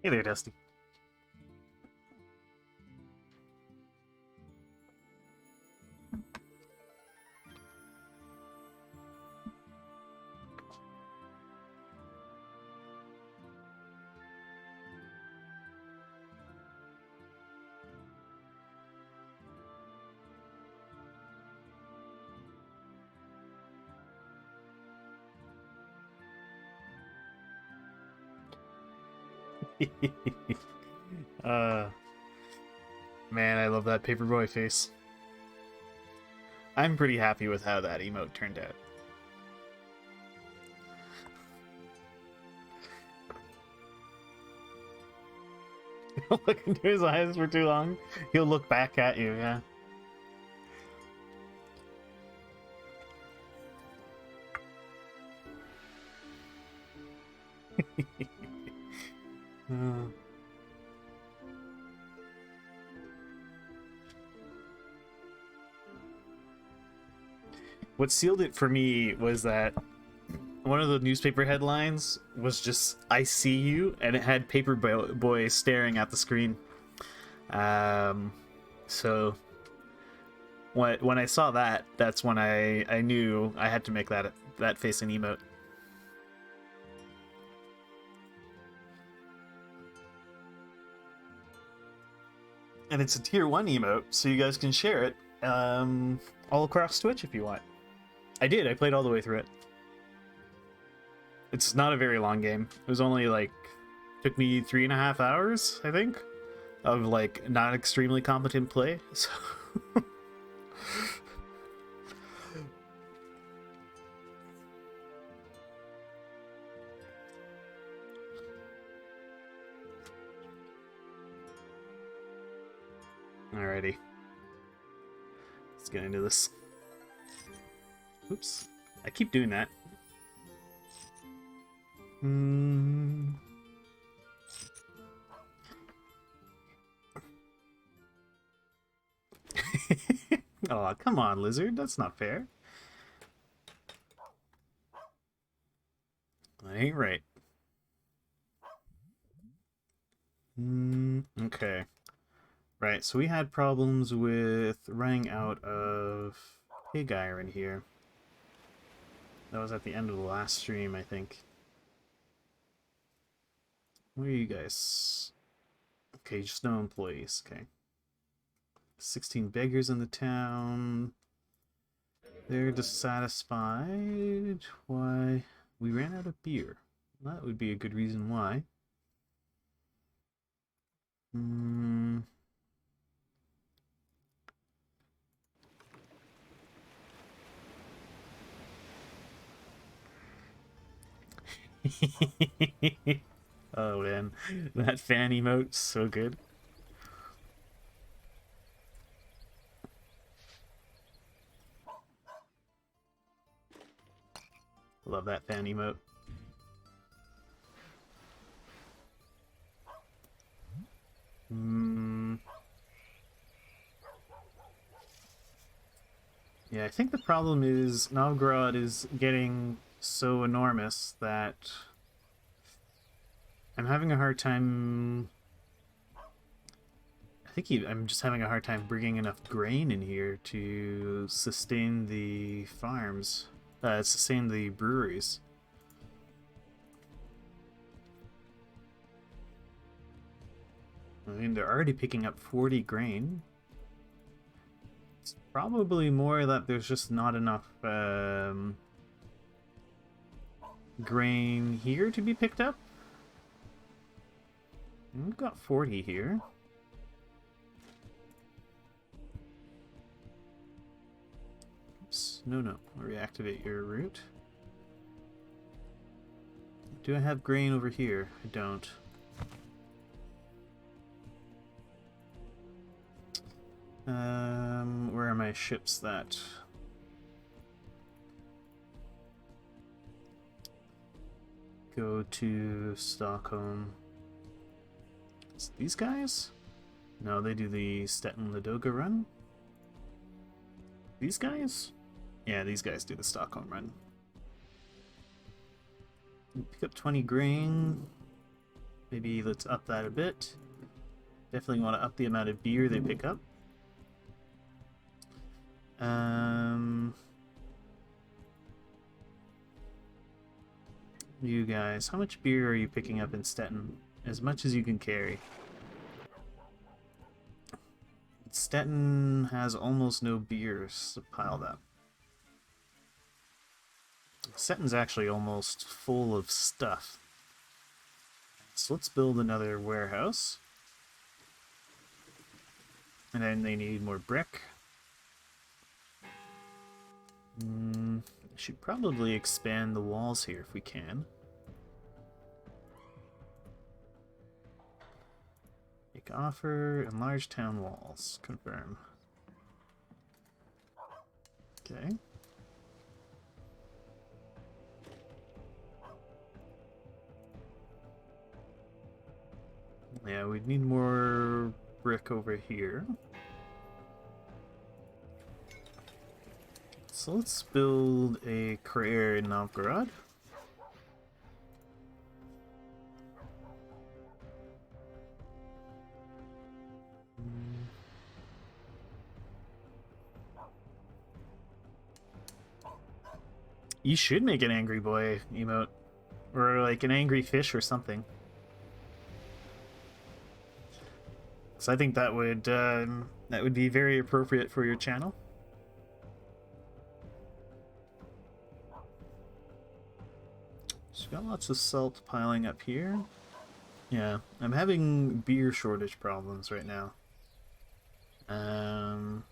Hey there, Dusty. uh, man, I love that paperboy face. I'm pretty happy with how that emote turned out. Look into his eyes for too long, he'll look back at you, yeah. uh. What sealed it for me was that one of the newspaper headlines was just "I see you," and it had Paperboy staring at the screen. So when I saw that, that's when I knew I had to make that face an emote. And it's a tier 1 emote, so you guys can share it all across Twitch if you want. I did. I played all the way through it. It's not a very long game. It was only like, took me 3.5 hours, I think, of like not extremely competent play. So alrighty. Let's get into this. Oops. I keep doing that. Oh, come on, lizard. That's not fair. That ain't right. Okay. Right, so we had problems with running out of pig iron here. That was at the end of the last stream, I think. Where are you guys? Okay, just no employees. Okay. 16 beggars in the town. They're dissatisfied. Why? We ran out of beer. That would be a good reason why. Oh man, that fan emote's so good. Love that fan emote. Yeah, I think the problem is Novgorod is getting so enormous that I'm having a hard time. I think I'm just having a hard time bringing enough grain in here to sustain the farms, sustain the breweries. I mean, they're already picking up 40 grain. It's probably more that there's just not enough grain here to be picked up. And we've got 40 here. Oops, no. Reactivate your route. Do I have grain over here? I don't. Where are my ships that? Go to Stockholm. It's these guys? No, they do the Stettin-Ladoga run. These guys? Yeah, these guys do the Stockholm run. Pick up 20 grain. Maybe let's up that a bit. Definitely want to up the amount of beer they pick up. You guys, how much beer are you picking up in Stettin? As much as you can carry. Stettin has almost no beers piled up. Stettin's actually almost full of stuff. So let's build another warehouse. And then they need more brick. I should probably expand the walls here if we can. Make offer, enlarge town walls. Confirm. Okay. Yeah, we'd need more brick over here. So let's build a career in Novgorod. You should make an angry boy emote. Or like an angry fish or something. So I think that would be very appropriate for your channel. So got lots of salt piling up here. Yeah, I'm having beer shortage problems right now. I'm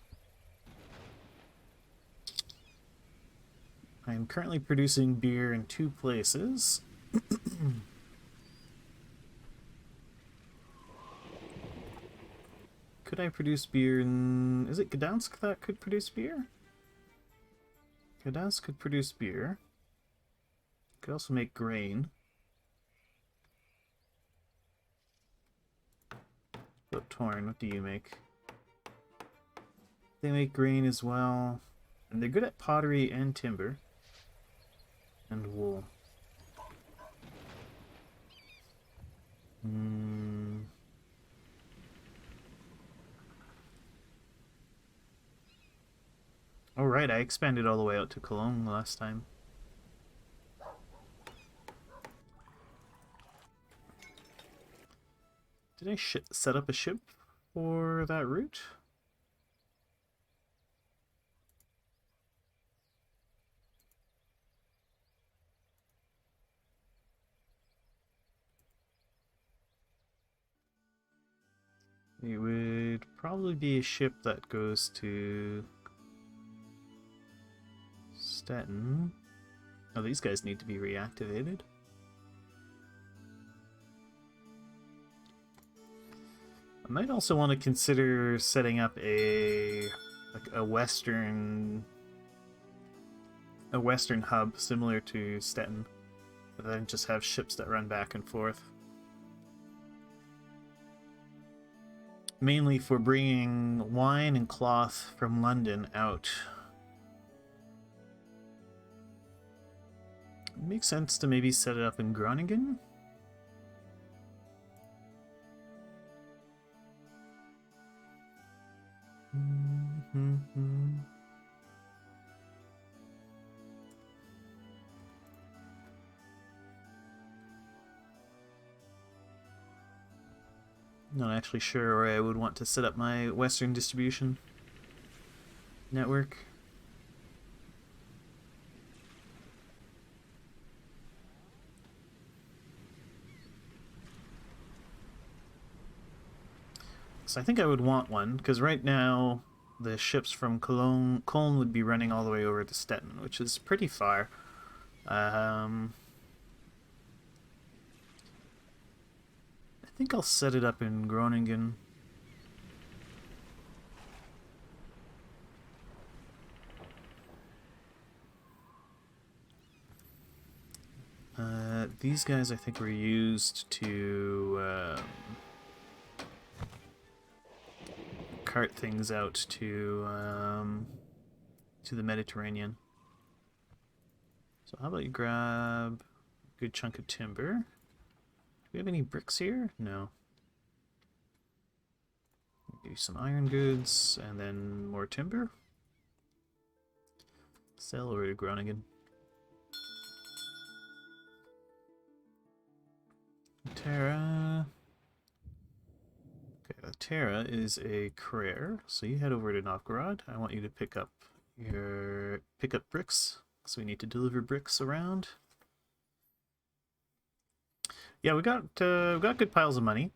currently producing beer in 2 places. Could I produce beer in... Is it Gdansk that could produce beer? Gdansk could produce beer. Could also make grain. But Torn, what do you make? They make grain as well. And they're good at pottery and timber. And wool. Oh right, I expanded all the way out to Cologne last time. Did I set up a ship for that route? It would probably be a ship that goes to Stettin. Oh, these guys need to be reactivated. I might also want to consider setting up a western hub similar to Stettin, but then just have ships that run back and forth. Mainly for bringing wine and cloth from London out. It makes sense to maybe set it up in Groningen. Not actually sure where I would want to set up my Western distribution network. So I think I would want one, because right now the ships from Cologne would be running all the way over to Stettin, which is pretty far. I think I'll set it up in Groningen. These guys I think were used to cart things out to the Mediterranean. So how about you grab a good chunk of timber? we have any bricks here? No. Do some iron goods, and then more timber. Sell over to Groningen. Terra. Okay, Terra is a career, so you head over to Novgorod. I want you to pick up bricks. So we need to deliver bricks around. Yeah, we got good piles of money.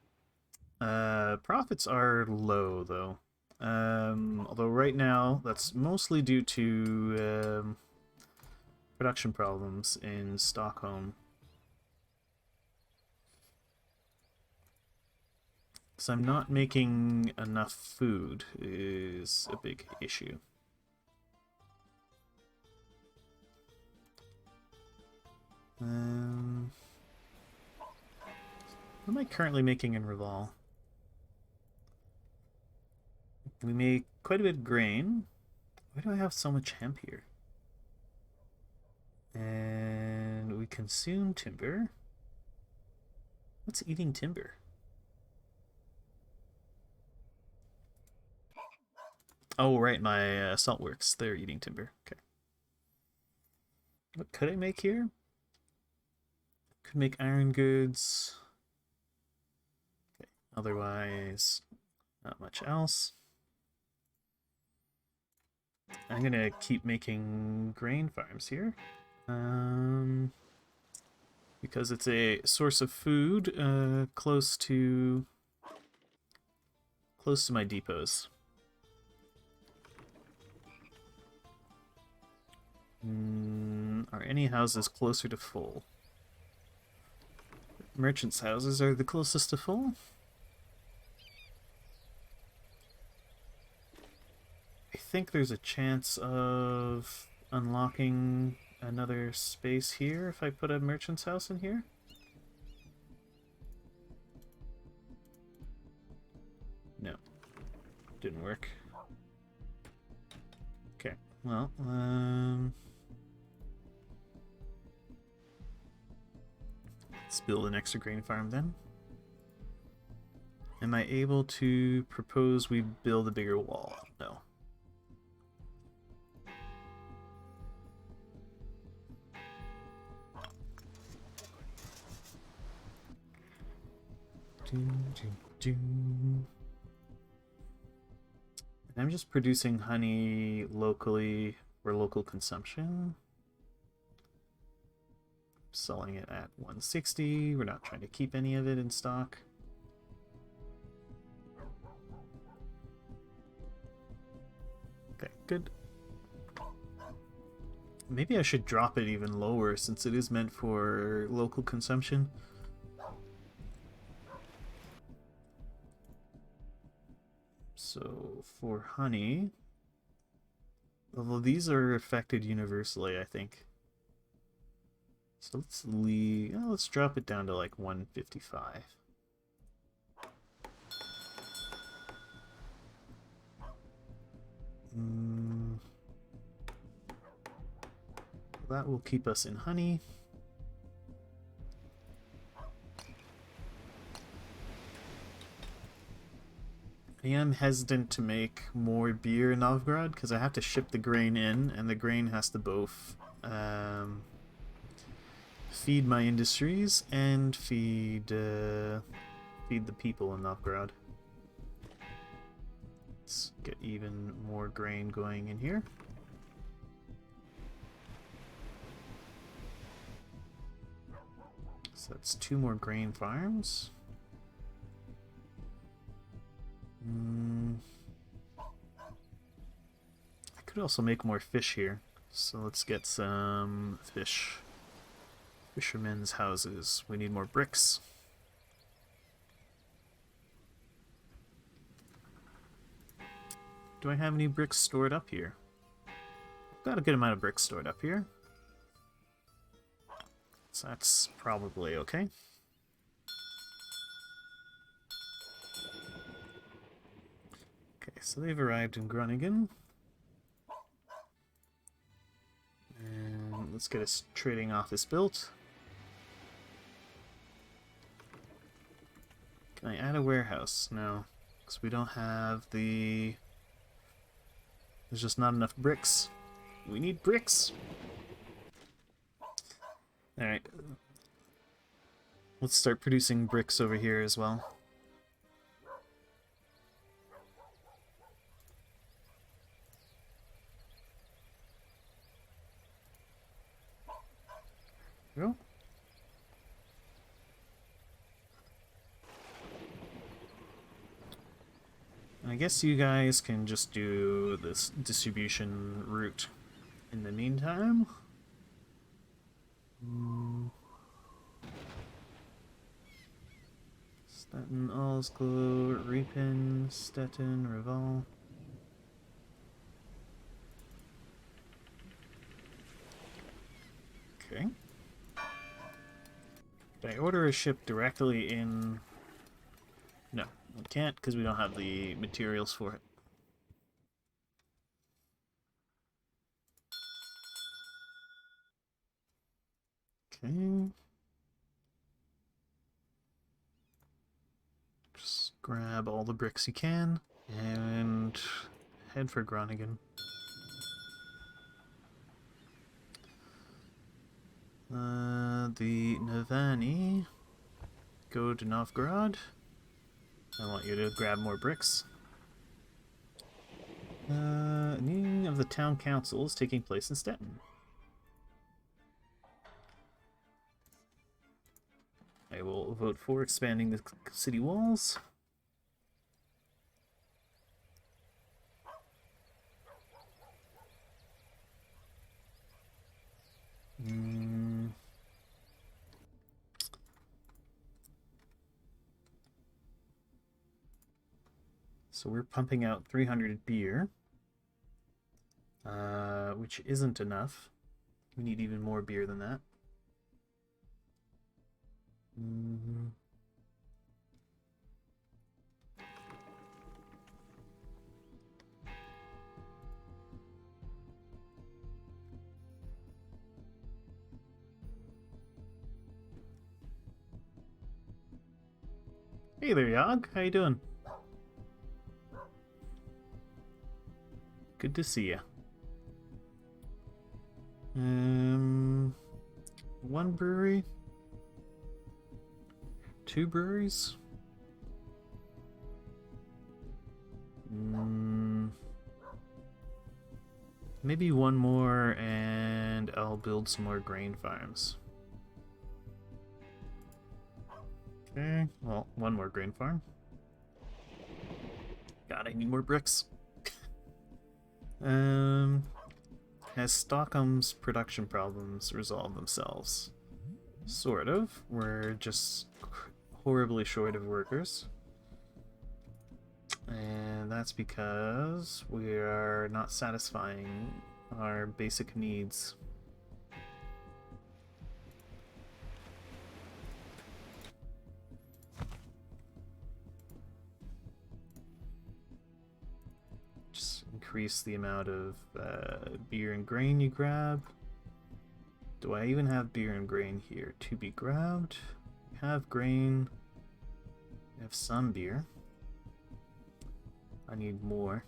Profits are low though. Although right now that's mostly due to production problems in Stockholm. Because I'm not making enough food is a big issue. What am I currently making in Reval? We make quite a bit of grain. Why do I have so much hemp here? And we consume timber. What's eating timber? Oh, right, my salt works. They're eating timber. Okay. What could I make here? Could make iron goods. Okay. Otherwise, not much else. I'm gonna keep making grain farms here. Because it's a source of food close to my depots. Are any houses closer to full? Merchants' houses are the closest to full. I think there's a chance of unlocking another space here if I put a merchant's house in here. No. Didn't work. Okay, well, let's build an extra grain farm then. Am I able to propose we build a bigger wall? No. And I'm just producing honey locally for local consumption. Selling it at 160. We're not trying to keep any of it in stock. Okay, good. Maybe I should drop it even lower since it is meant for local consumption. So for honey, although these are affected universally, I think. So let's leave. Oh, let's drop it down to like 155. That will keep us in honey. I am hesitant to make more beer in Novgorod because I have to ship the grain in, and the grain has to both feed my industries and feed the people in Novgorod. Let's get even more grain going in here. So that's 2 more grain farms. I could also make more fish here. So let's get some fish. Fishermen's houses. We need more bricks. Do I have any bricks stored up here? I've got a good amount of bricks stored up here. So that's probably okay. Okay, so they've arrived in Groningen. And let's get a trading office built. Can I add a warehouse? No. Because we don't have the... There's just not enough bricks. We need bricks! Alright. Let's start producing bricks over here as well. There we go. I guess you guys can just do this distribution route in the meantime. Stettin, Oslo, Ripon, Stettin, Reval. Okay. Can I order a ship directly in... No, I can't because we don't have the materials for it. Okay. Just grab all the bricks you can and head for Groningen. The Navani go to Novgorod. I want you to grab more bricks. Meeting of the town council is taking place in Stettin. I will vote for expanding the city walls. So we're pumping out 300 beer, which isn't enough. We need even more beer than that. Hey there, Yog. How you doing? Good to see you. One brewery? 2 breweries? Maybe one more and I'll build some more grain farms. Okay, well, one more grain farm. God, I need more bricks. Has Stockholm's production problems resolved themselves? Sort of. We're just horribly short of workers. And that's because we are not satisfying our basic needs. Increase the amount of beer and grain you grab. Do I even have beer and grain here to be grabbed? We have grain. We have some beer. I need more.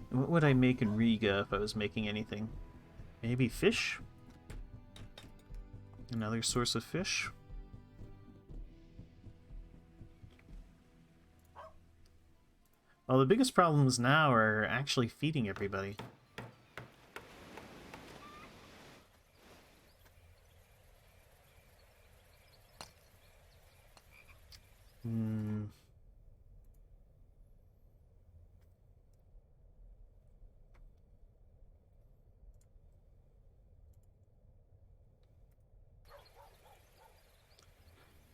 What would I make in Riga if I was making anything? Maybe fish? Another source of fish? Well, the biggest problems now are actually feeding everybody.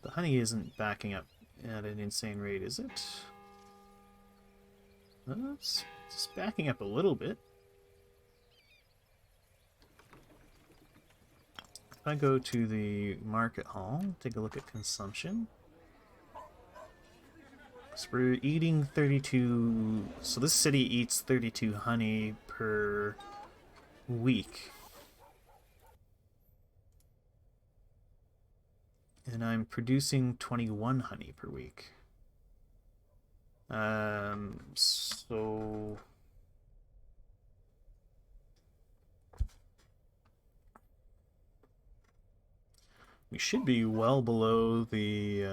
The honey isn't backing up at an insane rate, is it? It's just backing up a little bit. If I go to the market hall, take a look at consumption. So we're eating 32... So this city eats 32 honey per week. And I'm producing 21 honey per week. So we should be well below the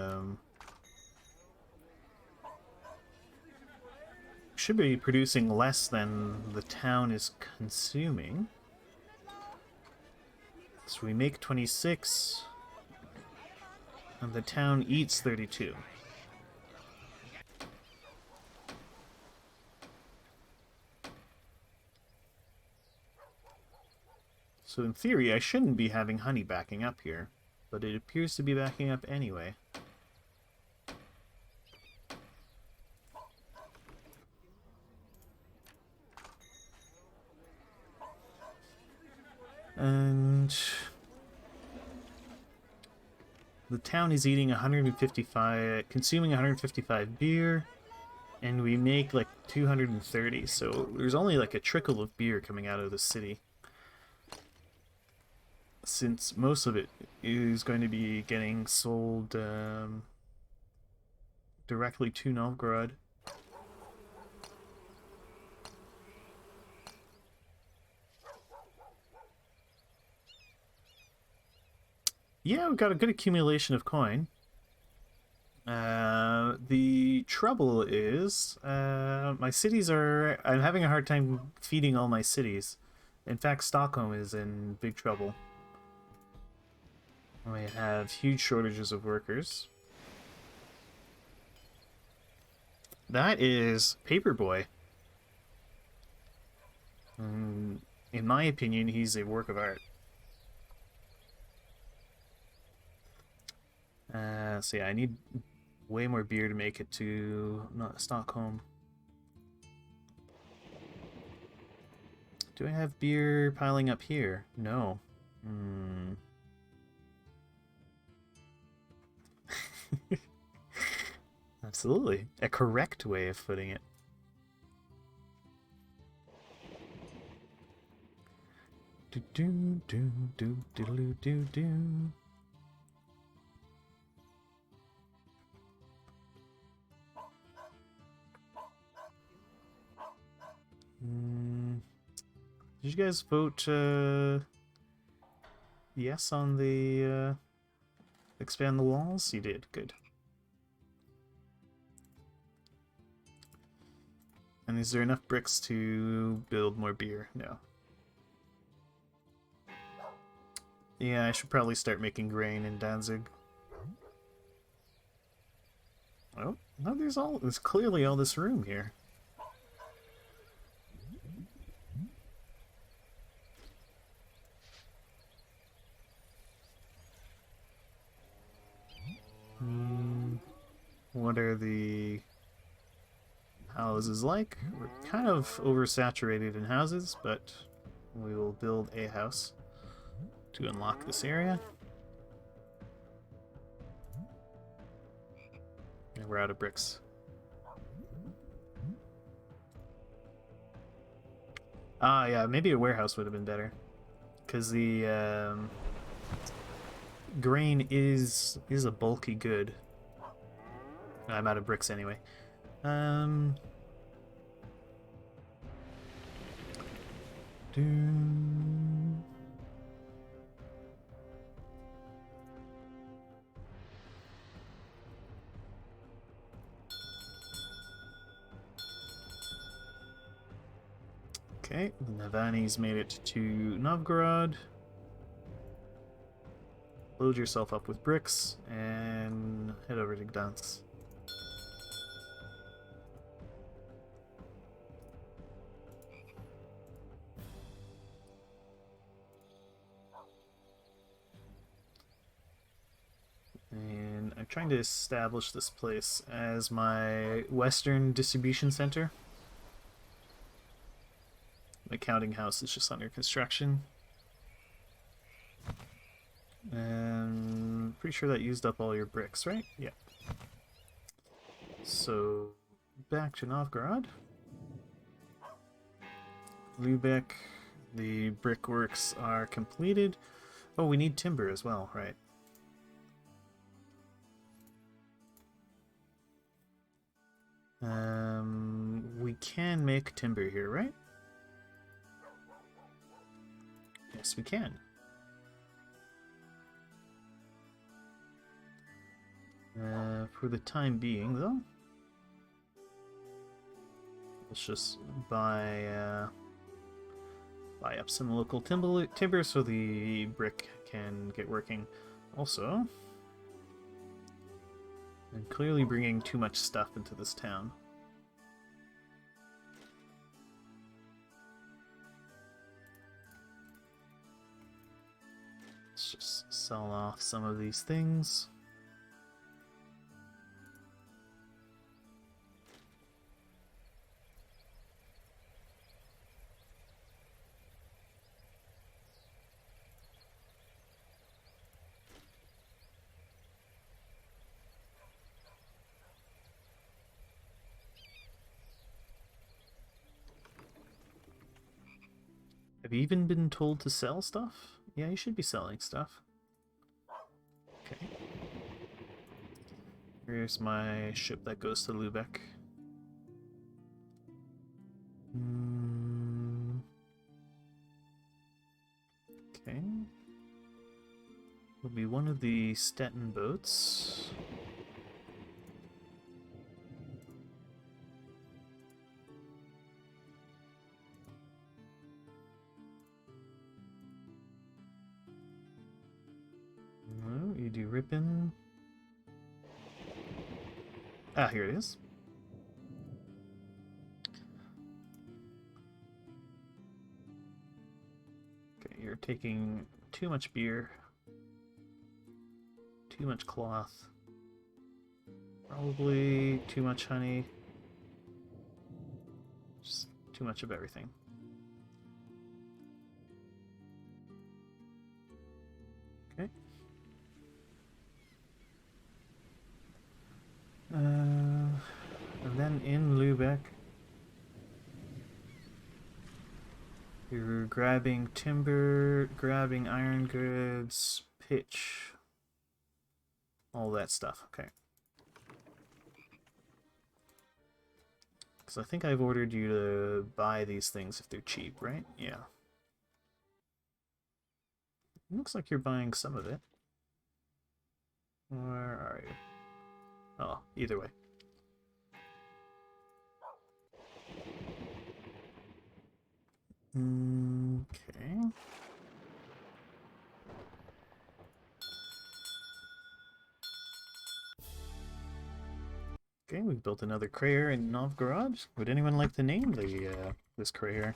should be producing less than the town is consuming. So we make 26 and the town eats 32. So in theory, I shouldn't be having honey backing up here, but it appears to be backing up anyway. And the town is eating 155, consuming 155 beer, and we make like 230, so there's only like a trickle of beer coming out of the city, since most of it is going to be getting sold directly to Novgorod. Yeah, we've got a good accumulation of coin. The trouble is, my cities are... I'm having a hard time feeding all my cities. In fact, Stockholm is in big trouble. We have huge shortages of workers. That is Paperboy. In my opinion, he's a work of art. So yeah, I need way more beer to make it to Stockholm. Do I have beer piling up here? No. Absolutely. A correct way of putting it. Do do do do do do do. Did you guys vote yes on the expand the walls? You did. Good. And is there enough bricks to build more beer? No. Yeah, I should probably start making grain in Danzig. Oh, no, there's clearly all this room here. What are the houses like? We're kind of oversaturated in houses, but we will build a house to unlock this area. And we're out of bricks. Ah, yeah, maybe a warehouse would have been better, because the grain is a bulky good. I'm out of bricks anyway. Okay, Navani's made it to Novgorod. Load yourself up with bricks and head over to Gdansk. And I'm trying to establish this place as my Western distribution center. My counting house is just under construction. And pretty sure that used up all your bricks, right? Yeah. So back to Novgorod. Lubeck, the brickworks are completed. Oh, we need timber as well, right? We can make timber here, right? Yes, we can. For the time being, though, let's just buy up some local timber so the brick can get working. Also, I'm clearly bringing too much stuff into this town. Let's just sell off some of these things. Have you even been told to sell stuff? Yeah, you should be selling stuff. Okay. Here's my ship that goes to Lübeck. Okay. Will be one of the Stettin boats. No, you do ribbon. Ah, here it is. Okay, you're taking too much beer. Too much cloth. Probably too much honey. Just too much of everything. Okay. And then in Lübeck, you're grabbing timber, grabbing iron goods, pitch, all that stuff. Okay. Because I think I've ordered you to buy these things if they're cheap, right? Yeah. It looks like you're buying some of it. Where are you? Oh, either way. Okay. Okay, we've built another crater in Novgorod. Would anyone like to name this crater?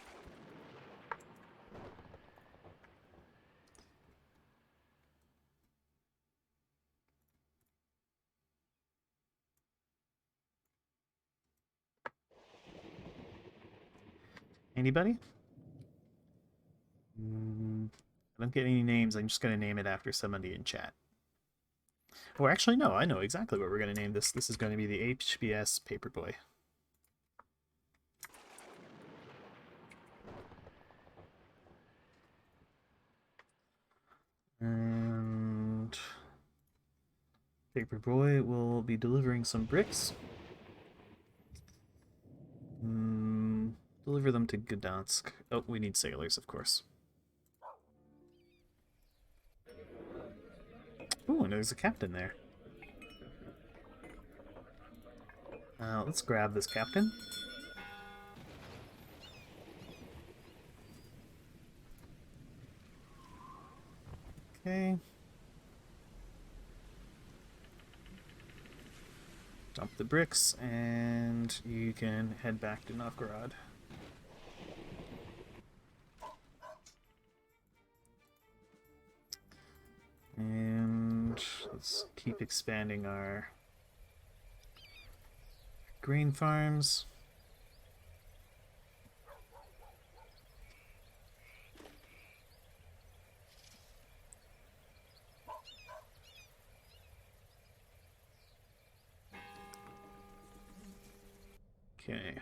Anybody? I don't get any names. I'm just going to name it after somebody in chat. Oh, actually, no. I know exactly what we're going to name this. This is going to be the HBS Paperboy. And Paperboy will be delivering some bricks. Deliver them to Gdansk. Oh, we need sailors, of course. Ooh, and there's a captain there. Let's grab this captain. Okay. Dump the bricks, and you can head back to Novgorod. And let's keep expanding our grain farms. Okay.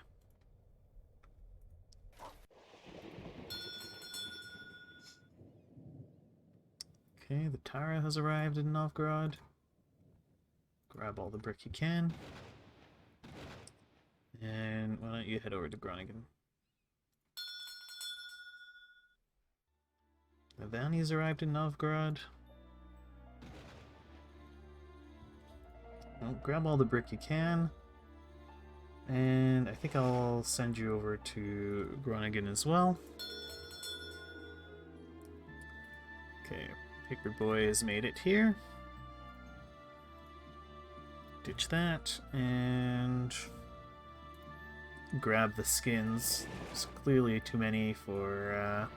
Okay, the Tara has arrived in Novgorod. Grab all the brick you can. And why don't you head over to Groningen? The Vannies arrived in Novgorod. Well, grab all the brick you can. And I think I'll send you over to Groningen as well. Okay, Paperboy has made it here. Ditch that, and grab the skins. There's clearly too many for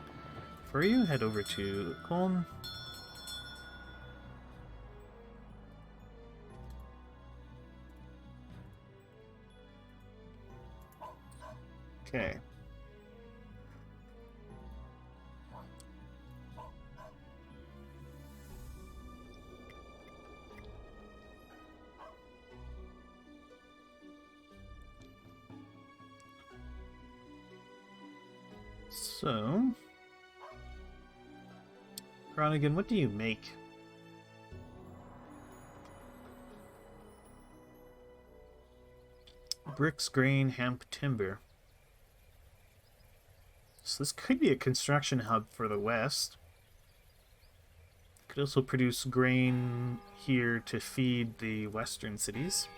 you. Head over to Colne. Okay. So, Groningen, what do you make? Bricks, grain, hemp, timber. So this could be a construction hub for the west. Could also produce grain here to feed the western cities.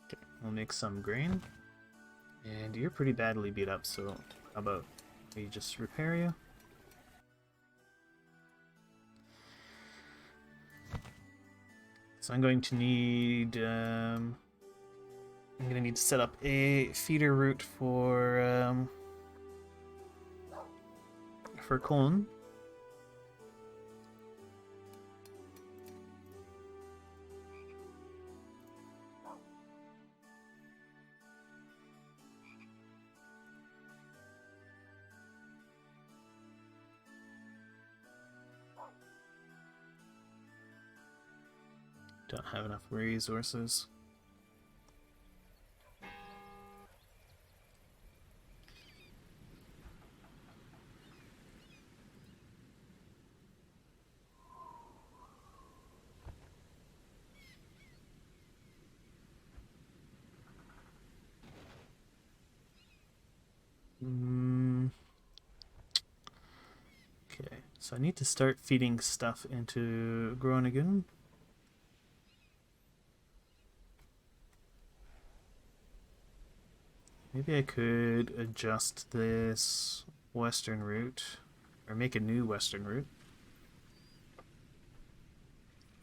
Okay, we'll make some grain. And you're pretty badly beat up, so how about we just repair you? So I'm going to need I'm gonna need to set up a feeder route for Colne. Don't have enough resources. Okay, so I need to start feeding stuff into Groningen. Maybe I could adjust this western route, or make a new western route,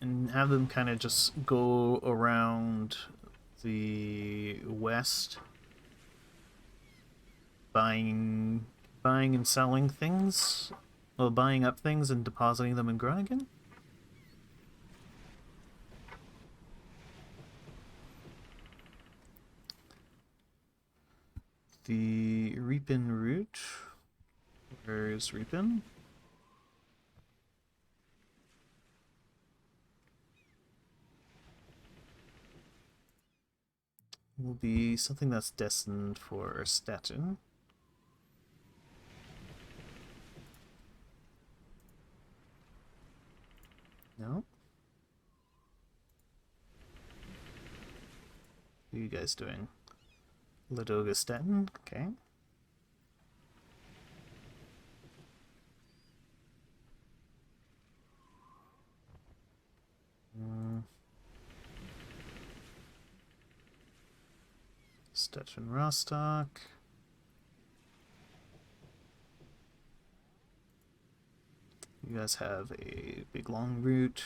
and have them kind of just go around the west, buying and selling things, well, buying up things and depositing them in Groningen. The Reapin route. Where is Reapin? Will be something that's destined for Stettin. No? What are you guys doing? Ladoga Stettin? Okay. Stettin Rostock. You guys have a big long route.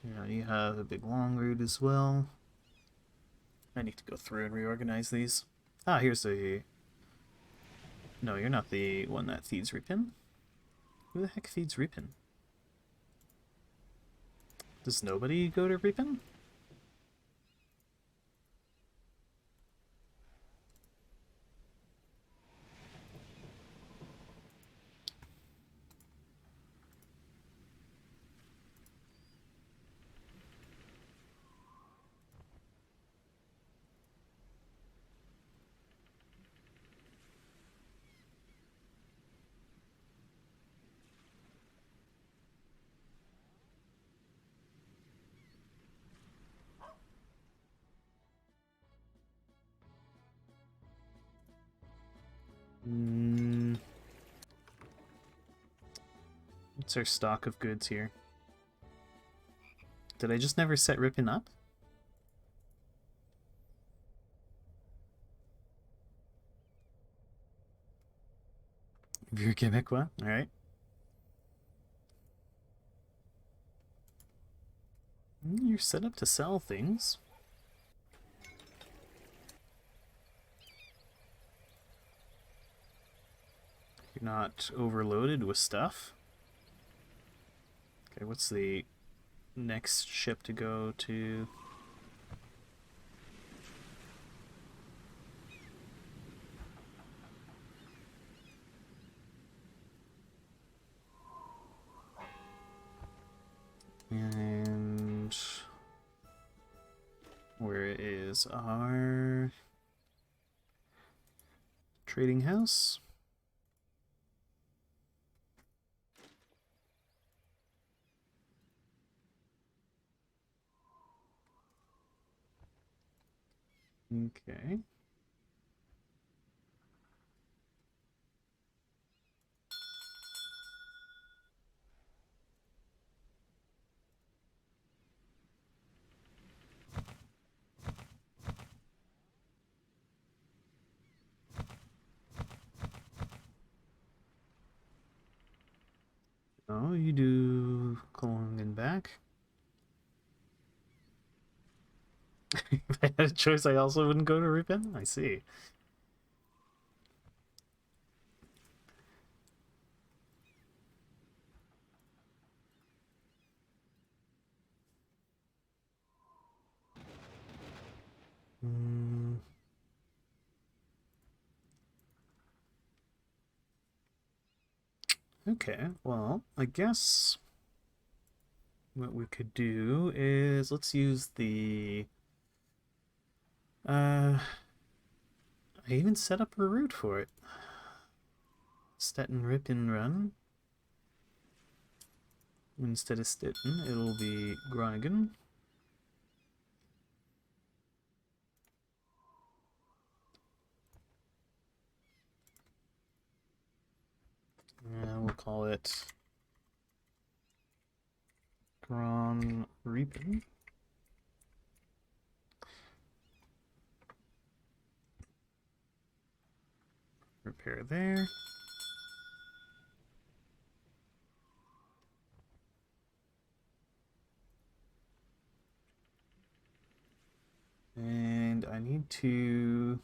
Yeah, you have a big long route as well. I need to go through and reorganize these. Ah, here's a... No, you're not the one that feeds Reapin. Who the heck feeds Ripon? Does nobody go to Ripon? What's our stock of goods here? Did I just never set Ripon up? Vieux Québécois, alright. You're set up to sell things. You're not overloaded with stuff. Okay, what's the next ship to go to? And where is our trading house? Okay. Oh, you do Cologne and back. If I had a choice, I also wouldn't go to Ripon? I see. Okay, well, I guess what we could do is let's use the I even set up a route for it. Stettin Ripon run. Instead of Stettin, it'll be Groningen. We'll call it Gron Ripon. Repair there. And I need to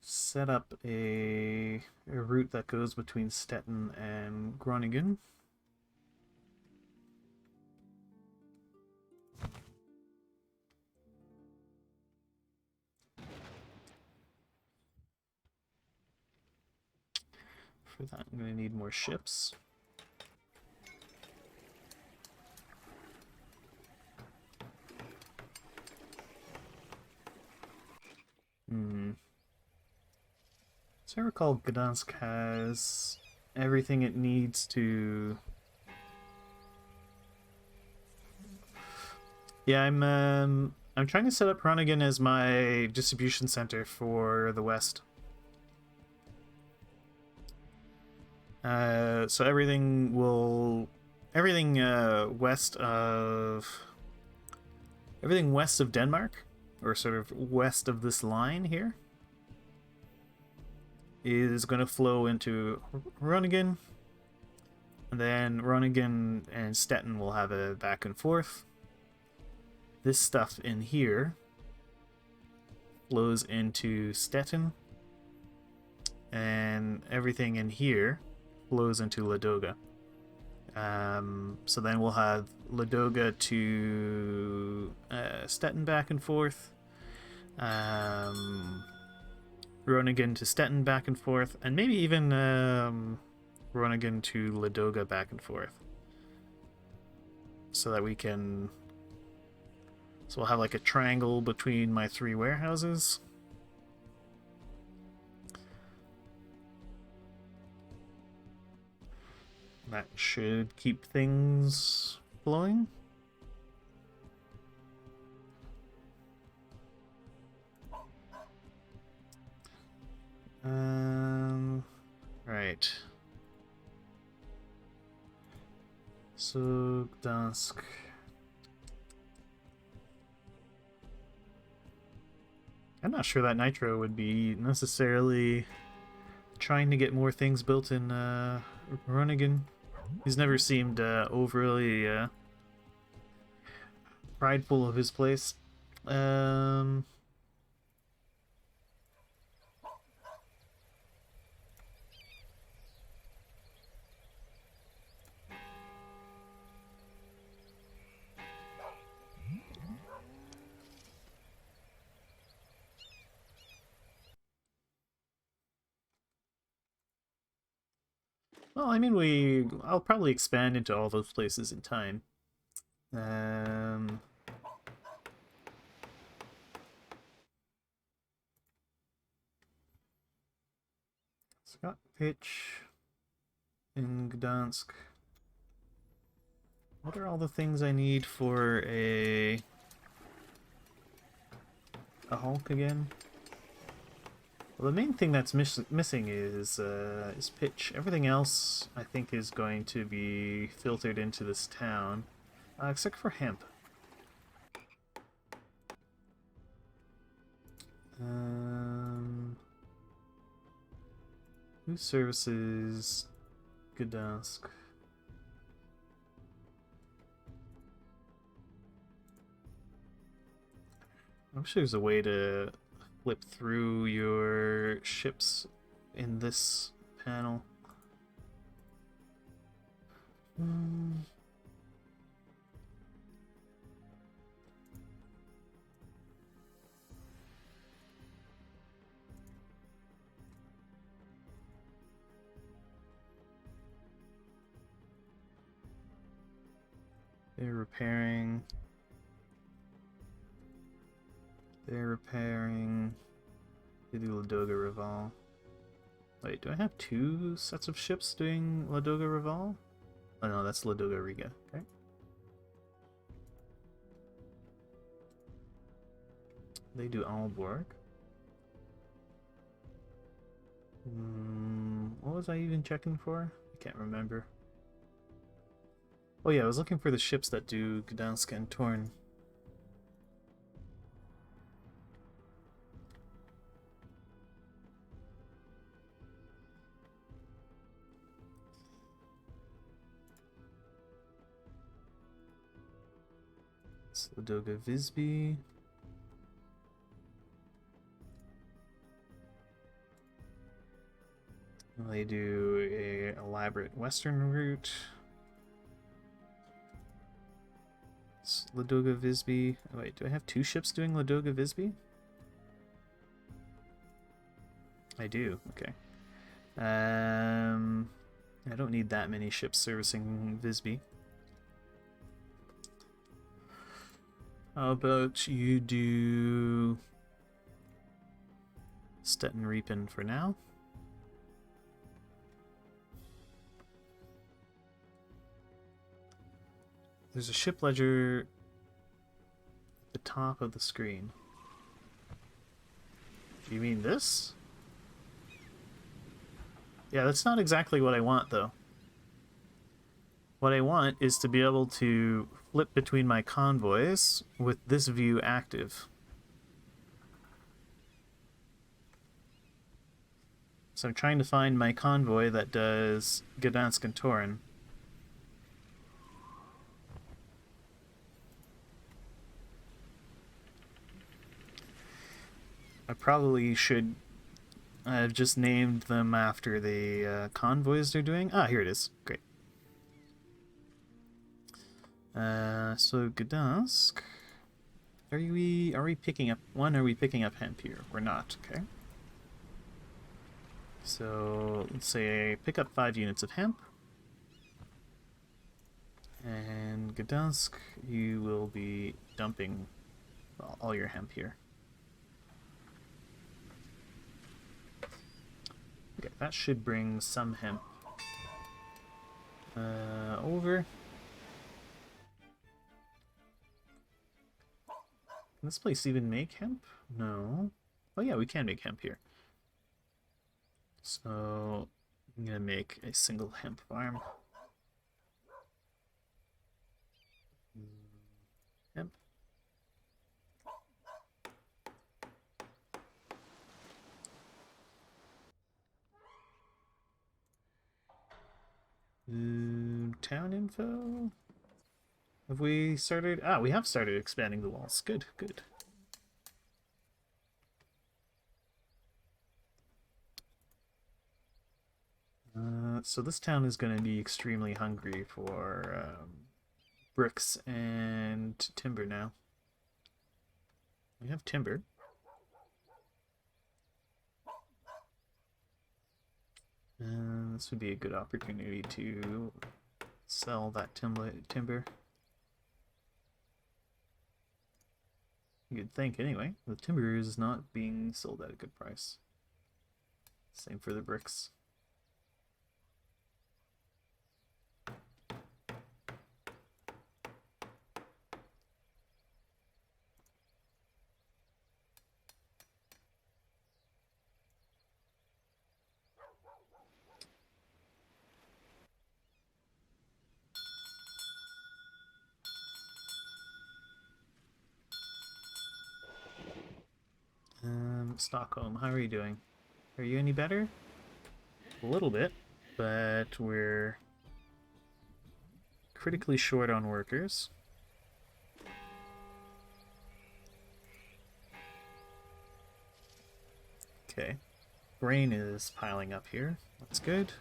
set up a route that goes between Stettin and Groningen. For that, I'm going to need more ships. So I recall Gdansk has everything it needs to... Yeah, I'm trying to set up Groningen as my distribution center for the West. So everything west of Denmark, or sort of west of this line here, is going to flow into Groningen, and then Groningen and Stettin will have a back and forth. This stuff in here flows into Stettin, and everything in here flows into Ladoga. So then we'll have Ladoga to Stettin back and forth, Groningen to Stettin back and forth, and maybe even Groningen to Ladoga back and forth. So that we can... So we'll have like a triangle between my 3 warehouses. That should keep things flowing. Right. So, Gdansk. I'm not sure that Nitro would be necessarily trying to get more things built in Groningen. He's never seemed overly prideful of his place. Well, I mean, I'll probably expand into all those places in time. Scott Pitch in Gdansk. What are all the things I need for a Hulk again? Well, the main thing that's missing is pitch. Everything else, I think, is going to be filtered into this town, except for hemp. Who services Gdansk? I wish there was a way to flip through your ships in this panel. They're repairing. They're repairing. They do Ladoga Reval. Wait, do I have 2 sets of ships doing Ladoga Reval? Oh no, that's Ladoga Riga. Okay. They do Aalborg. What was I even checking for? I can't remember. Oh yeah, I was looking for the ships that do Gdansk and Torn. It's Ladoga Visby. They do a elaborate western route. It's Ladoga Visby. Oh, wait, do I have 2 ships doing Ladoga Visby? I do, okay. I don't need that many ships servicing Visby. How about you do Stettin Reapin for now? There's a ship ledger at the top of the screen. Do you mean this? Yeah, that's not exactly what I want, though. What I want is to be able to flip between my convoys with this view active. So I'm trying to find my convoy that does Gdansk and Torun. I probably should I've just named them after the convoys they're doing. Ah, here it is. Great. So Gdansk. Are we picking up one? Are we picking up hemp here? We're not. Okay. So let's say pick up 5 units of hemp. And Gdansk, you will be dumping all your hemp here. Okay, that should bring some hemp over. Can this place even make hemp? No. Oh yeah, we can make hemp here. So I'm gonna make a single hemp farm. Hemp. Town info. Have we started? Ah, we have started expanding the walls. Good, good. So this town is going to be extremely hungry for bricks and timber now. We have timber. This would be a good opportunity to sell that timber. You'd think, anyway. The timber is not being sold at a good price. Same for the bricks. Stockholm, how are you doing? Are you any better? A little bit, but we're critically short on workers. Okay. Grain is piling up here. That's good.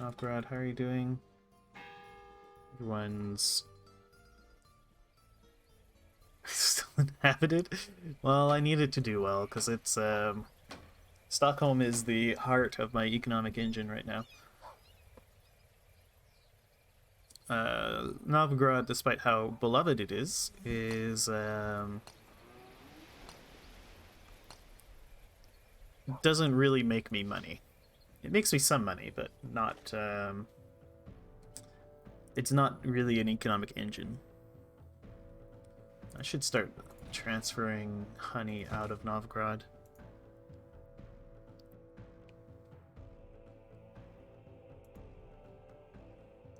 Novgorod, how are you doing? Everyone's still inhabited? Well, I need it to do well, because it's, Stockholm is the heart of my economic engine right now. Novgorod, despite how beloved it is doesn't really make me money. It makes me some money, but not, it's not really an economic engine. I should start transferring honey out of Novgorod.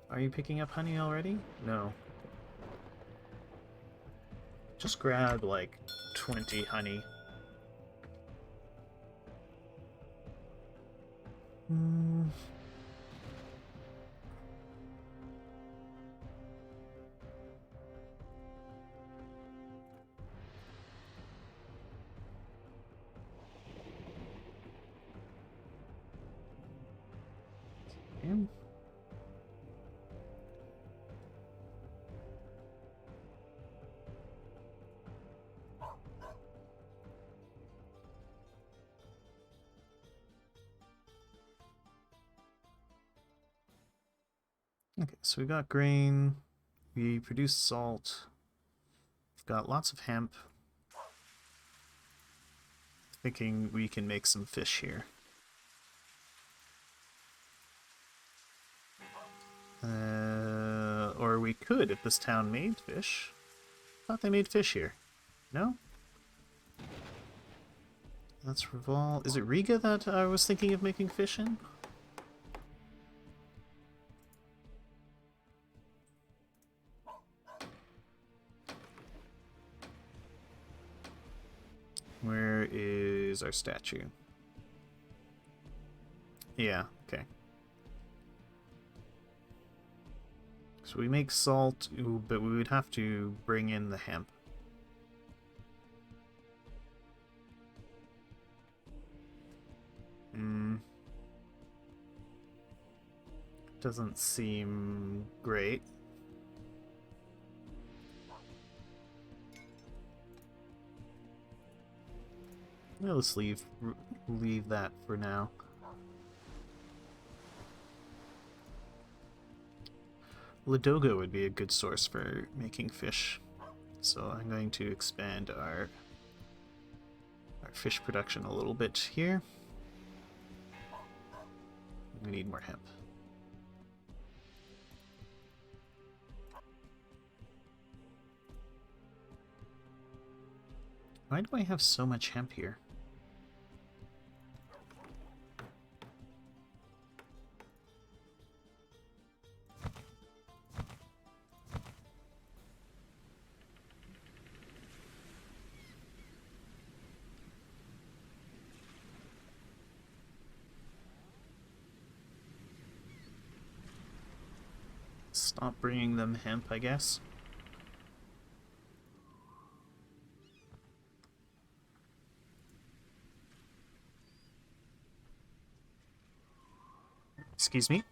Are you picking up honey already? No. Just grab like 20 honey. Okay, so we got grain, we produce salt, we've got lots of hemp. Thinking we can make some fish here. Or we could if this town made fish. I thought they made fish here. No? That's Reval. Is it Riga that I was thinking of making fish in? Where is our statue? Yeah, okay. So we make salt, but we would have to bring in the hemp. Doesn't seem great. Well, let's leave that for now. Ladoga would be a good source for making fish, so I'm going to expand our fish production a little bit here. We need more hemp. Why do I have so much hemp here? Stop bringing them hemp, I guess. Excuse me?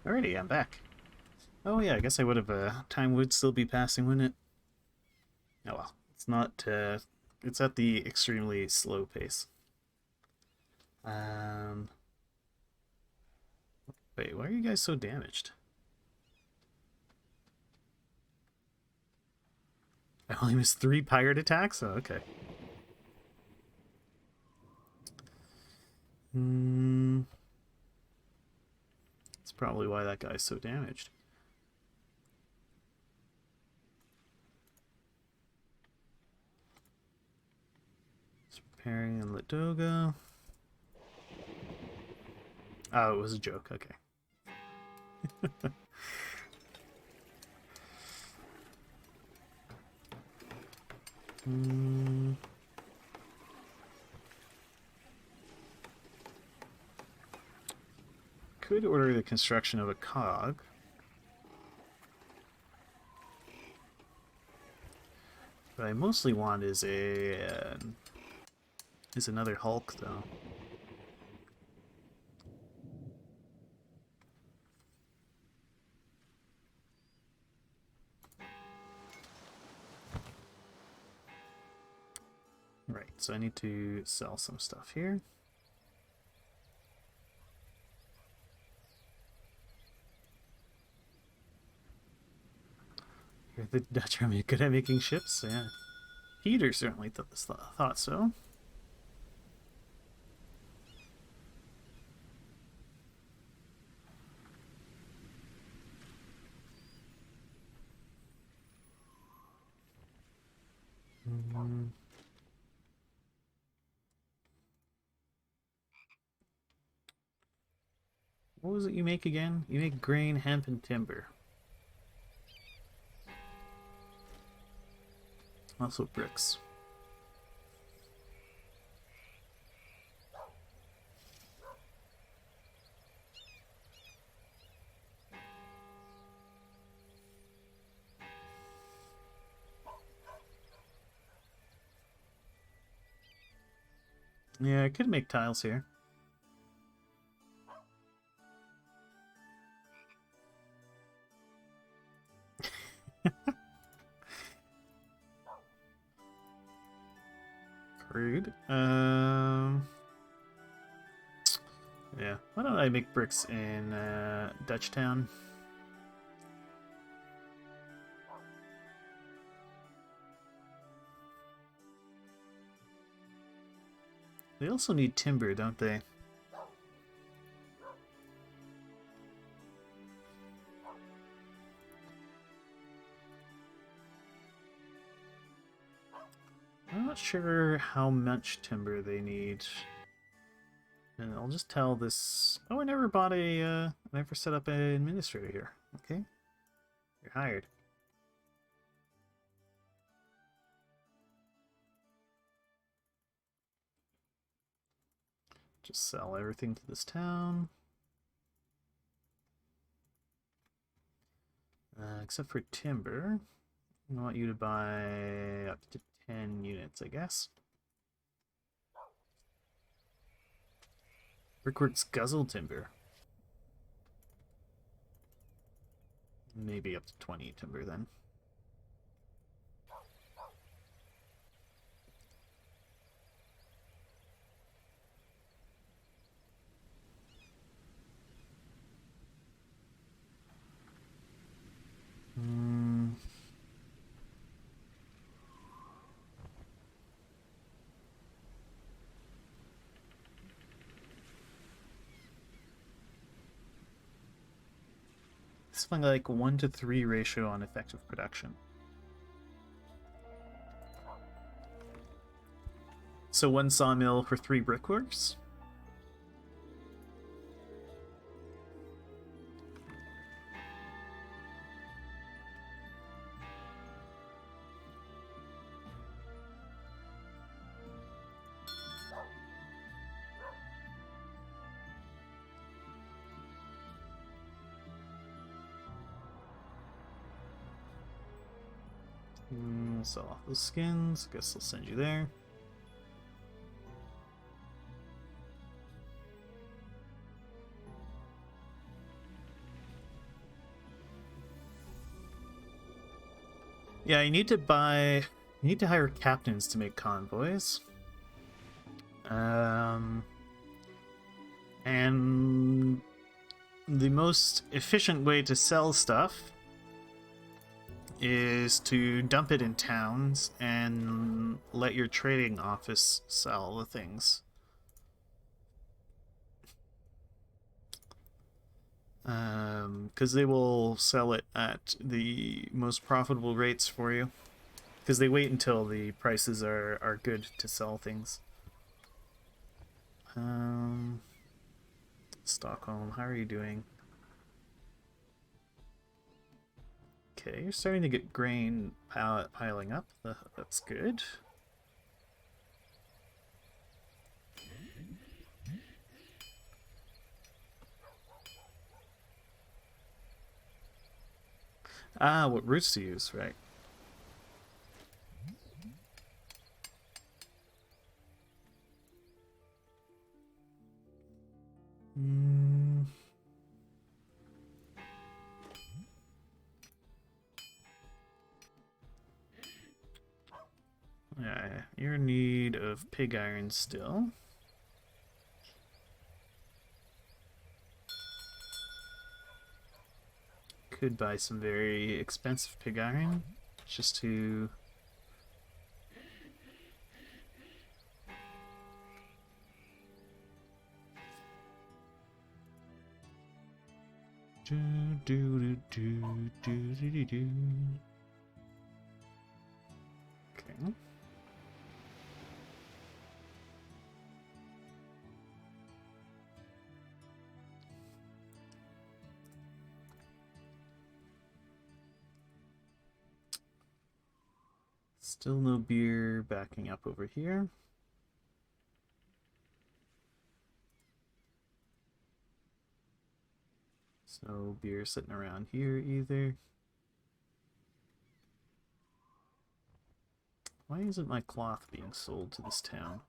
Alrighty, I'm back. Oh yeah, I guess I would have, time would still be passing, wouldn't it? Oh well, it's not, it's at the extremely slow pace. Um, wait, why are you guys so damaged? I only missed 3 pirate attacks? Oh, okay. That's probably why that guy's so damaged. It's preparing in Ladoga. Oh, it was a joke, okay. Could order the construction of a cog. What I mostly want is another Hulk, though. Right, so I need to sell some stuff here. The Dutch are good at making ships, yeah. Peter certainly thought so. What was it you make again? You make grain, hemp, and timber. Also bricks. Yeah, I could make tiles here. Rude. Yeah. Why don't I make bricks in Dutchtown? They also need timber, don't they? I'm not sure how much timber they need. And I'll just tell this... Oh, I never bought I never set up an administrator here. Okay. You're hired. Just sell everything to this town. Except for timber. I want you to buy up to 10 units, I guess. Brickworks guzzle timber. Maybe up to 20 timber then. Something like 1-to-3 ratio on effective production. So 1 sawmill for 3 brickworks? Sell off those skins. Guess I'll send you there. Yeah, you need to buy... You need to hire captains to make convoys. And the most efficient way to sell stuff is to dump it in towns and let your trading office sell the things. Because they will sell it at the most profitable rates for you. Because they wait until the prices are good to sell things. Stockholm, how are you doing? Okay, you're starting to get grain piling up. That's good. Ah, what roots to use, right. Yeah, you're in need of pig iron still. Could buy some very expensive pig iron just to... Okay. Still no beer backing up over here. So beer sitting around here either. Why isn't my cloth being sold to this town?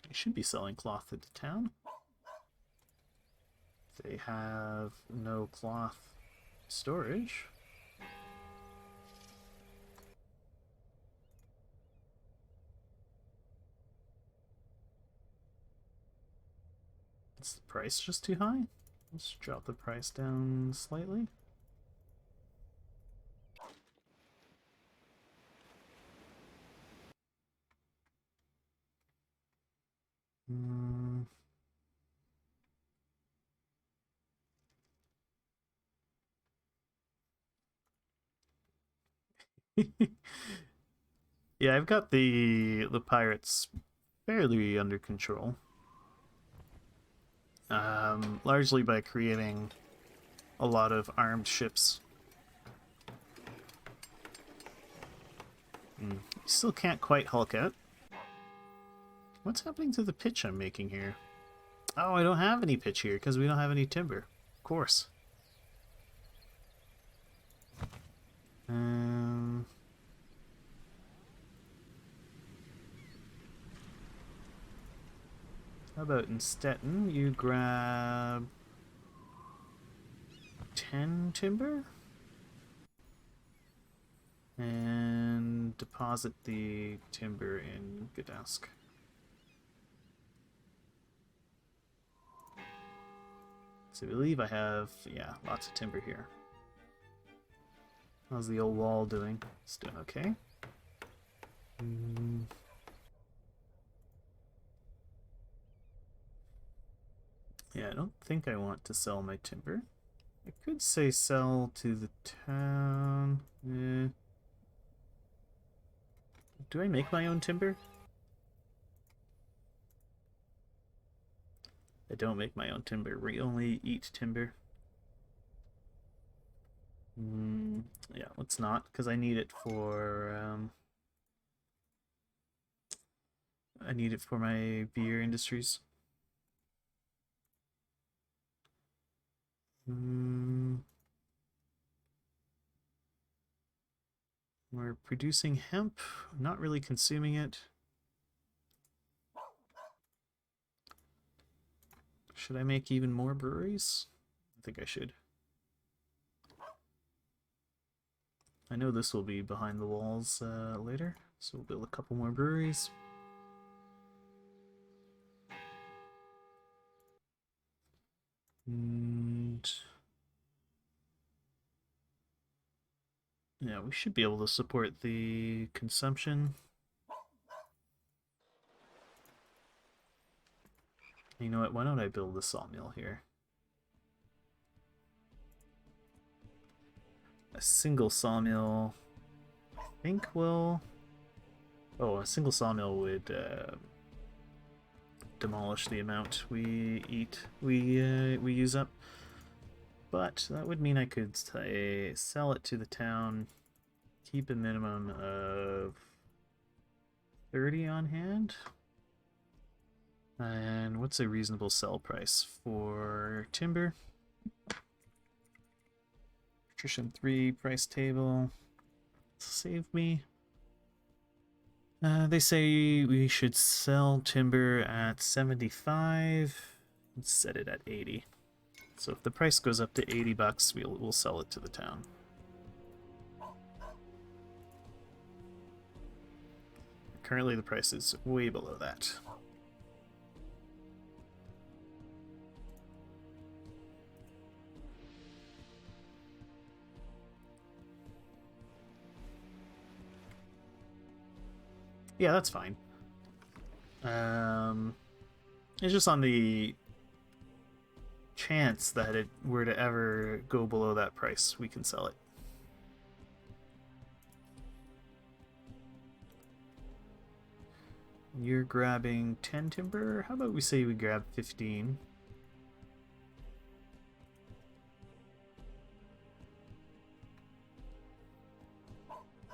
I should be selling cloth to the town. They have no cloth storage. Is the price just too high? Let's drop the price down slightly. Yeah, I've got the pirates fairly under control. Largely by creating a lot of armed ships. You still can't quite Hulk out. What's happening to the pitch I'm making here? Oh, I don't have any pitch here because we don't have any timber. Of course. How about in Stettin, you grab 10 timber? And deposit the timber in Gdansk. So I believe I have, yeah, lots of timber here. How's the old wall doing? It's doing okay. Yeah, I don't think I want to sell my timber. I could say sell to the town. Do I make my own timber? I don't make my own timber. We only eat timber. Yeah, let's not, because I need it for I need it for my beer industries. We're producing hemp, not really consuming it. Should I make even more breweries? I think I should. I know this will be behind the walls later, so we'll build a couple more breweries. And yeah, we should be able to support the consumption. You know what, why don't I build a sawmill here? A single sawmill, I think will... Oh, a single sawmill would demolish the amount we use up. But that would mean I could sell it to the town, keep a minimum of 30 on hand. And what's a reasonable sell price for timber? Patrician III price table. Save me. They say we should sell timber at 75 and set it at 80. So if the price goes up to 80 bucks, we'll sell it to the town. Currently the price is way below that. Yeah, that's fine. It's just on the chance that it were to ever go below that price, we can sell it. You're grabbing 10 timber. How about we say we grab 15?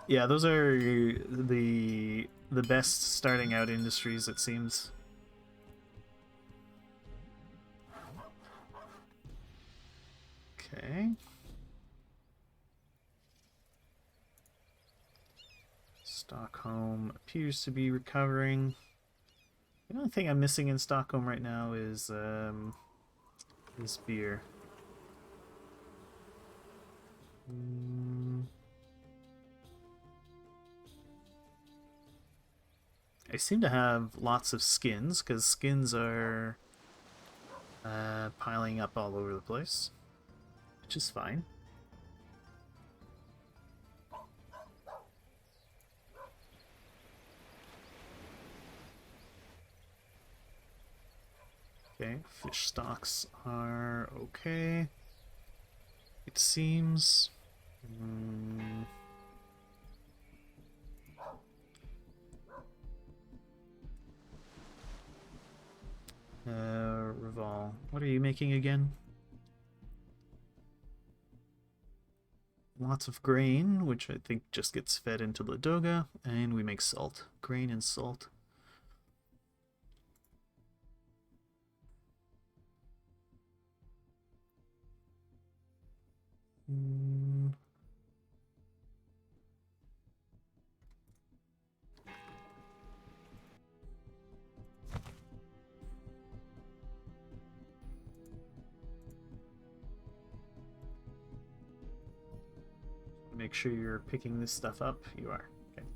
Yeah, those are the best starting out industries, it seems. Okay. Stockholm appears to be recovering. The only thing I'm missing in Stockholm right now is beer. I seem to have lots of skins, because skins are piling up all over the place, which is fine. Okay, fish stocks are okay, it seems. Reval, what are you making again? Lots of grain, which I think just gets fed into Ladoga, and we make salt. Grain and salt. Make sure you're picking this stuff up. You are. Okay.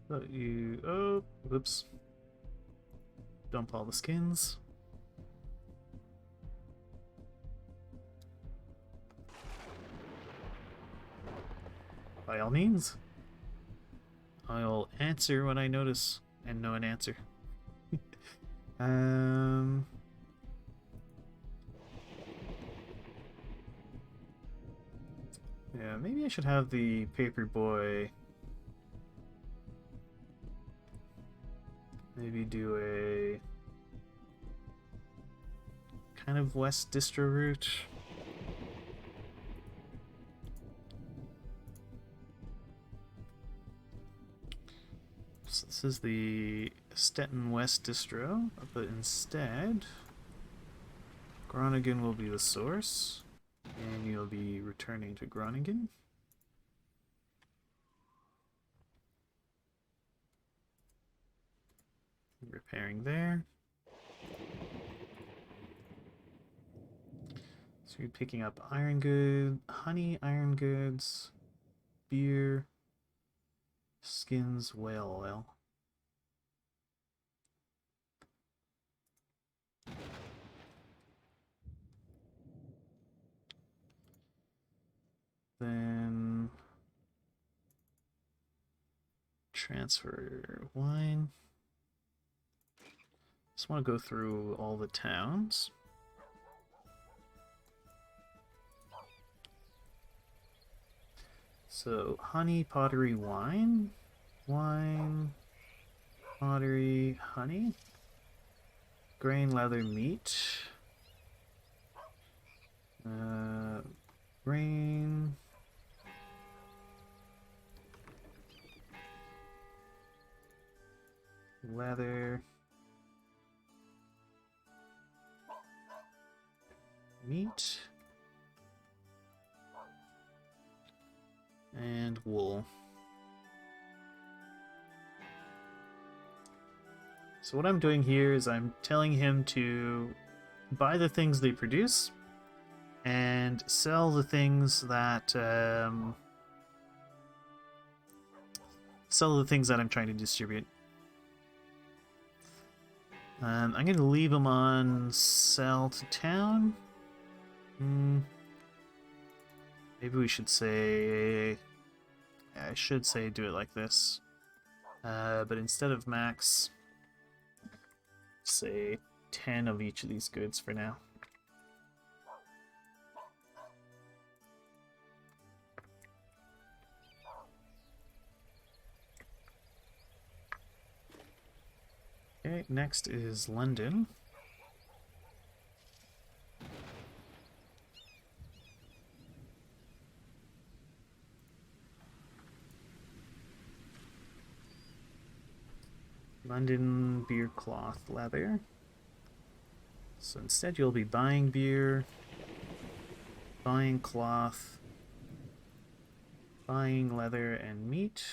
But you... Oh, whoops. Dump all the skins. By all means. I'll answer when I notice and know an answer. Yeah, maybe I should have the paper boy maybe do a kind of west distro route. So this is the Stettin West distro, but instead Groningen will be the source, and you'll be returning to Groningen. Repairing there. So you're picking up iron good, honey, iron goods, beer, skins, whale oil. Then transfer wine. Just want to go through all the towns. So, honey, pottery, wine. Wine, pottery, honey. Grain, leather, meat. Grain. Leather. Meat. And wool. So what I'm doing here is I'm telling him to buy the things they produce and sell the things that I'm trying to distribute. I'm going to leave them on sell to town. Maybe we should say... I should say do it like this. But instead of max, say 10 of each of these goods for now. Okay, next is London. London beer cloth leather. So instead you'll be buying beer, buying cloth, buying leather and meat.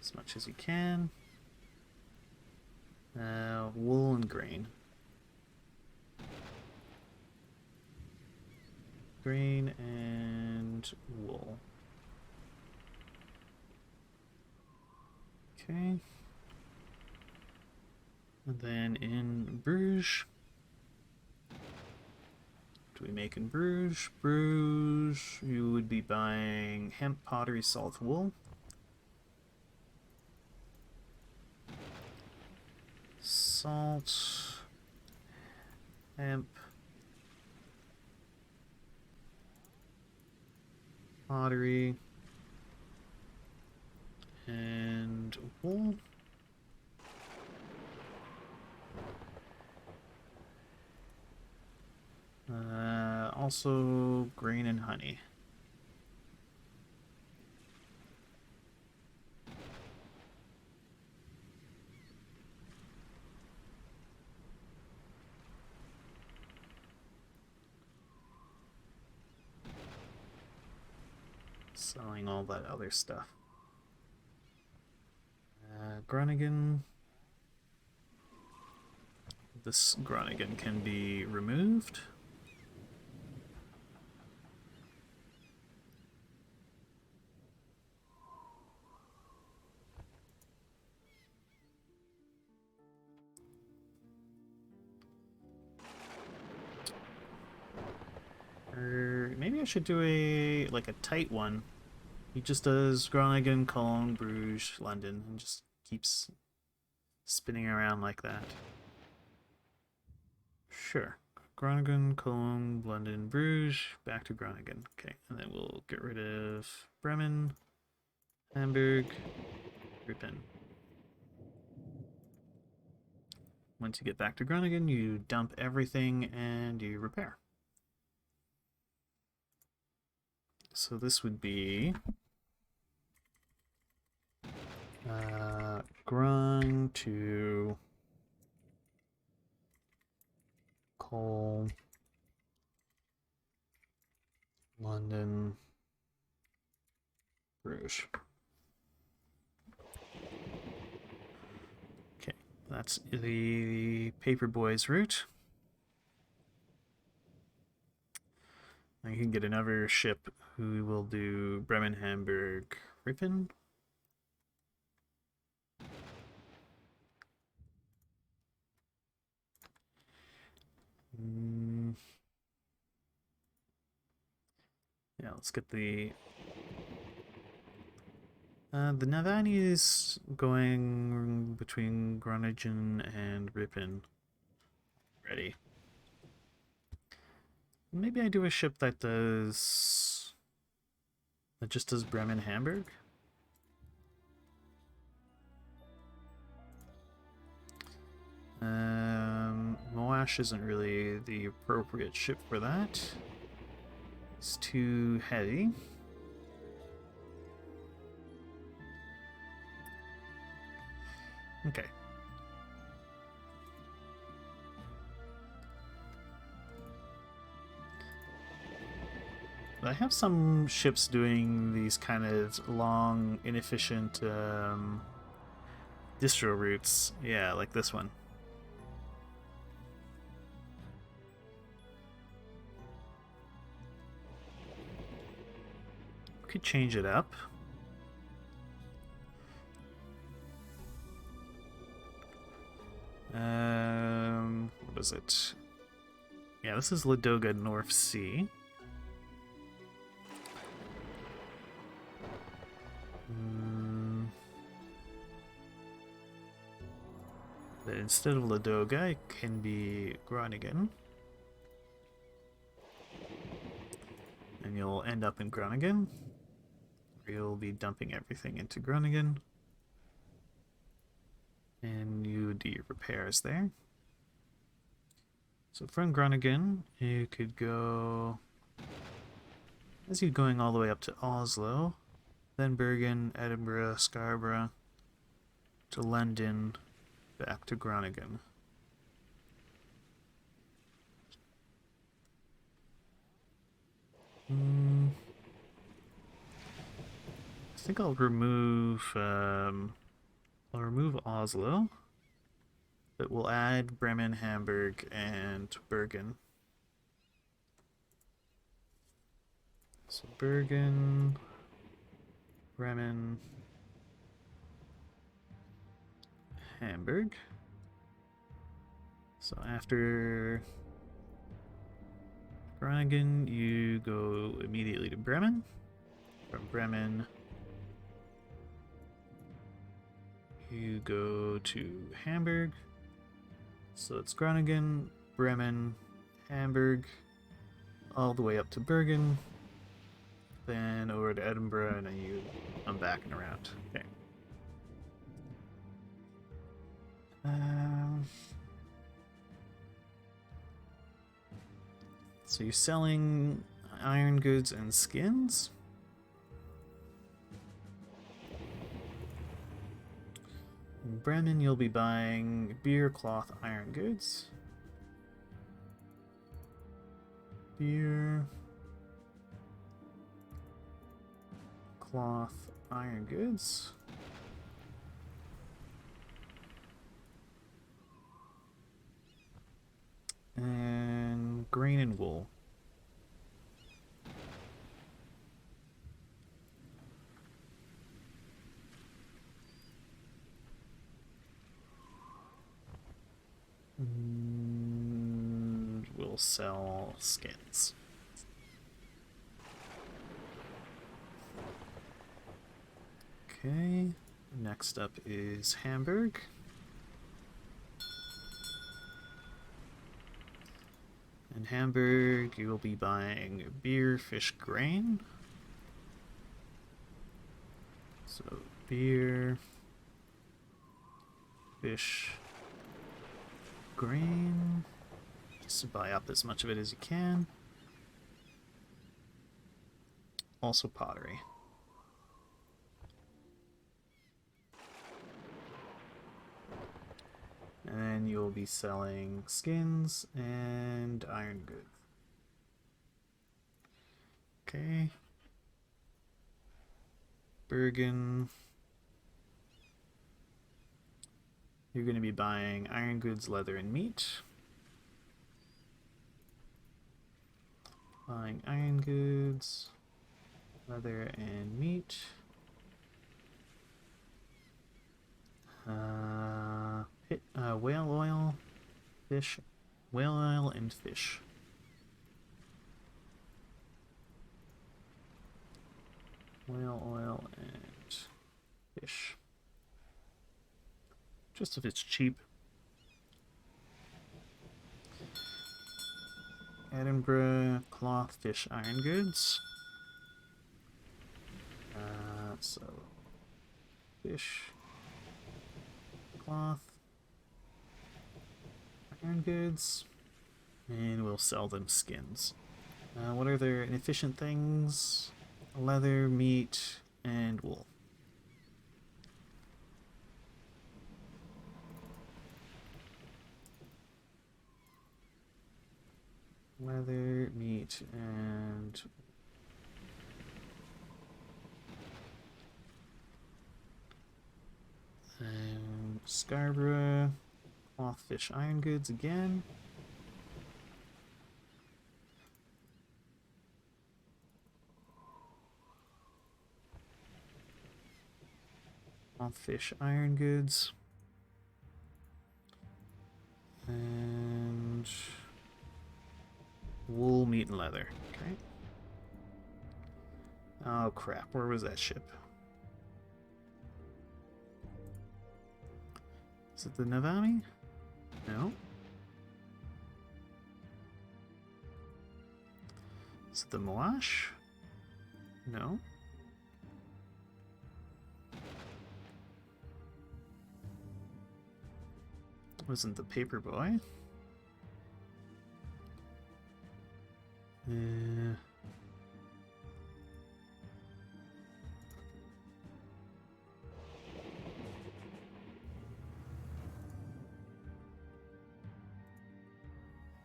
As much as you can. Wool and grain. Grain and wool. Okay. And then in Bruges. What do we make in Bruges? Bruges, you would be buying hemp, pottery, salt, wool. Salt, hemp, pottery, and wool. Also grain and honey. Selling all that other stuff. Groningen. This Groningen can be removed. Or maybe I should do a tight one. He just does Groningen, Cologne, Bruges, London, and just keeps spinning around like that. Sure. Groningen, Cologne, London, Bruges, back to Groningen. Okay, and then we'll get rid of Bremen, Hamburg, Rupin. Once you get back to Groningen, you dump everything and you repair. So this would be Grung to coal, London, Bruges. Okay, that's the Paperboy's route. Now you can get another ship who will do Bremen, Hamburg, Ripon. Yeah, let's get the Navani is going between Groningen and Ripon. Ready. Maybe I do a ship that just does Bremen, Hamburg. Moash isn't really the appropriate ship for that. It's too heavy. Okay. I have some ships doing these kind of long, inefficient distro routes. Yeah, like this one. Could change it up. What is it? Yeah, this is Ladoga North Sea. But instead of Ladoga, it can be Groningen. And you'll end up in Groningen. You'll be dumping everything into Groningen. And you do your repairs there. So from Groningen, you could go... as you're going all the way up to Oslo, then Bergen, Edinburgh, Scarborough, to London, back to Groningen. I think I'll remove Oslo, but we'll add Bremen, Hamburg, and Bergen. So Bergen, Bremen, Hamburg. So after Groningen, you go immediately to Bremen. From Bremen, you go to Hamburg. So it's Groningen, Bremen, Hamburg, all the way up to Bergen, then over to Edinburgh, and then you come back and around. Okay. So you're selling iron goods and skins. In Bremen, you'll be buying beer, cloth, iron goods. Beer, cloth, iron goods. And grain and wool. We'll sell skins. Okay, next up is Hamburg. In Hamburg, you will be buying beer, fish, grain. So, beer, fish, grain. Just buy up as much of it as you can. Also pottery. And then you'll be selling skins and iron goods. Okay. Bergen. You're going to be buying iron goods, leather, and meat. Buying iron goods, leather, and meat. Whale oil, fish, whale oil, and fish. Whale oil and fish. Just if it's cheap. Edinburgh, cloth, fish, iron goods. So, fish, cloth, iron goods, and we'll sell them skins. What are their inefficient things? Leather, meat, and wool. Leather, meat, and Scarborough, cloth, fish, iron goods again. Cloth, fish, iron goods. And wool, meat, and leather. Okay. Oh crap, where was that ship? Is it the Navami? No. Is it the Moash? No. Wasn't the Paperboy?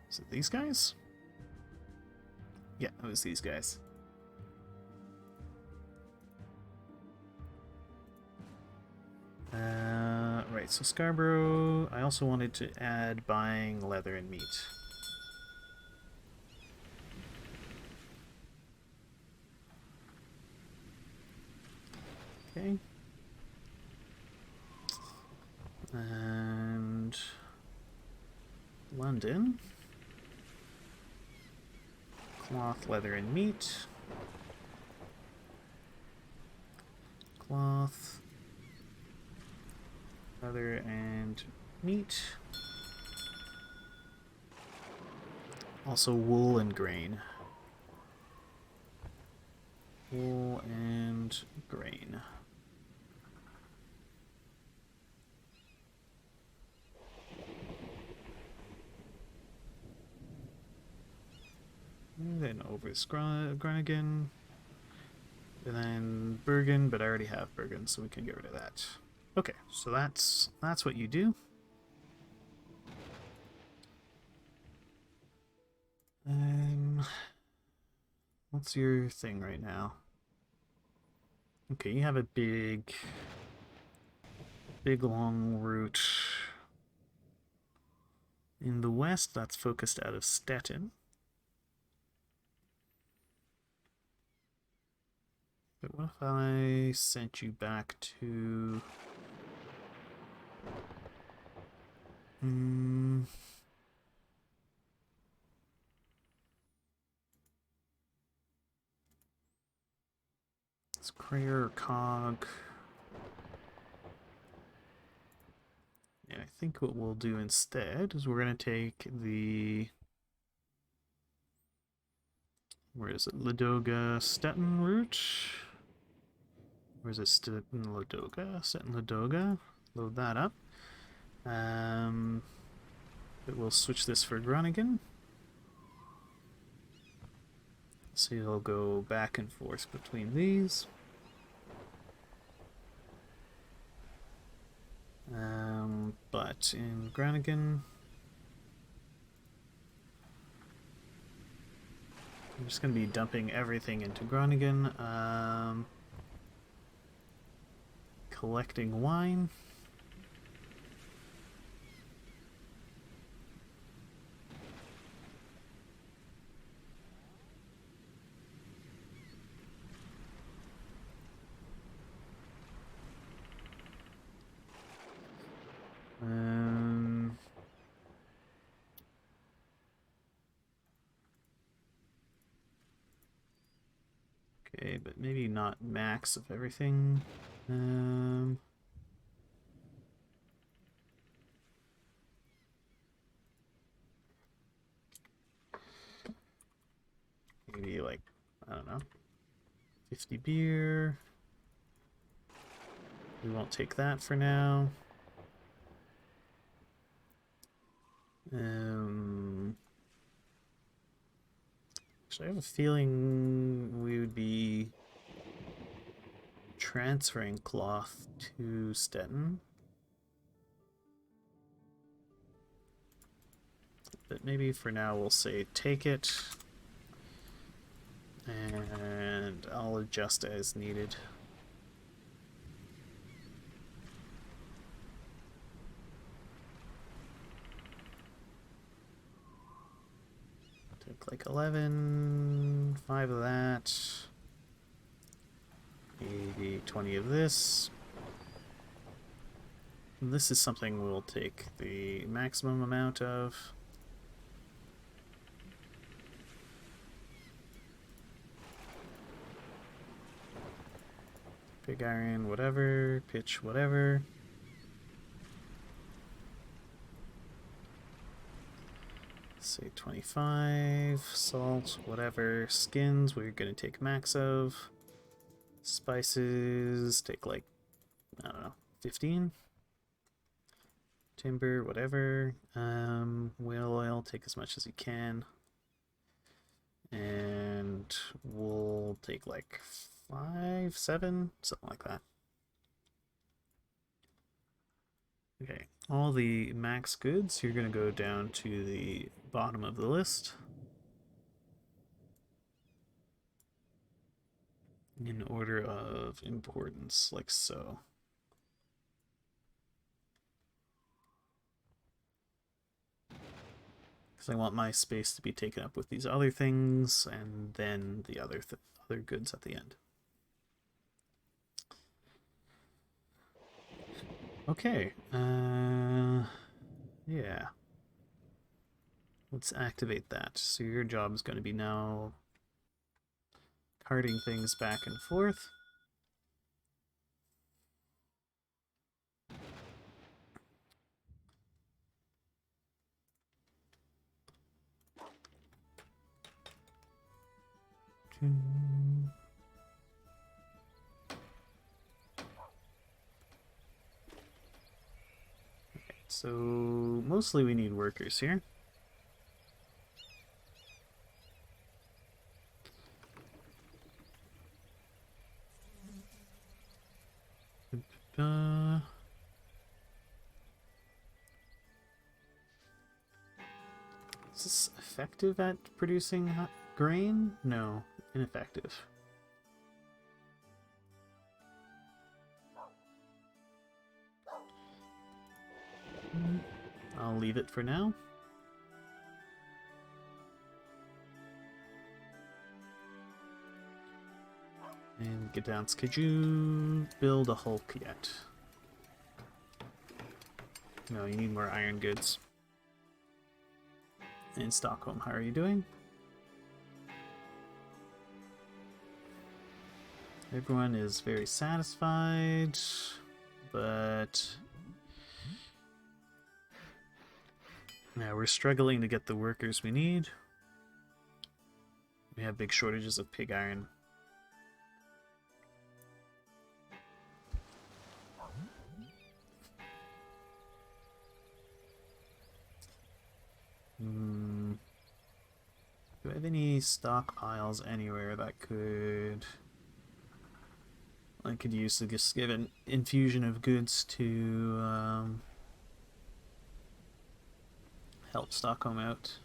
Is it these guys? Yeah, it was these guys. Right, so Scarborough, I also wanted to add buying leather and meat. Okay. And London. Cloth, leather, and meat. Cloth, leather, and meat. Also wool and grain. Wool and grain. And then over Groningen. And then Bergen, but I already have Bergen, so we can get rid of that. Okay, so that's what you do. What's your thing right now? Okay, you have a big long route in the west that's focused out of Stettin. But what if I sent you back to... It's Crayer or Cog. And I think what we'll do instead is we're going to take the... Where is it? Ladoga Stettin route? Where is it? Stettin Ladoga? Stettin Ladoga? Load that up. But we'll switch this for Groningen. So you'll go back and forth between these. But in Groningen, I'm just going to be dumping everything into Groningen. Collecting wine. Okay, but maybe not max of everything. Maybe like, I don't know, 50 beer. We won't take that for now. Actually, I have a feeling we would be transferring cloth to Stettin. But maybe for now we'll say take it. And I'll adjust as needed. Take like 11, 5 of that, maybe 20 of this. And this is something we'll take the maximum amount of. Pig iron, whatever, pitch, whatever. Say 25, salt, whatever. Skins, we're gonna take max of. Spices, take like, I don't know, 15. Timber, whatever. Whale oil, take as much as you can. And we'll take like 5, 7, something like that. Okay, all the max goods, you're going to go down to the bottom of the list. In order of importance, like so. Because I want my space to be taken up with these other things, and then the other goods at the end. Okay, yeah. Let's activate that. So your job is going to be now carting things back and forth. So mostly we need workers here. Is this effective at producing grain? No, ineffective. I'll leave it for now. And Gdansk, could you build a hulk yet? No, you need more iron goods. In Stockholm, how are you doing? Everyone is very satisfied, but yeah, we're struggling to get the workers we need. We have big shortages of pig iron. Do I have any stockpiles anywhere that I could use to just give an infusion of goods to help Stockholm out?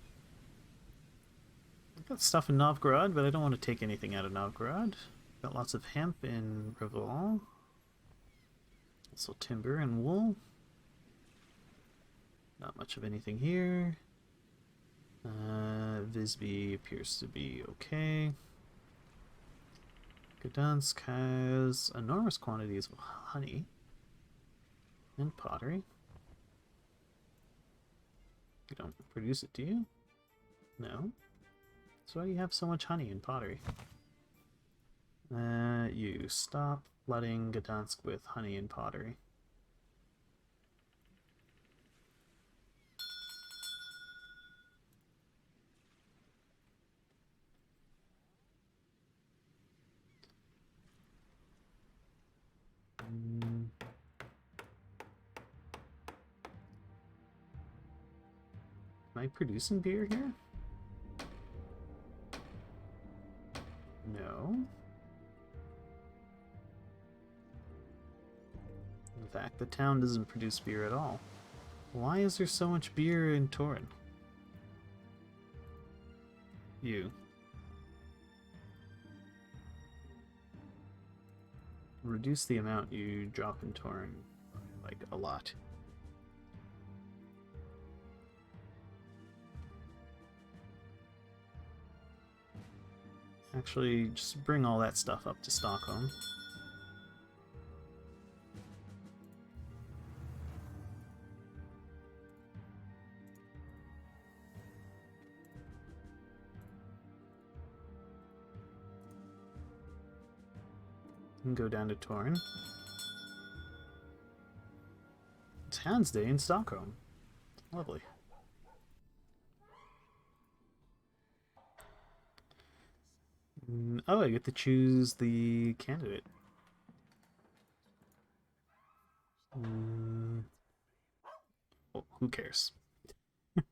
I've got stuff in Novgorod, but I don't want to take anything out of Novgorod. Got lots of hemp in Reval. Also timber and wool. Not much of anything here. Visby appears to be okay. Gdansk has enormous quantities of honey and pottery. You don't produce it, do you? No. So why do you have so much honey and pottery? You stop flooding Gdansk with honey and pottery. Am I producing beer here? No. In fact, the town doesn't produce beer at all. Why is there so much beer in Torin? You. Reduce the amount you drop in Torin, like, a lot. Actually, just bring all that stuff up to Stockholm. And go down to Torin. It's Hans Day in Stockholm. Lovely. Oh, I get to choose the candidate. Well, who cares?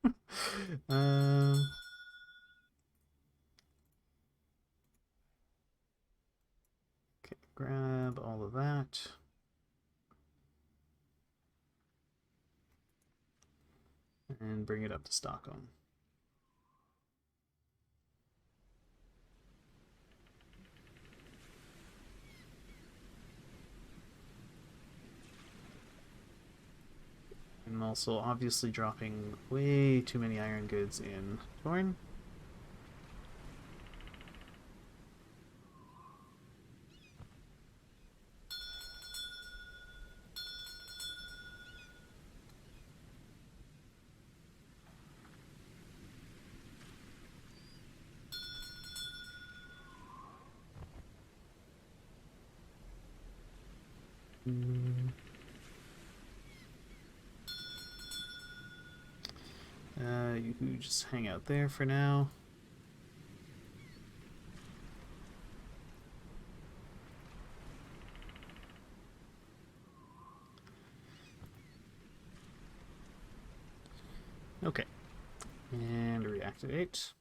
Okay, grab all of that. And bring it up to Stockholm. I'm also obviously dropping way too many iron goods in Torin. You just hang out there for now. Okay. And reactivate.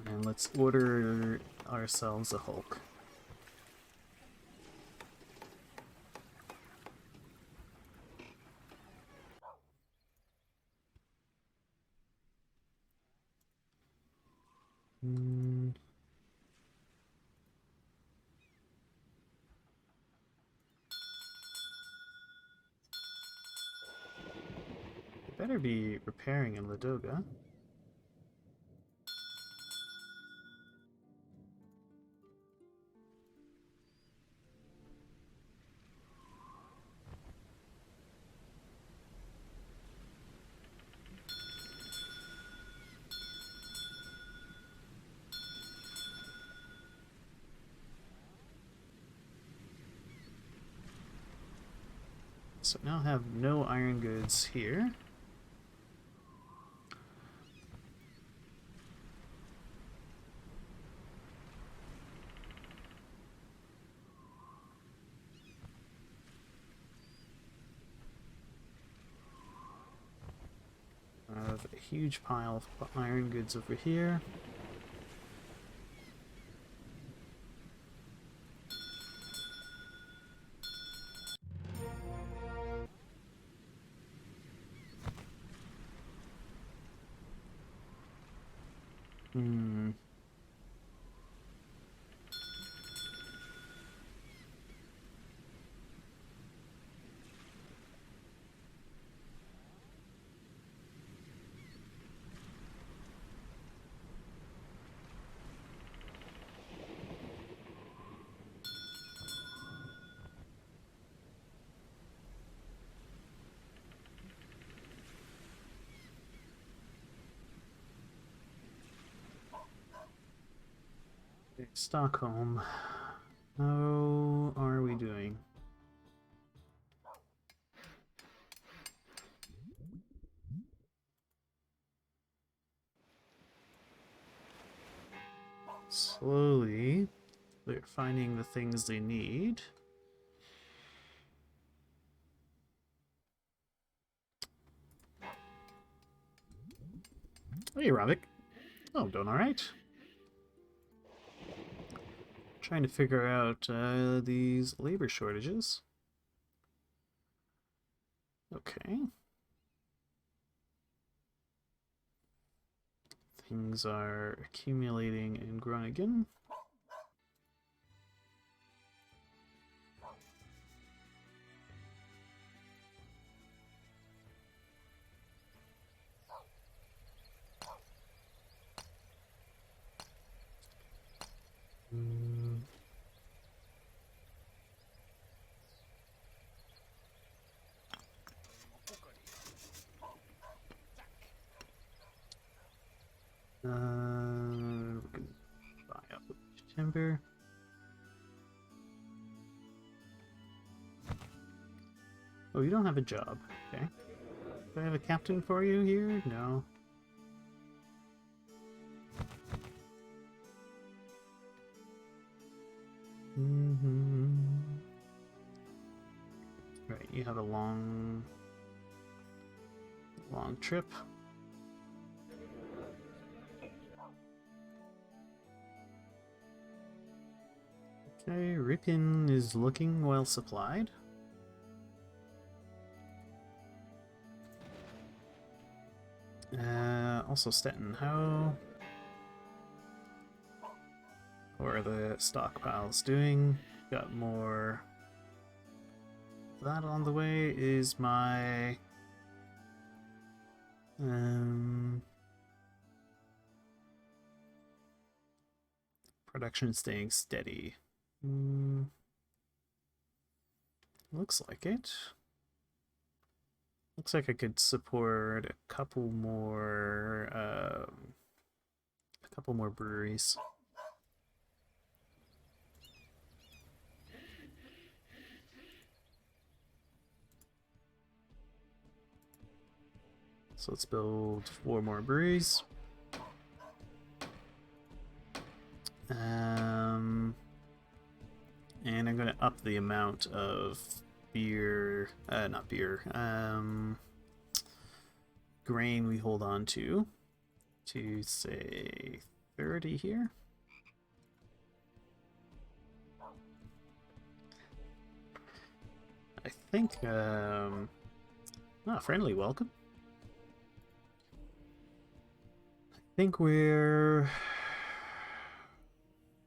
And let's order ourselves a Hulk. Better be repairing in Ladoga. So now I have no iron goods here. huge pile of iron goods over here. Hmm. Stockholm. How are we doing? Slowly, they're finding the things they need. Hey, Ravik. Oh, doing alright. Trying to figure out these labor shortages. Okay. Things are accumulating in Groningen. We can buy up timber. Oh, you don't have a job. Okay. Do I have a captain for you here? No. Right, you have a long trip. Okay, Ripon is looking well supplied. Also Stettin, how are the stockpiles doing? Got more. That on the way is my production staying steady. Looks like it. Looks like I could support a couple more breweries. So let's build 4 more breweries. And I'm going to up the amount of beer, not beer, grain we hold on to say 30 here. I think, friendly welcome. I think we're,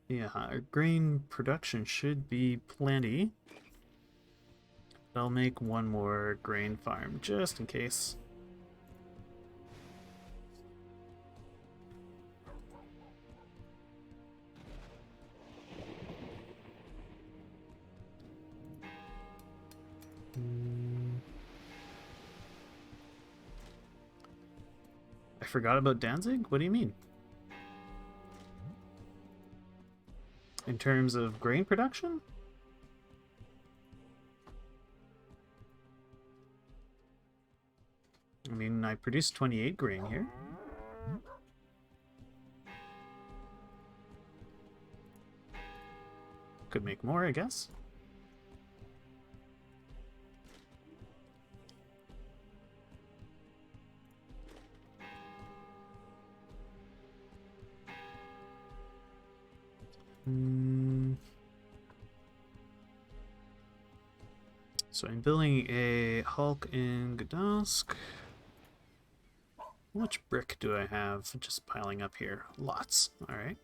yeah, our grain production should be plenty. I'll make 1 more grain farm just in case. I forgot about Danzig? What do you mean? In terms of grain production? I mean, I produced 28 grain here. Could make more, I guess. So I'm building a Hulk in Gdansk. How much brick do I have just piling up here? Lots. Alright.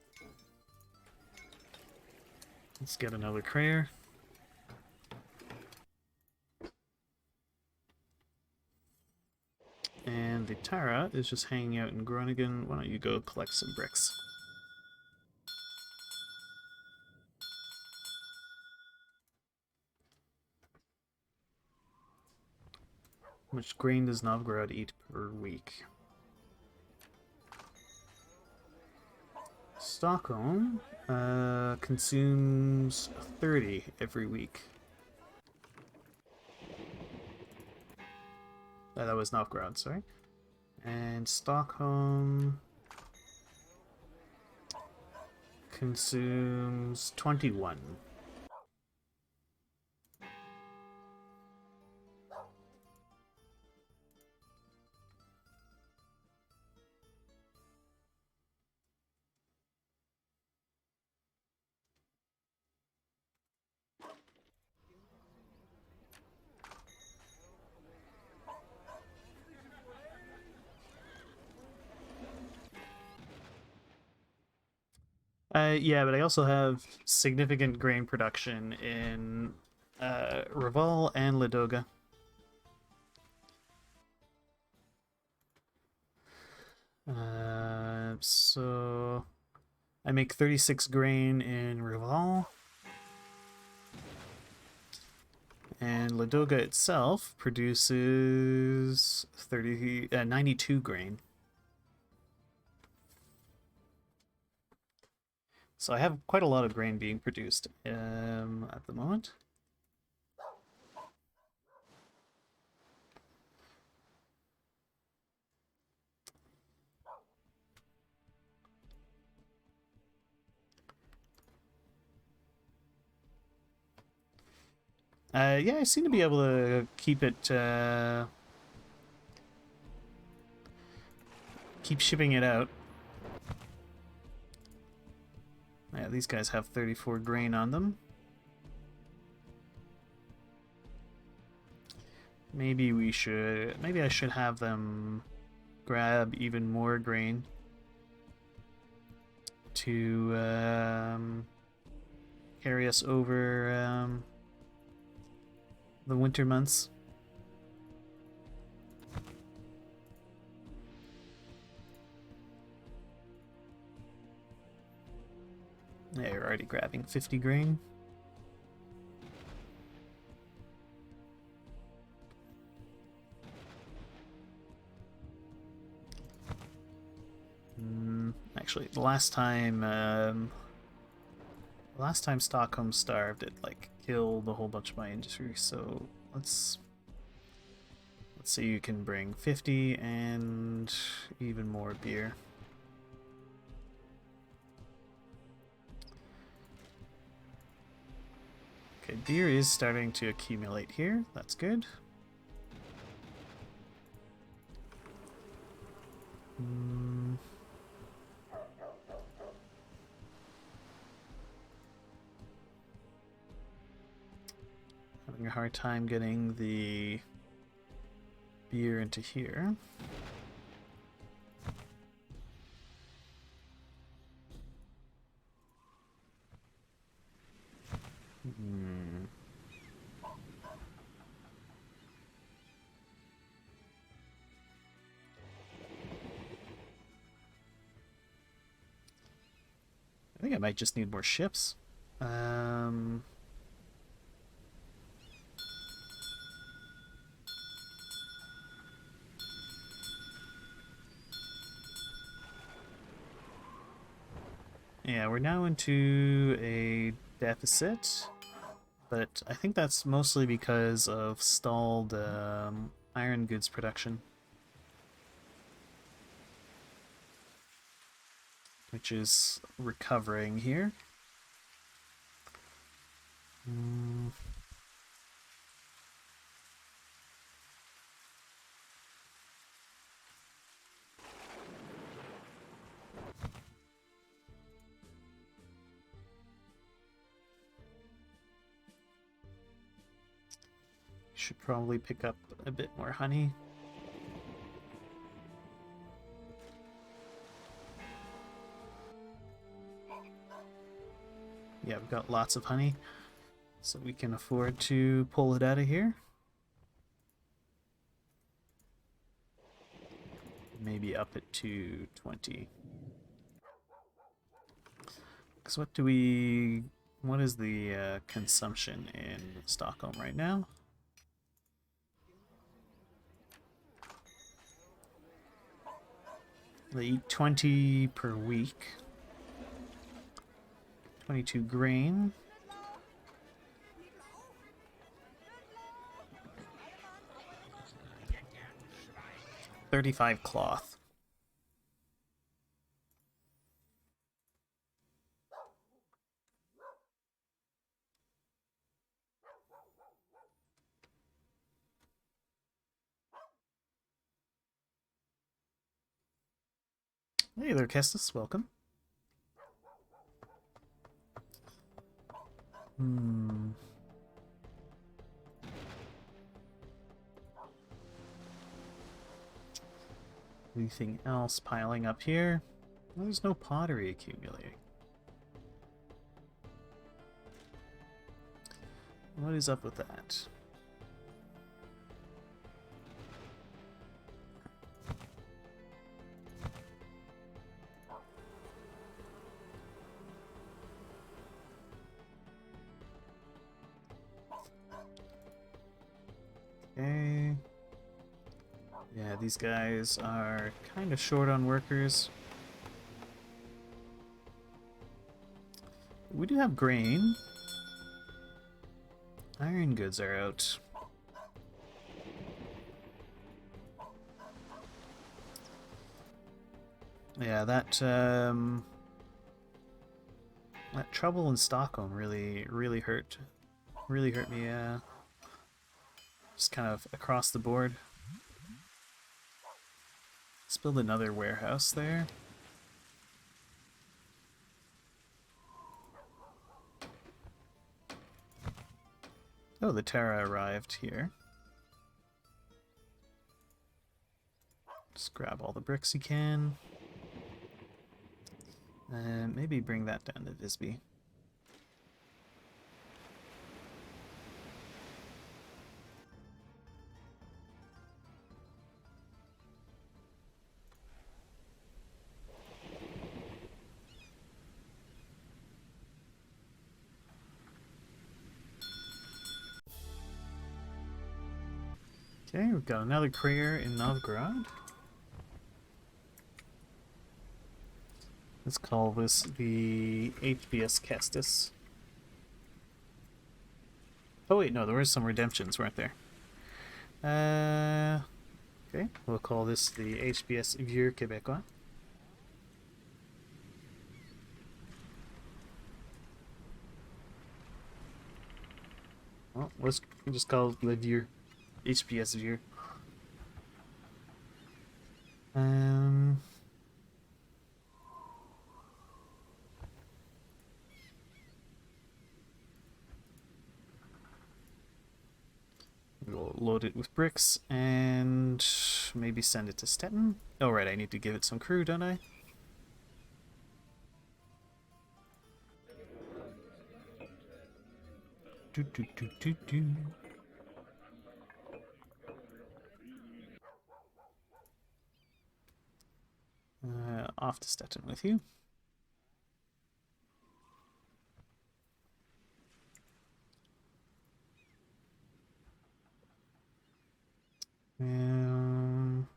Let's get another crater. And the Tara is just hanging out in Groningen. Why don't you go collect some bricks? How much grain does Novgorod eat per week? Stockholm consumes 30 every week. That was Novgorod, sorry. And Stockholm consumes 21. Yeah, but I also have significant grain production in Raval and Ladoga. So I make 36 grain in Raval. And Ladoga itself produces 92 grain. So I have quite a lot of grain being produced at the moment. Yeah, I seem to be able to keep it, keep shipping it out. Yeah, these guys have 34 grain on them. Maybe I should have them grab even more grain to carry us over the winter months. Yeah, you're already grabbing 50 grain. Actually, the last time Stockholm starved, it like killed a whole bunch of my industry. So let's see, you can bring 50 and even more beer. Okay, beer is starting to accumulate here. That's good. Having a hard time getting the beer into here. I think I might just need more ships. Yeah, we're now into a deficit, but I think that's mostly because of stalled iron goods production, which is recovering here. Should probably pick up a bit more honey. Yeah, we've got lots of honey, so we can afford to pull it out of here. Maybe up it to 20. Because what is the consumption in Stockholm right now? They eat 20 per week. 22 grain. 35 cloth. Hey there, Kestis. Welcome. Anything else piling up here? Well, there's no pottery accumulating. What is up with that? Okay. Yeah, these guys are kind of short on workers. We do have grain. Iron goods are out. Yeah, that trouble in Stockholm really hurt me. Just kind of across the board. Let's build another warehouse there. Oh, the Terra arrived here. Just grab all the bricks you can. And maybe bring that down to Visby. Okay, we've got another crater in Novgorod. Let's call this the HBS Kestis. Oh wait, no, there were some redemptions, weren't there? Okay, we'll call this the HBS Vieux Québécois. Well, let's just call it Le Vieux. HBS Vieux. We'll load it with bricks and maybe send it to Stettin. Oh right, I need to give it some crew, don't I? Off to Stettin with you.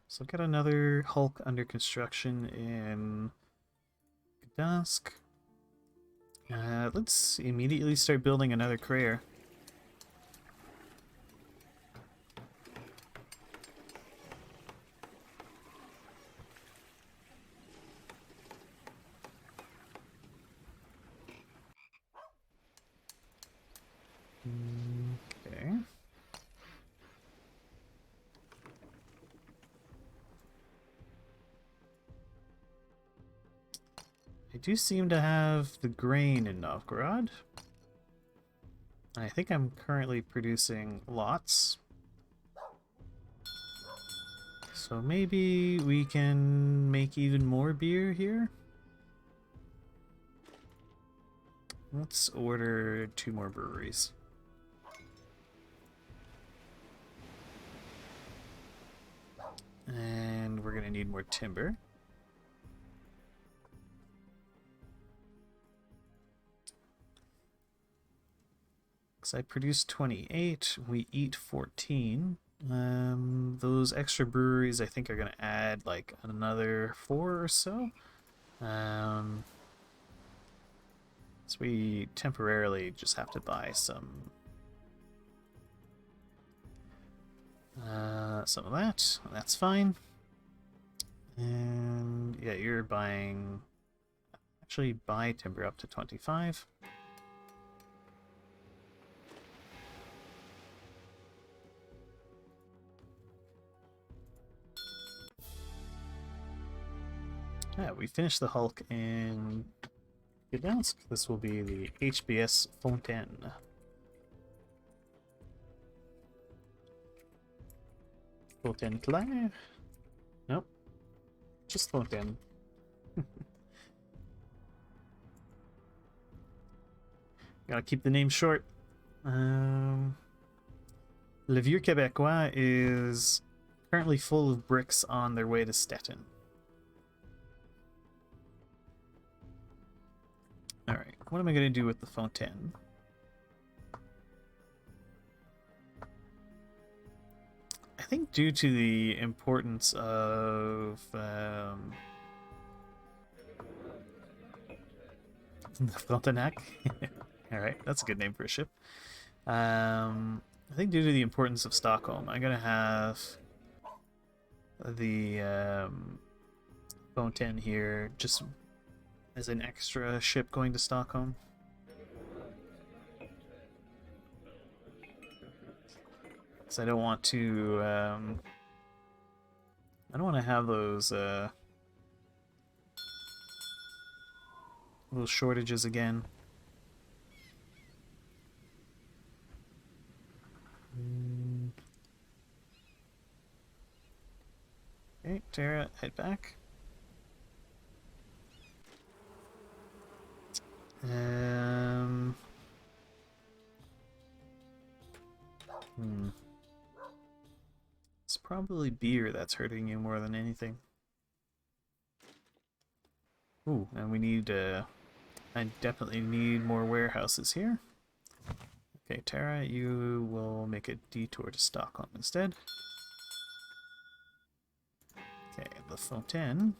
So got another Hulk under construction in Gdansk. Let's immediately start building another crater. Okay. I do seem to have the grain in Novgorod. I think I'm currently producing lots. So maybe we can make even more beer here. Let's order 2 more breweries. And we're gonna need more timber. Because I produce 28, we eat 14. Those extra breweries I think are gonna add like another 4 or so. So we temporarily just have to buy some of that. That's fine. And yeah, you're buying. Actually, buy timber up to 25. Yeah, we finished the Hulk in Gdansk. This will be the HBS Fontaine. Fontaine Claire? Nope. Just Fontaine. Gotta keep the name short. Le Vieux Québécois is currently full of bricks on their way to Stettin. Alright, what am I going to do with the Fontaine? I think due to the importance of the Frontenac. Alright, that's a good name for a ship. I think due to the importance of Stockholm, I'm going to have the Fontaine here just as an extra ship going to Stockholm. Because I don't want to have those shortages again. Okay, Tara, head back. It's probably beer that's hurting you more than anything. Ooh, and we need, I definitely need more warehouses here. Okay, Tara, you will make a detour to Stockholm instead. Okay, the Fontaine.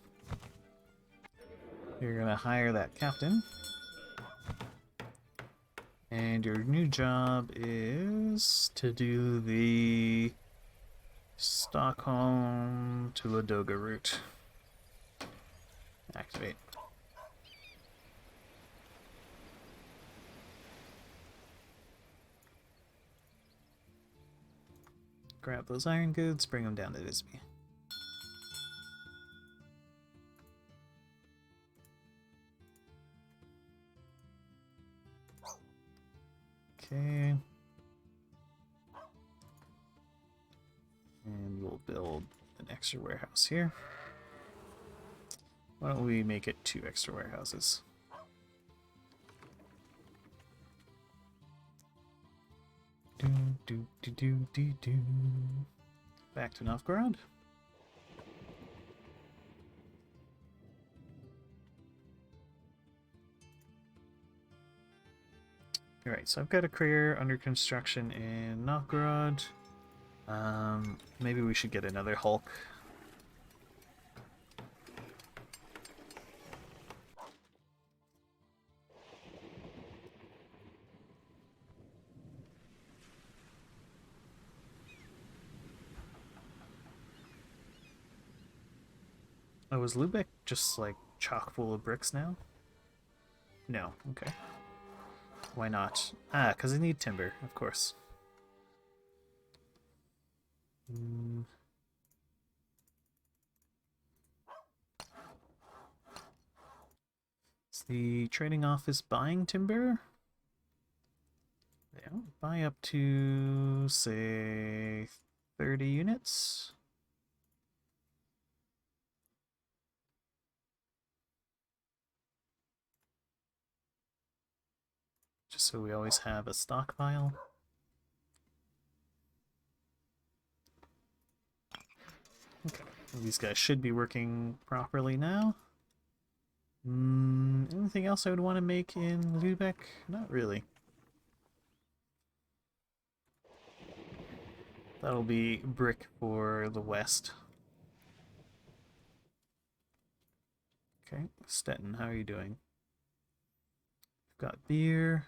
You're gonna hire that captain. And your new job is to do the Stockholm to Ladoga route. Activate. Grab those iron goods, bring them down to Disney. Okay. And we'll build an extra warehouse here. Why don't we make it 2 extra warehouses? Back to Novgorod. Alright, so I've got a career under construction in Novgorod. Maybe we should get another Hulk. Oh, is Lubeck just like chock full of bricks now? No, okay. Why not? Ah, because I need timber, of course. Is the trading office buying timber? Yeah, buy up to, say, 30 units. so we always have a stockpile. Okay, these guys should be working properly now. Anything else I would want to make in Lübeck? Not really. That'll be brick for the west. Okay, Stettin, how are you doing? We've got beer.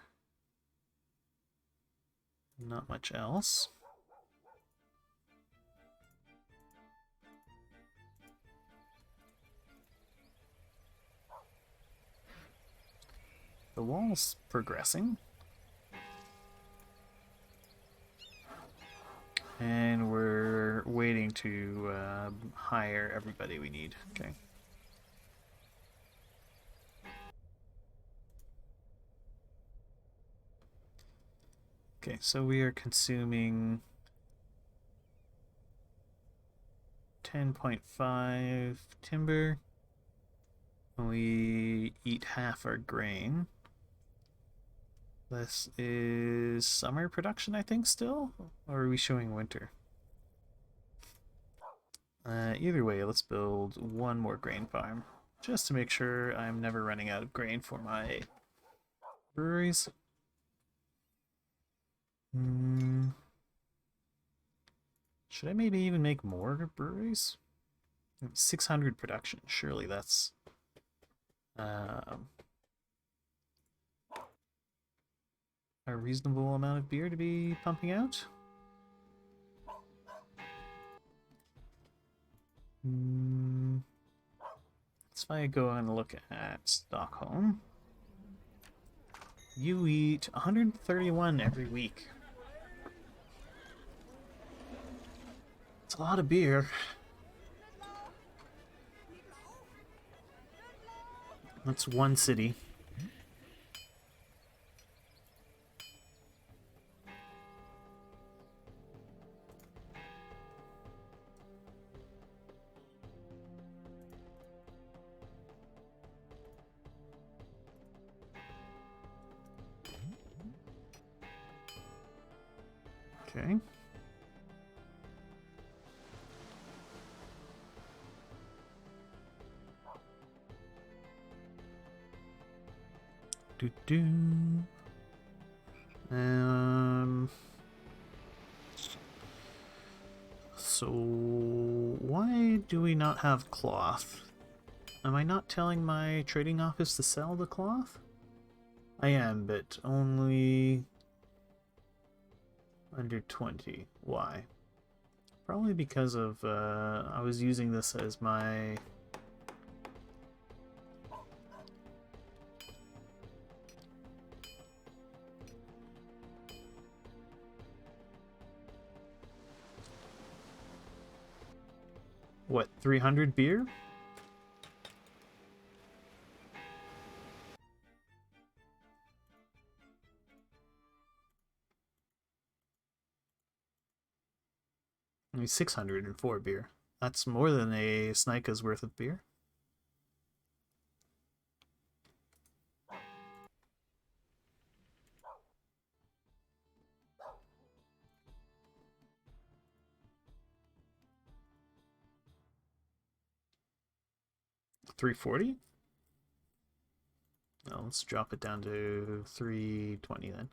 Not much else. The wall's progressing. And we're waiting to hire everybody we need. Okay. Okay, so we are consuming 10.5 timber. We eat half our grain. This is summer production, I think, still? Or are we showing winter? Either way, let's build one more grain farm, just to make sure I'm never running out of grain for my breweries. Should I maybe even make more breweries? 600 production, surely that's... a reasonable amount of beer to be pumping out. Let's go and look at Stockholm. You eat 131 every week. It's a lot of beer. That's one city. Okay. So why do we not have cloth? Am I not telling my trading office to sell the cloth? I am, but only under 20. Why? Probably because of I was using this as my what, 300 beer? I mean, 604 beer. That's more than a Snika's worth of beer. $340? No, let's drop it down to $320 then.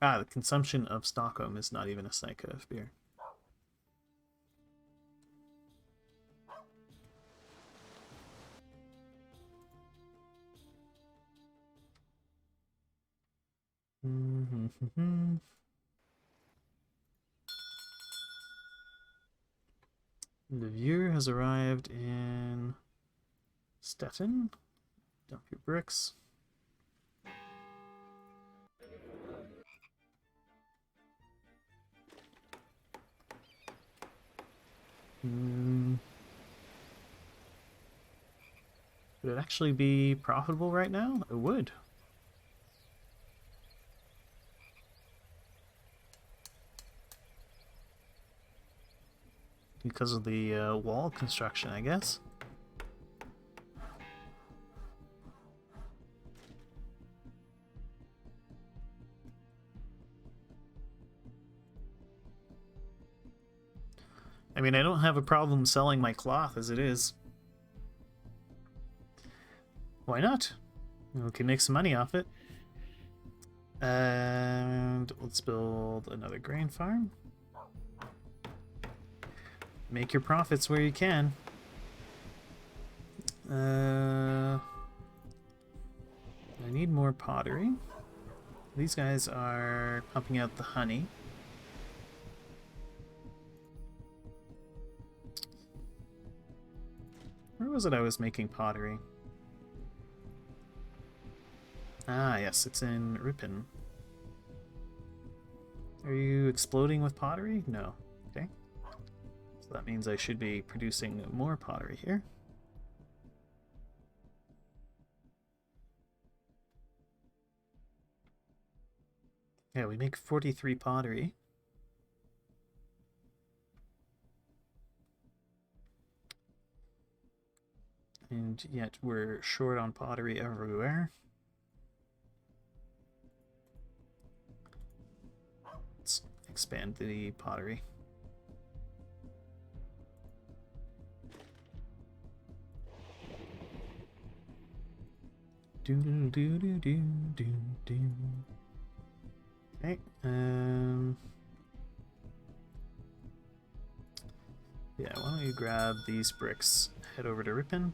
The consumption of Stockholm is not even a Snika of beer. The viewer has arrived in Stettin. Dump your bricks. Would it actually be profitable right now? It would. because of the wall construction, I guess. I mean, I don't have a problem selling my cloth as it is. Why not? We can make some money off it. And let's build another grain farm. Make your profits where you can. I need more pottery. These guys are pumping out the honey. Where was it I was making pottery? Ah, yes, it's in Ripon. Are you exploding with pottery? No. Okay. So that means I should be producing more pottery here. Yeah, we make 43 pottery. And yet we're short on pottery everywhere. Let's expand the pottery. Okay, yeah, why don't you grab these bricks, head over to Ripon.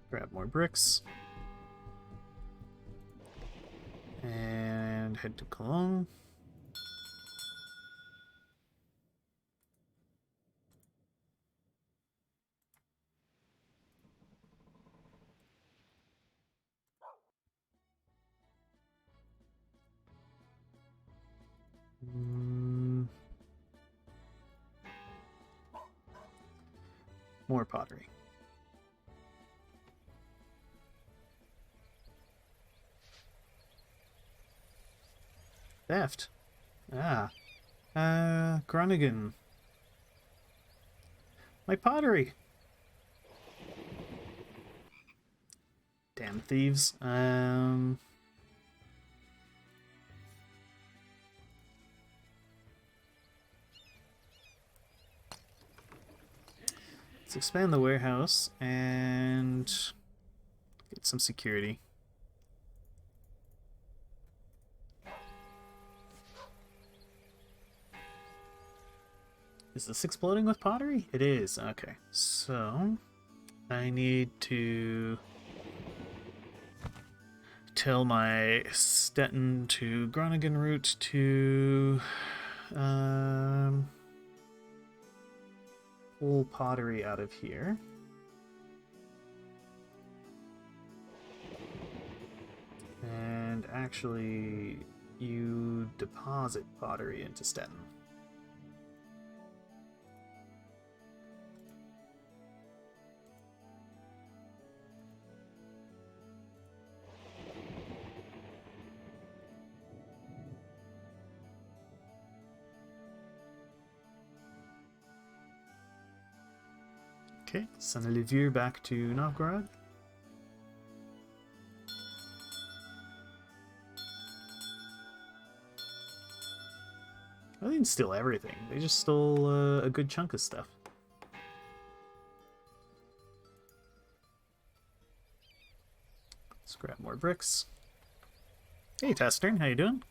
Grab more bricks. And head to Cologne. More pottery. Theft. Ah. Groningen. My pottery. Damn thieves. Let's expand the warehouse and get some security. Is this exploding with pottery? It is. Okay. So I need to tell my Stettin to Groningen route to pull pottery out of here. And actually, you deposit pottery into Stettin. Okay, send a levure back to Novgorod. They didn't steal everything. They just stole a good chunk of stuff. Let's grab more bricks. Hey, Testern, how you doing?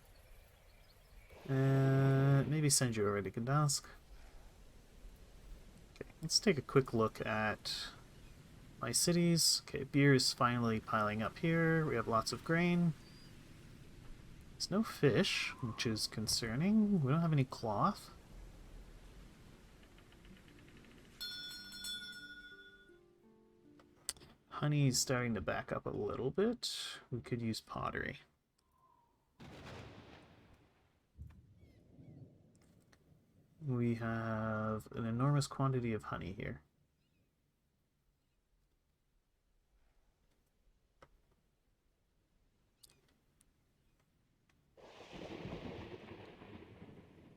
Maybe send you over to Gdansk. Okay, let's take a quick look at my cities. Okay, beer is finally piling up here. We have lots of grain. There's no fish, which is concerning. We don't have any cloth. Honey's starting to back up a little bit. We could use pottery. We have an enormous quantity of honey here.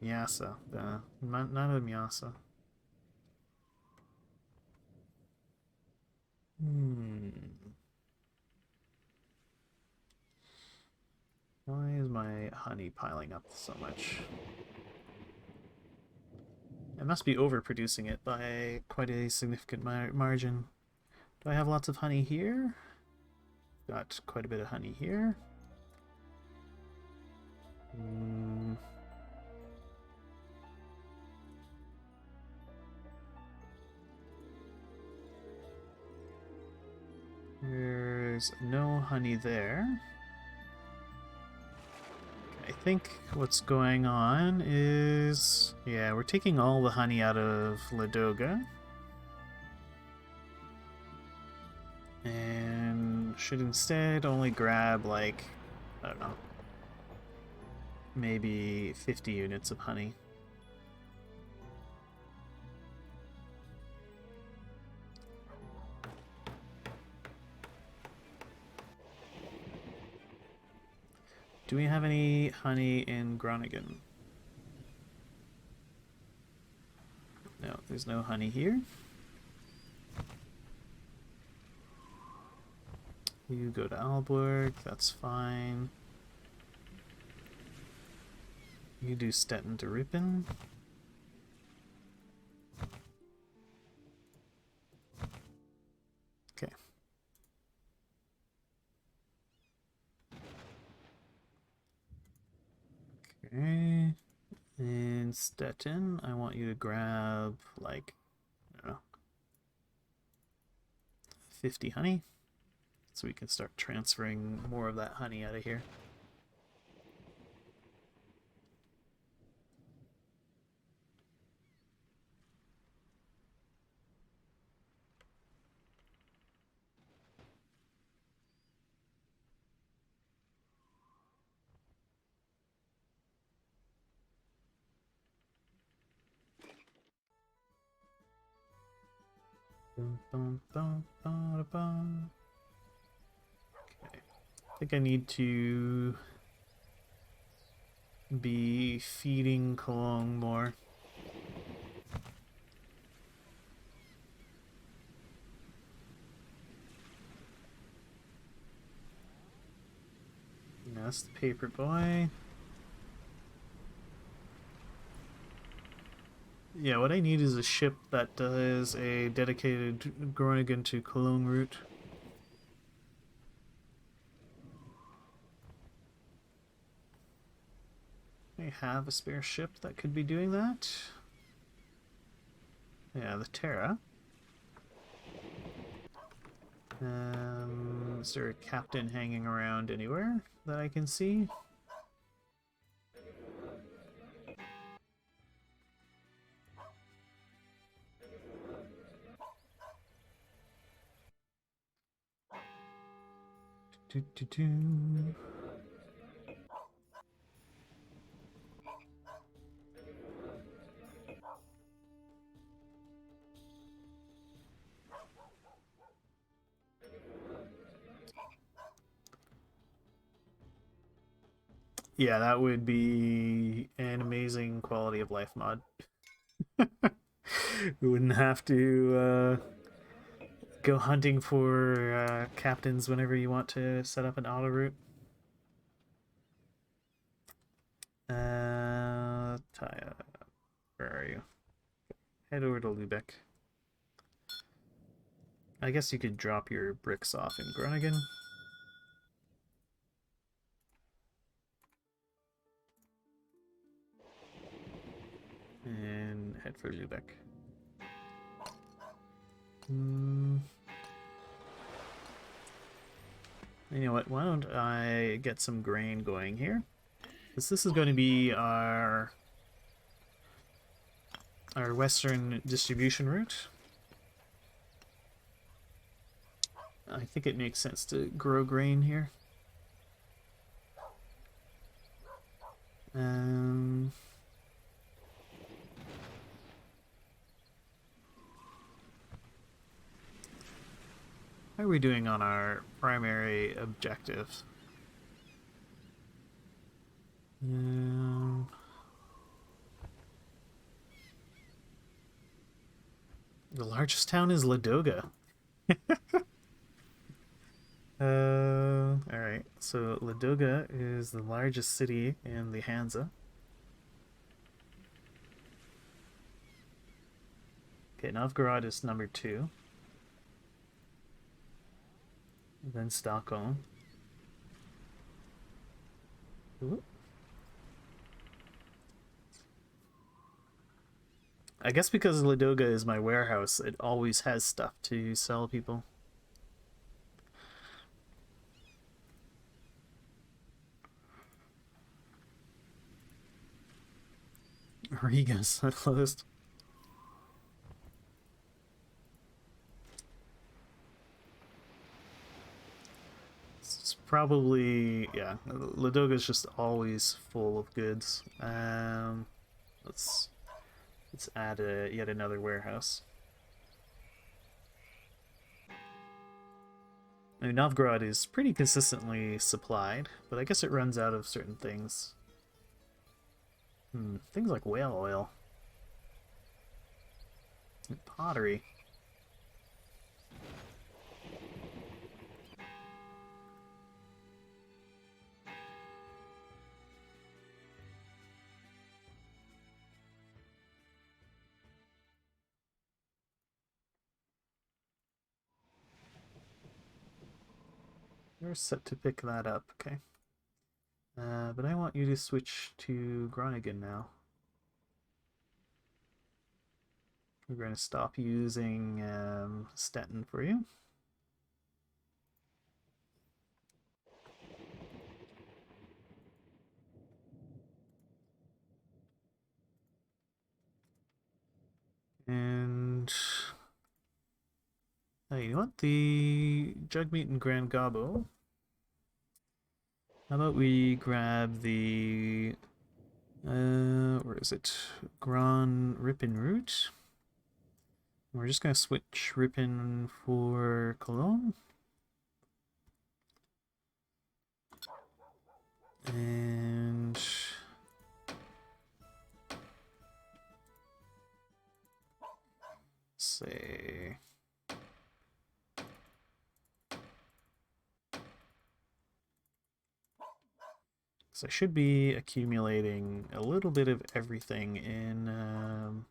Miasa. Not a Miasa. Why is my honey piling up so much? I must be overproducing it by quite a significant margin. Do I have lots of honey here? Got quite a bit of honey here. There's no honey there. I think what's going on is... yeah, we're taking all the honey out of Ladoga. And should instead only grab, like, I don't know, maybe 50 units of honey. Do we have any honey in Groningen? No, there's no honey here. You go to Aalborg, that's fine. You do Stettin to Ripon. Okay. Okay. In Stettin, I want you to grab, like, I don't know, 50 honey. So we can start transferring more of that honey out of here. Okay. I think I need to be feeding Cologne more. That's the paper boy. Yeah, what I need is a ship that does a dedicated Groningen to Cologne route. I have a spare ship that could be doing that. Yeah, the Terra. Is there a captain hanging around anywhere that I can see? Yeah, that would be an amazing quality of life mod. We wouldn't have to go hunting for captains whenever you want to set up an auto route. Taya, where are you? Head over to Lübeck. I guess you could drop your bricks off in Groningen. And head for Lübeck. You know what, why don't I get some grain going here? Because this is going to be our western distribution route. I think it makes sense to grow grain here. How are we doing on our primary objective? The largest town is Ladoga. Alright. So Ladoga is the largest city in the Hansa. Okay, Novgorod is number 2. Then Stockholm. Ooh. I guess because Ladoga is my warehouse, it always has stuff to sell people. Riga's the closest. It's probably, yeah, Ladoga's just always full of goods. Let's add yet another warehouse. I mean, Novgorod is pretty consistently supplied, but I guess it runs out of certain things. Things like whale oil. And pottery. You're set to pick that up, okay. But I want you to switch to Groningen now. We're going to stop using Stettin for you. And you want the Jugmeat and Grand Gobbo? How about we grab the where is it? Gran Rippin Root. We're just gonna switch Rippin for Cologne. And say so I should be accumulating a little bit of everything in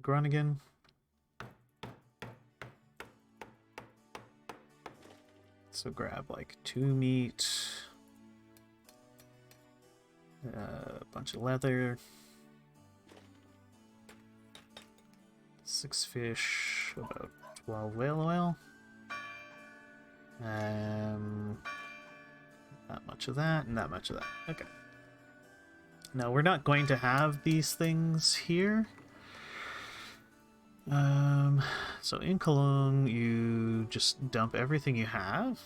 Groningen. So grab like 2 meat, a bunch of leather, 6 fish, about 12 whale oil, that much of that, and that much of that. Okay. Now we're not going to have these things here. So in Cologne, you just dump everything you have.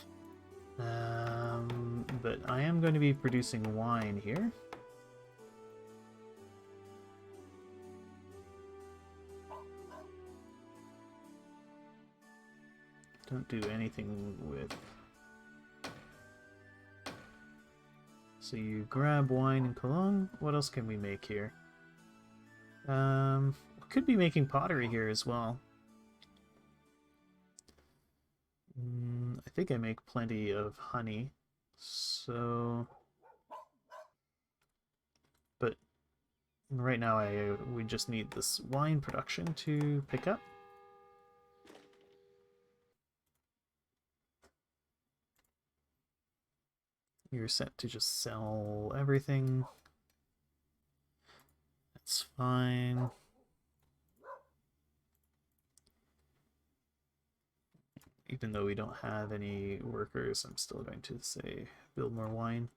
But I am going to be producing wine here. Don't do anything with... So you grab wine in Cologne. What else can we make here? We could be making pottery here as well. I think I make plenty of honey, so... But right now we just need this wine production to pick up. You're set to just sell everything. That's fine. Even though we don't have any workers, I'm still going to say build more wine.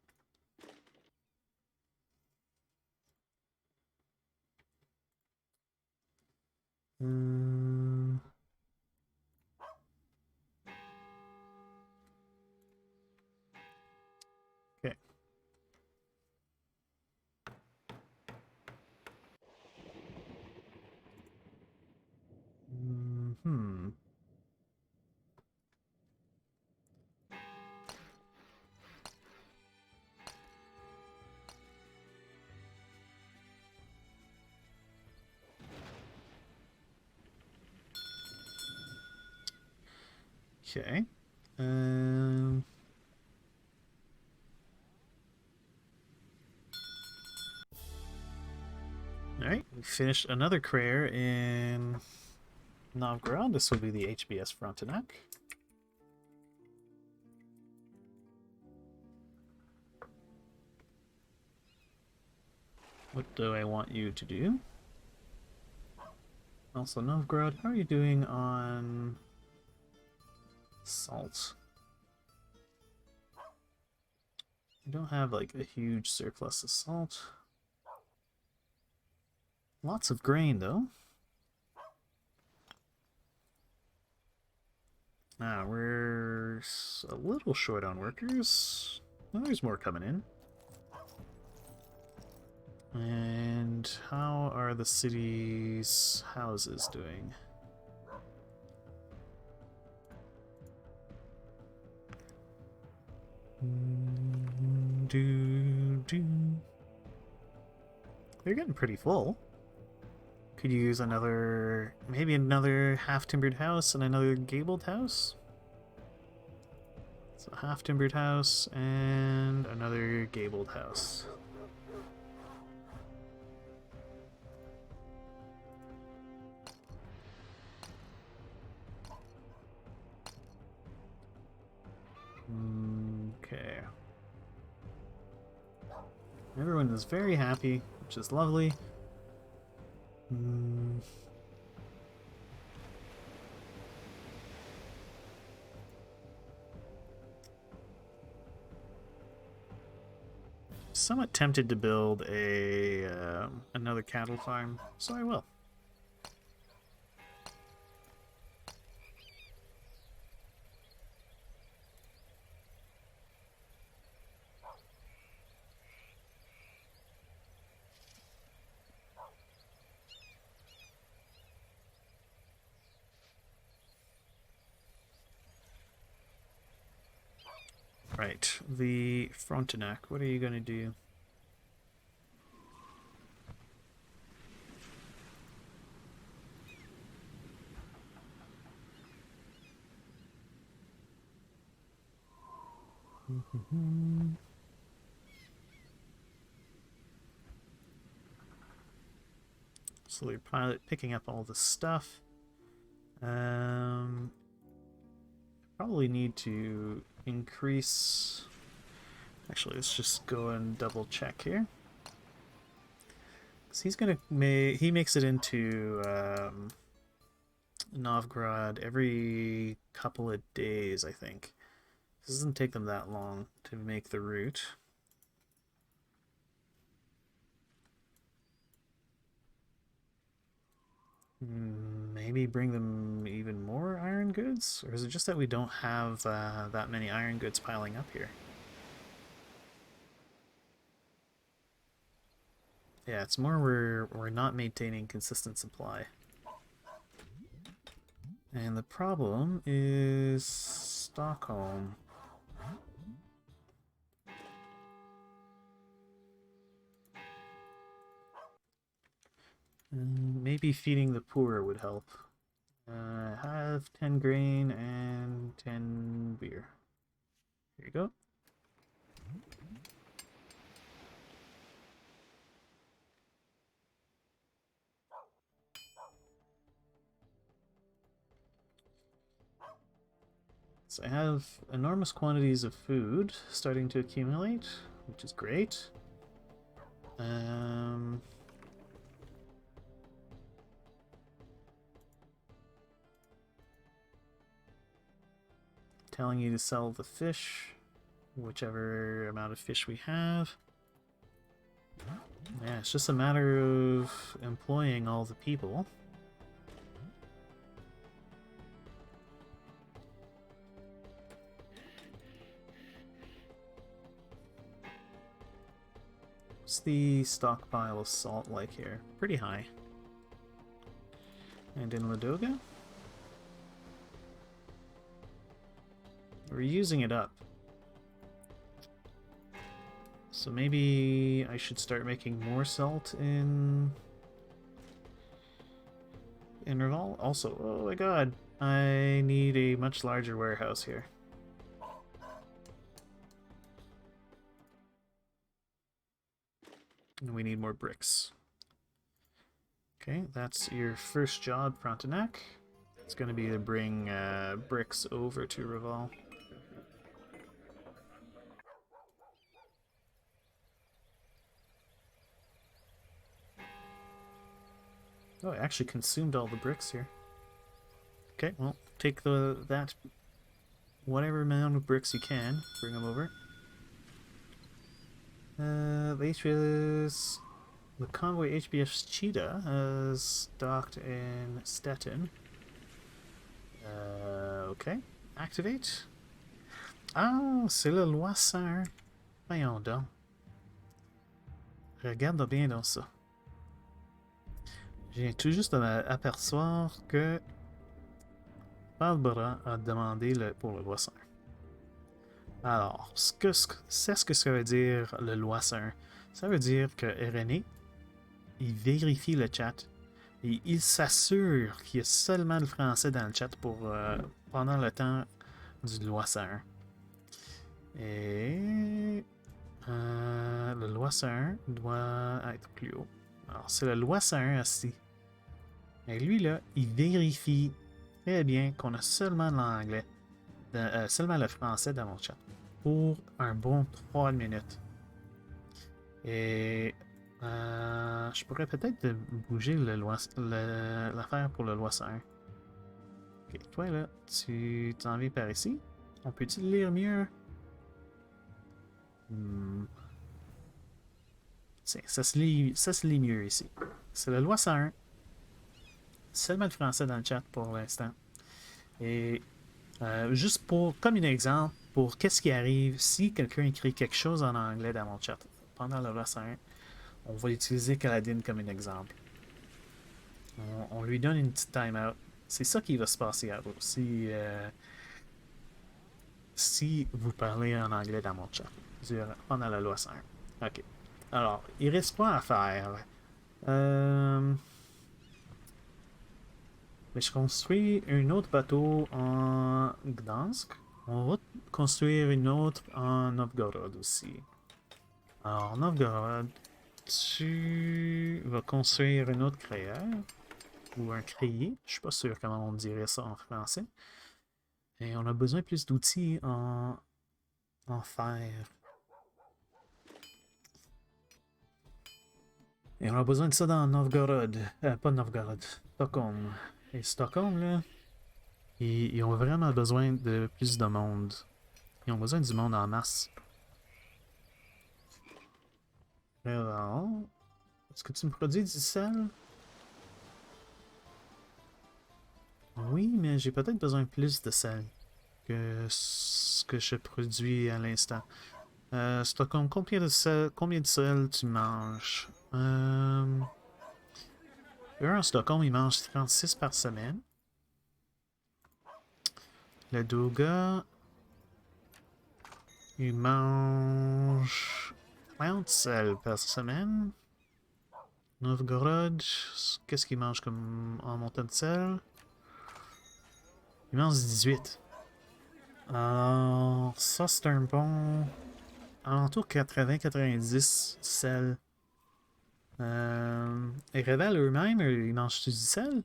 Okay. Okay. Alright, we finished another prayer in Novgorod. This will be the HBS Frontenac. What do I want you to do? Also, Novgorod, how are you doing on salt? You don't have like a huge surplus of salt. Lots of grain though. We're a little short on workers. Well, there's more coming in. And how are the city's houses doing? They're getting pretty full. Could you use another, maybe another half-timbered house and another gabled house? So half-timbered house and another gabled house. Okay. Everyone is very happy, which is lovely. Somewhat tempted to build a another cattle farm, so I will. Right, the Frontenac, what are you going to do? So they're pilot picking up all the stuff. Probably need to increase. Actually, let's just go and double check here. Because he's gonna he makes it into Novgorod every couple of days, I think. This doesn't take them that long to make the route. Maybe bring them even more iron goods? Or is it just that we don't have that many iron goods piling up here? Yeah, it's more we're not maintaining consistent supply. And the problem is Stockholm. Maybe feeding the poor would help. Have 10 grain and 10 beer. Here you go. So I have enormous quantities of food starting to accumulate, which is great. Telling you to sell the fish, whichever amount of fish we have. Yeah, it's just a matter of employing all the people. What's the stockpile of salt like here? Pretty high. And in Ladoga? We're using it up. So maybe I should start making more salt in Raval. Also, oh my god, I need a much larger warehouse here. And we need more bricks. Okay, that's your first job, Frontenac. It's going to be to bring bricks over to Reval. Oh, I actually consumed all the bricks here. Okay, well, take that whatever amount of bricks you can, bring them over. The convoy HBS Cheetah has docked in Stettin. Okay, activate. Ah, c'est le Loiseur. Voyons donc. Regarde bien dans ça. Je viens tout juste de m'apercevoir que Barbara a demandé pour le Loiseur. Alors, c'est ce que ça veut dire le Loiseur. Ça veut dire que René, il vérifie le chat et il s'assure qu'il y a seulement le français dans le chat pendant le temps du Loiseur. Et le Loiseur doit être plus haut. Alors, c'est le Loiseur aussi. Et lui, là, il vérifie très bien qu'on a seulement l'anglais, seulement le français dans mon chat pour un bon 3 minutes. Et je pourrais peut-être bouger l'affaire pour le Loiseur. Ok, toi là, tu t'en viens par ici. On peut-tu lire mieux? Ça se lit mieux ici. C'est le Loiseur. Seulement le français dans le chat pour l'instant. Et juste comme un exemple, pour qu'est-ce qui arrive si quelqu'un écrit quelque chose en anglais dans mon chat pendant le Loiseur, on va utiliser Caladin comme un exemple. On lui donne une petite time-out. C'est ça qui va se passer à vous si vous parlez en anglais dans mon chat pendant le Loiseur. Ok. Alors, il reste pas à faire. Mais je construis un autre bateau en Gdansk. On va construire une autre en Novgorod aussi. Alors, Novgorod, tu vas construire une autre créaire. Ou un créier. Je suis pas sûr comment on dirait ça en français. Et on a besoin plus d'outils en fer. Et on a besoin de ça dans Novgorod. Pas Novgorod. Stockholm. Et Stockholm, là, ils ont vraiment besoin de plus de monde. Ils ont besoin du monde en masse. Alors, est-ce que tu me produis du sel? Oui, mais j'ai peut-être besoin de plus de sel que ce que je produis à l'instant. Stockholm, combien de sel tu manges? Eux, en Stockholm, ils mangent 36 par semaine. Le Doga, il mange 30 sel par semaine. Novgorod, qu'est-ce qu'il mange comme en montant de sel? Il mange 18. Alors, ça c'est un bon... alentour 80-90 sel. Et Revel eux-mêmes, ils mangent du sel?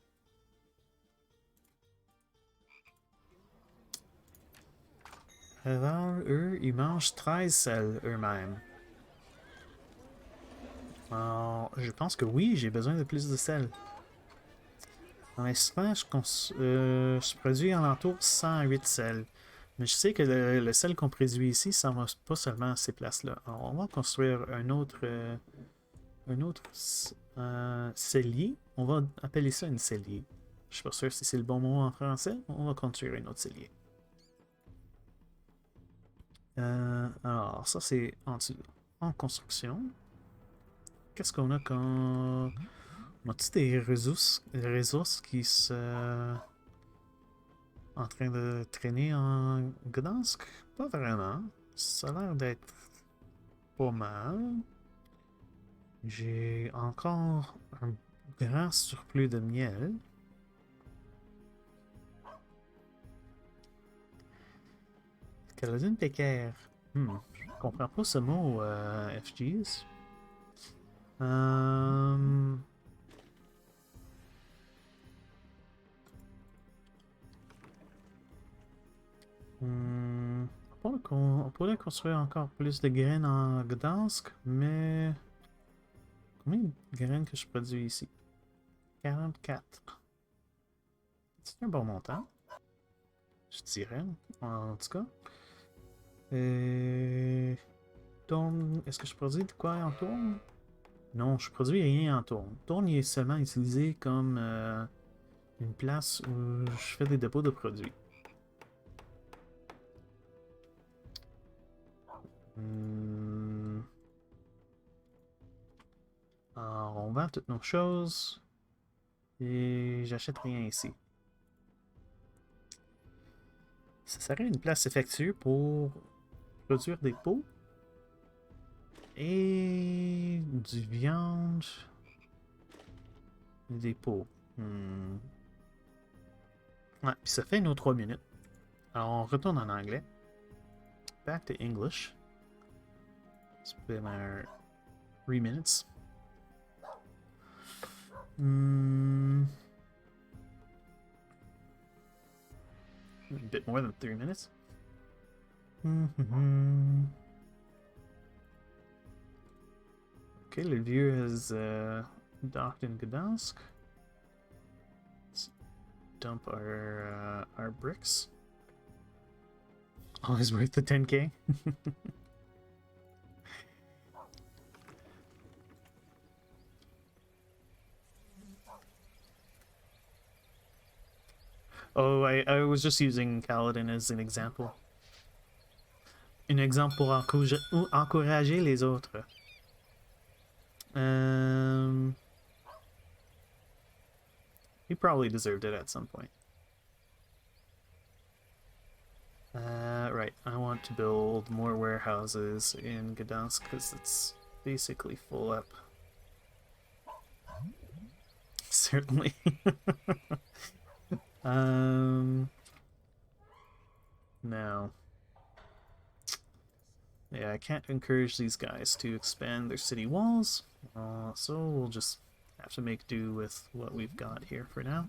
Revel, eux, ils mangent 13 sel eux-mêmes. Alors, je pense que oui, j'ai besoin de plus de sel. Dans l'instant, je produis alentour 108 sel. Mais je sais que le sel qu'on produit ici, ça ne va pas seulement à ces places-là. Alors, on va construire un autre cellier. On va appeler ça une cellier. Je suis pas sûr si c'est le bon mot en français. On va construire un autre cellier. Alors, ça c'est en construction. Qu'est-ce qu'on a quand... On a-tu des ressources qui se... en train de traîner en Gdansk? Pas vraiment. Ça a l'air d'être pas mal. J'ai encore un grand surplus de miel. Caroline Pécaire. Je comprends pas ce mot, FGs. On pourrait construire encore plus de graines en Gdansk, mais... Combien de graines que je produis ici? 44. C'est un bon montant, je dirais, en tout cas. Tourne, est-ce que je produis de quoi en tourne? Non, je produis rien en tourne. Tourne il est seulement utilisé comme une place où je fais des dépôts de produits. Alors, on vend toutes nos choses. Et j'achète rien ici. Ça serait une place effectuée pour produire des pots. Et du viande. Et des pots. Ouais, puis ça fait nos 3 minutes. Alors, on retourne en anglais. Back to English. It's been our 3 minutes. A bit more than 3 minutes. Okay, le vieux has docked in Gdansk. Let's dump our bricks. Always worth the 10k. Oh, I was just using Kaladin as an example. Un exemple pour encourager les autres. He probably deserved it at some point. Right, I want to build more warehouses in Gdansk because it's basically full up. Certainly. Now. Yeah, I can't encourage these guys to expand their city walls, so we'll just have to make do with what we've got here for now.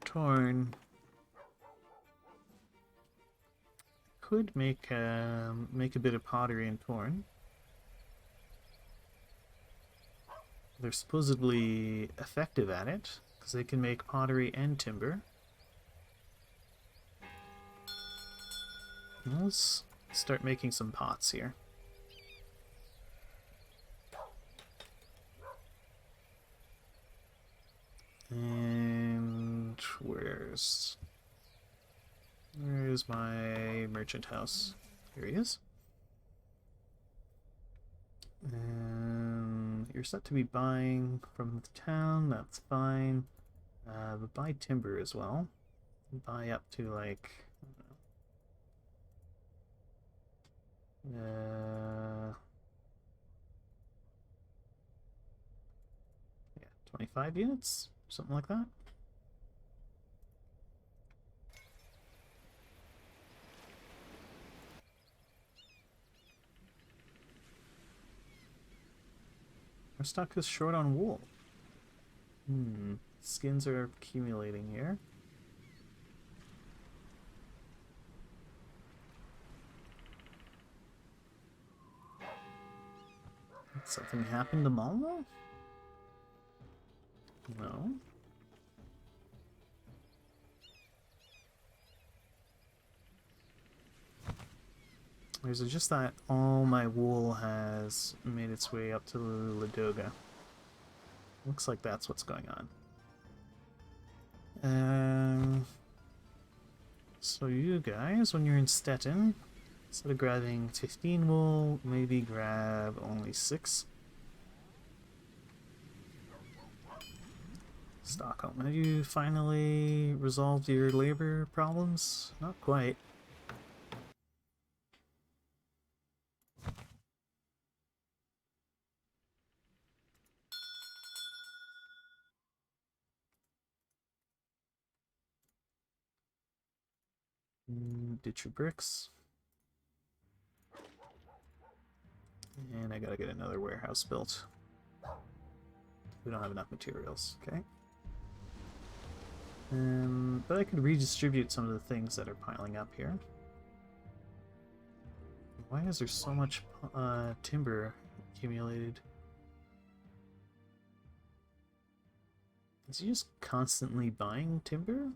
Torn. Could make a bit of pottery in Torn. They're supposedly effective at it, because they can make pottery and timber. Let's start making some pots here. And where's my merchant house? Here he is. And you're set to be buying from the town, that's fine. But buy timber as well. Buy up to like, I don't know. Yeah, 25 units? Something like that. Our stock is short on wool. Skins are accumulating here. Did something happen to Malmo? No. Or is it just that all my wool has made its way up to Ladoga? Looks like that's what's going on. So you guys, when you're in Stettin, instead of grabbing 15 wool, maybe grab only 6. Stockholm, have you finally resolved your labor problems? Not quite. Ditch your bricks. And I gotta get another warehouse built. We don't have enough materials, okay? But I could redistribute some of the things that are piling up here. Why is there so much timber accumulated? Is he just constantly buying timber?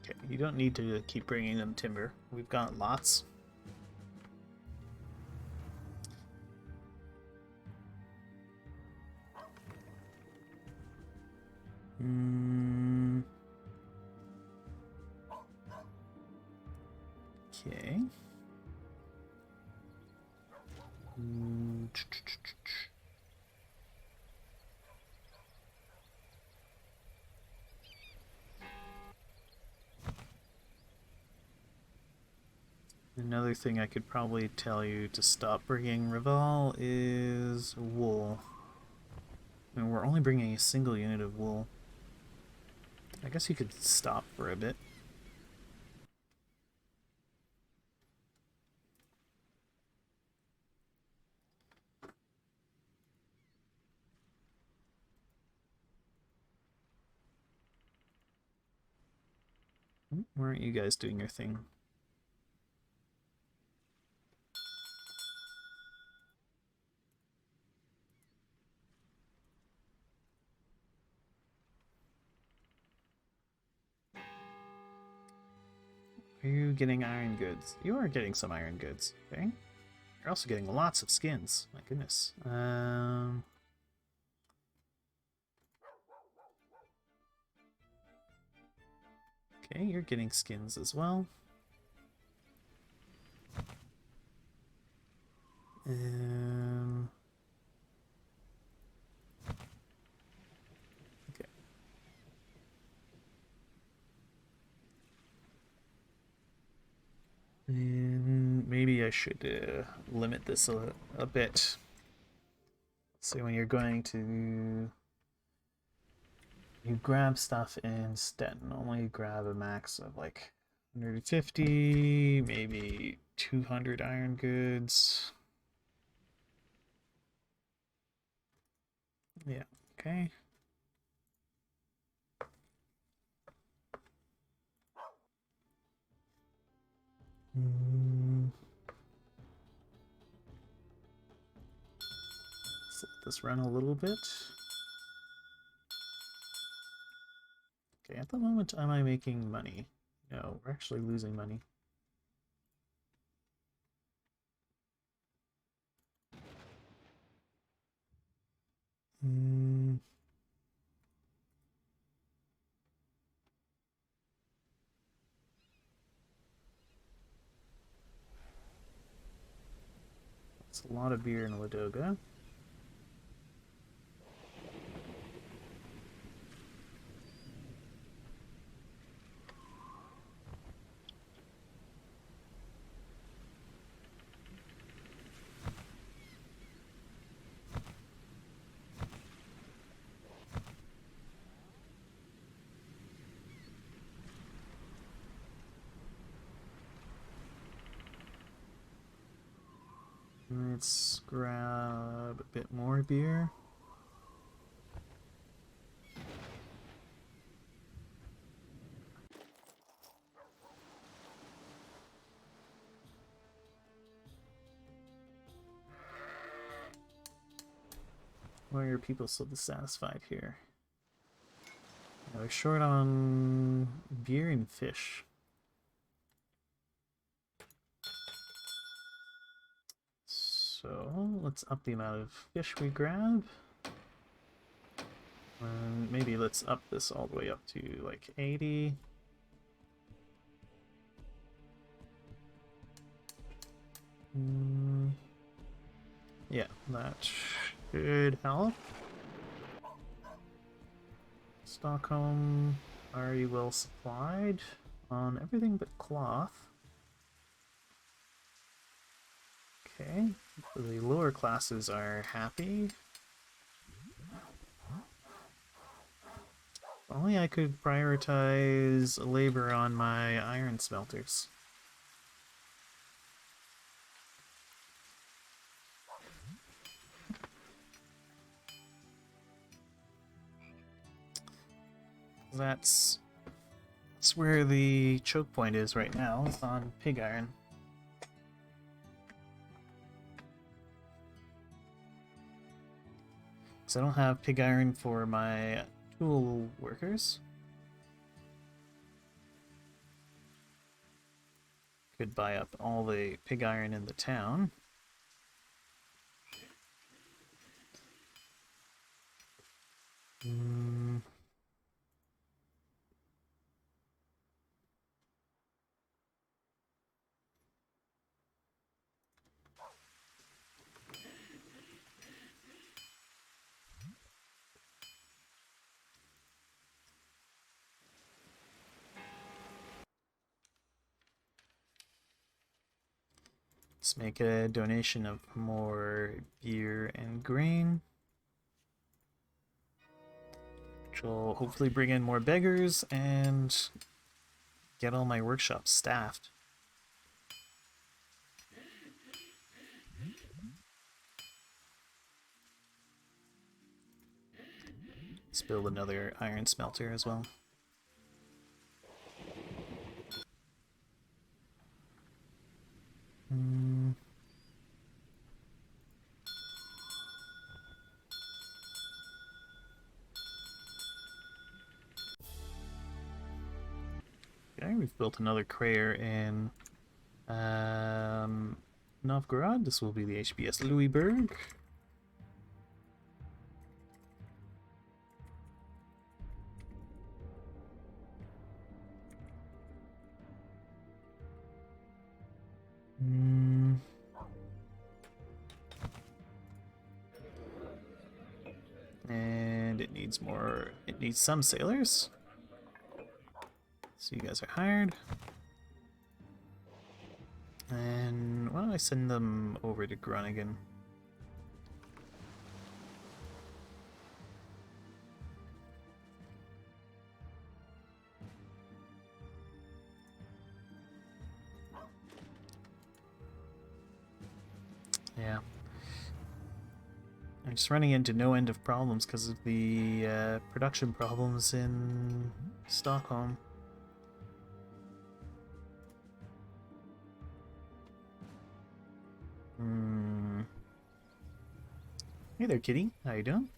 Okay, you don't need to keep bringing them timber. We've got lots. Okay. Another thing I could probably tell you to stop bringing Reval is wool. I mean, we're only bringing a single unit of wool. I guess you could stop for a bit. Why aren't you guys doing your thing? Are you getting iron goods? You are getting some iron goods, okay? You're also getting lots of skins. My goodness. Okay, you're getting skins as well. Okay. And maybe I should limit this a bit. So when you're going to... You grab stuff in Stettin, only grab a max of like 150, maybe 200 iron goods. Yeah, okay. Let's let this run a little bit. Okay, at the moment, am I making money? No, we're actually losing money. It's a lot of beer in Ladoga. Let's grab a bit more beer. Why are people so dissatisfied here? Now we're short on beer and fish. So let's up the amount of fish we grab. And maybe let's up this all the way up to like 80. Yeah, that should help. Stockholm, are you well supplied? on everything but cloth. Okay, the lower classes are happy. If only I could prioritize labor on my iron smelters. That's where the choke point is right now. It's on pig iron. Because I don't have pig iron for my tool workers. Could buy up all the pig iron in the town. Let's make a donation of more gear and grain, which will hopefully bring in more beggars and get all my workshops staffed. Let's build another iron smelter as well. Okay, we've built another crater in Novgorod. This will be the HBS Louisburg. And it needs more, it needs some sailors. So you guys are hired. And why don't I send them over to Groningen? Yeah. I'm just running into no end of problems because of the production problems in Stockholm. Hey there, kitty. How you doing?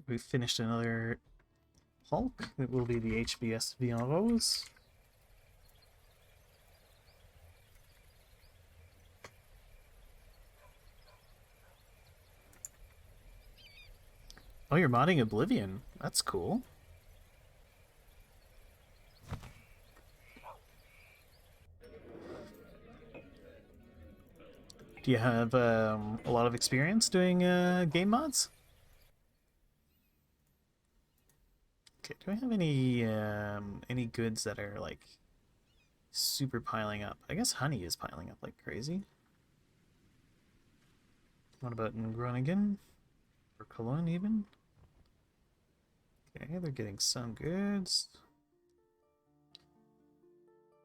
We've finished another Hulk. It will be the HBS Vion Rose. Oh, you're modding Oblivion. That's cool. Do you have a lot of experience doing game mods? Okay, do I have any goods that are like super piling up? I guess honey is piling up like crazy. What about in Groningen? Or Cologne even? Okay, they're getting some goods.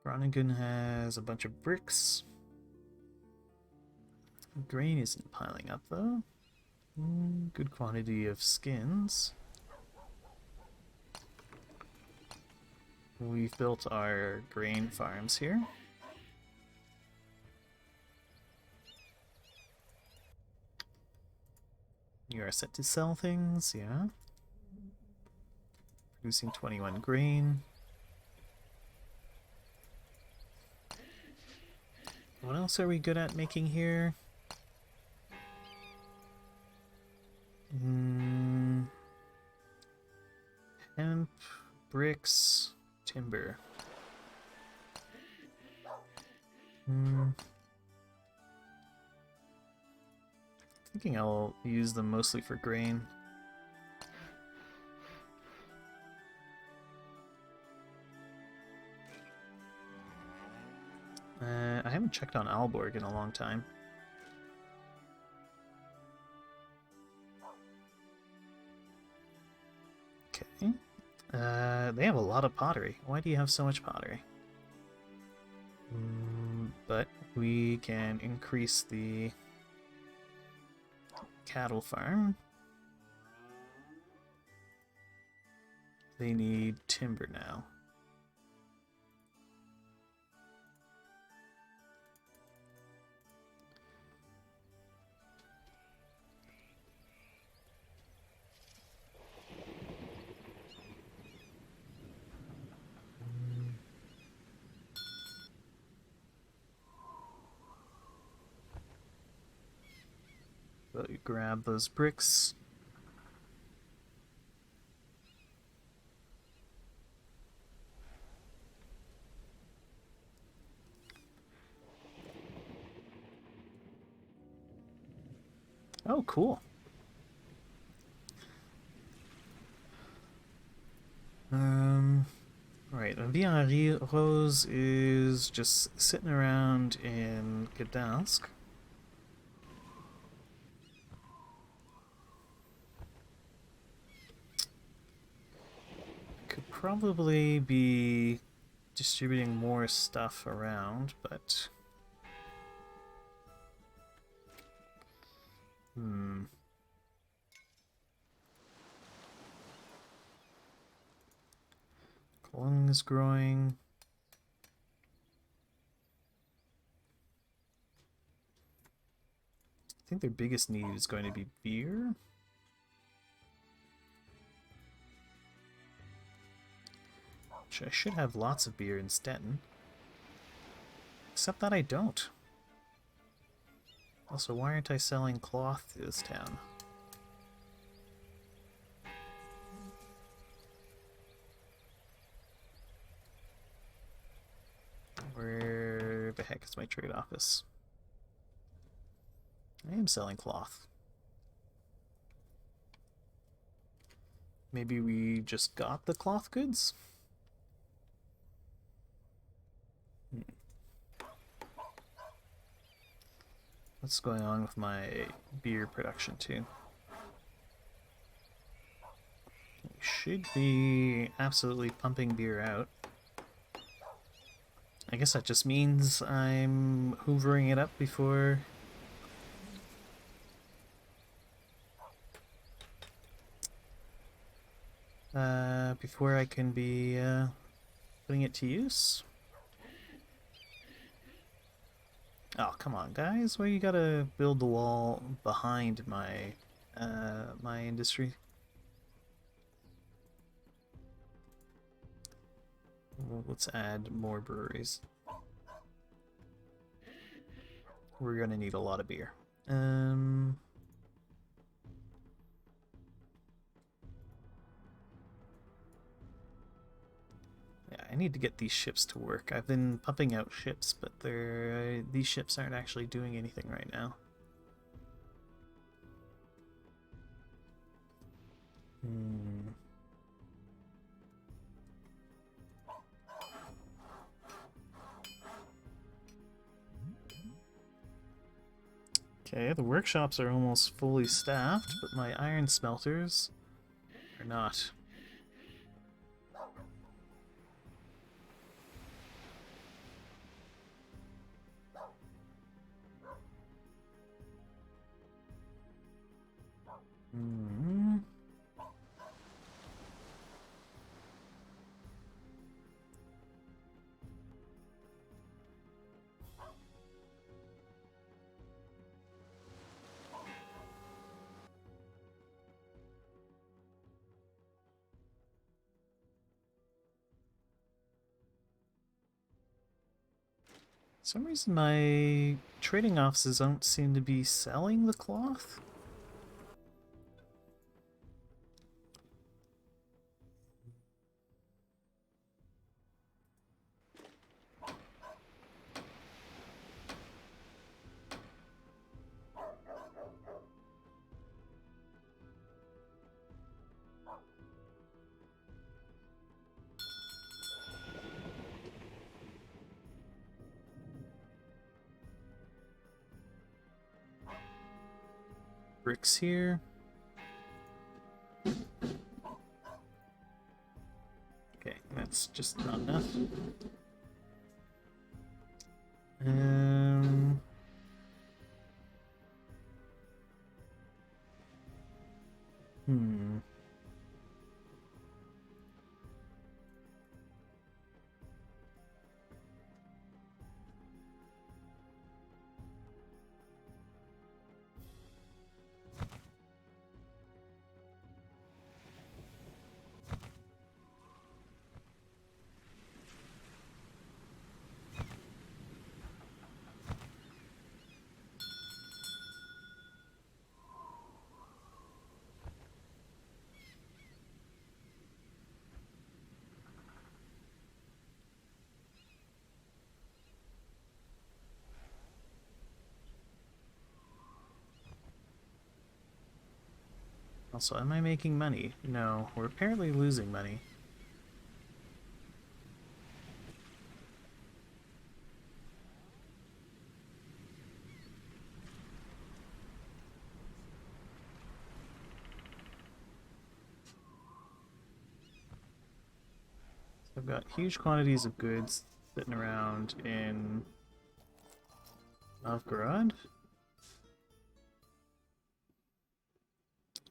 Groningen has a bunch of bricks. Grain isn't piling up though. Good quantity of skins. We've built our grain farms here. You are set to sell things, yeah. Producing 21 grain. What else are we good at making here? Hemp, bricks, timber. Thinking I'll use them mostly for grain. I haven't checked on Aalborg in a long time. Okay. They have a lot of pottery. Why do you have so much pottery? But we can increase the cattle farm. They need timber now. So you grab those bricks. Oh, cool. Right, Villa Rose is just sitting around in Gdansk. Could probably be distributing more stuff around, but... Cologne is growing. I think their biggest need is going to be beer. Which I should have lots of beer in Stettin. Except that I don't. Also, why aren't I selling cloth to this town? Where the heck is my trade office? I am selling cloth. Maybe we just got the cloth goods? What's going on with my beer production too? We should be absolutely pumping beer out. I guess that just means I'm hoovering it up before... before I can be putting it to use. Oh, come on, guys. Why you gotta build the wall behind my my industry? Well, let's add more breweries. We're gonna need a lot of beer. Yeah, I need to get these ships to work. I've been pumping out ships, but these ships aren't actually doing anything right now. Okay, the workshops are almost fully staffed, but my iron smelters are not. For some reason my trading offices don't seem to be selling the cloth. bricks here. Okay, that's just not enough. Hmm. Also, am I making money? No, we're apparently losing money. So I've got huge quantities of goods sitting around in Novgorod.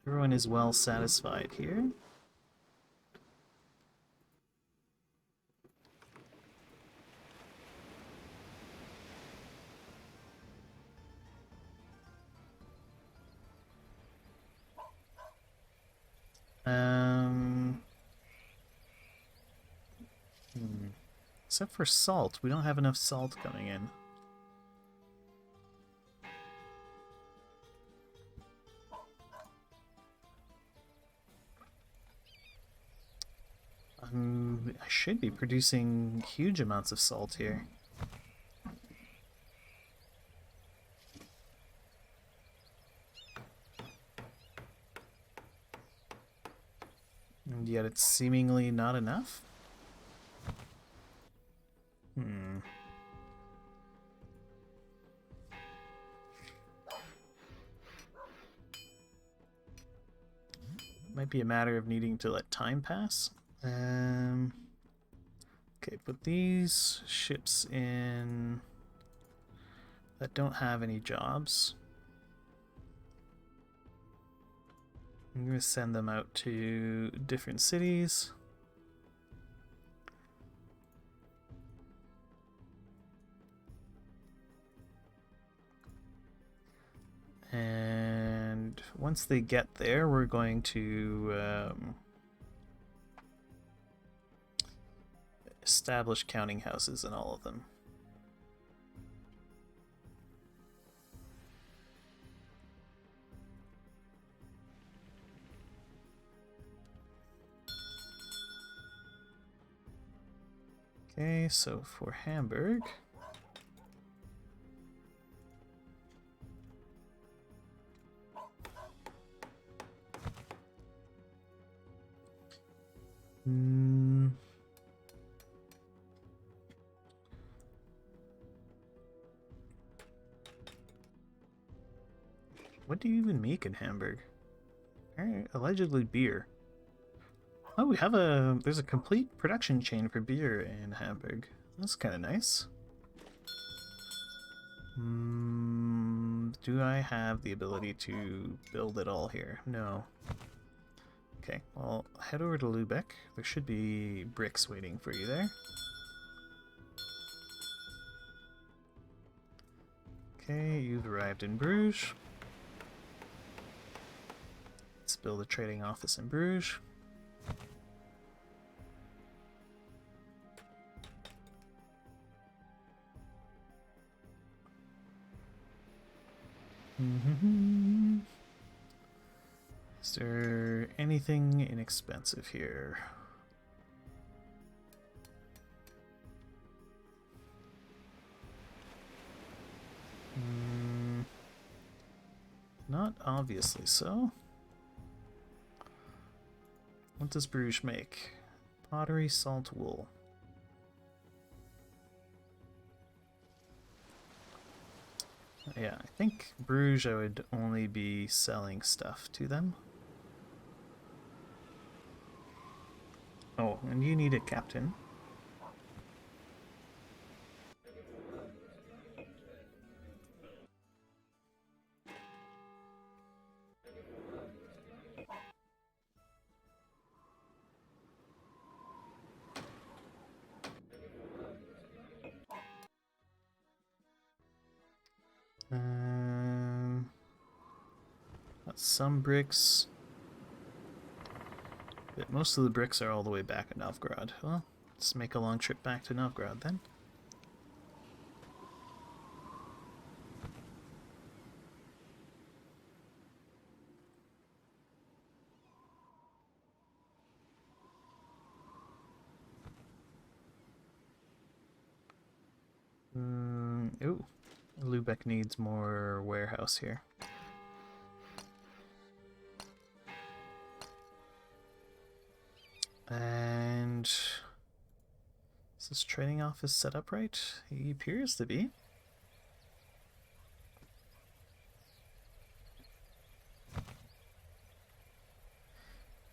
Everyone is well satisfied here. Except for salt. We don't have enough salt coming in. I should be producing huge amounts of salt here. And yet it's seemingly not enough? Might be a matter of needing to let time pass. Okay, put these ships in that don't have any jobs. I'm going to send them out to different cities. And once they get there, we're going to establish counting houses in all of them. Okay, so for Hamburg, what do you even make in Hamburg? Allegedly beer. Oh, we have there's a complete production chain for beer in Hamburg. That's kind of nice. Do I have the ability to build it all here? No. Okay, well, head over to Lübeck. There should be bricks waiting for you there. Okay, you've arrived in Bruges. Let's build a trading office in Bruges. Is there anything inexpensive here? Not obviously so. What does Bruges make? Pottery, salt, wool. Yeah, I think Bruges I would only be selling stuff to them. Oh, and you need a captain. Got some bricks. But most of the bricks are all the way back at Novgorod. Well, let's make a long trip back to Novgorod then. Ooh, Lubeck needs more warehouse here. And is this trading office set up right? He appears to be.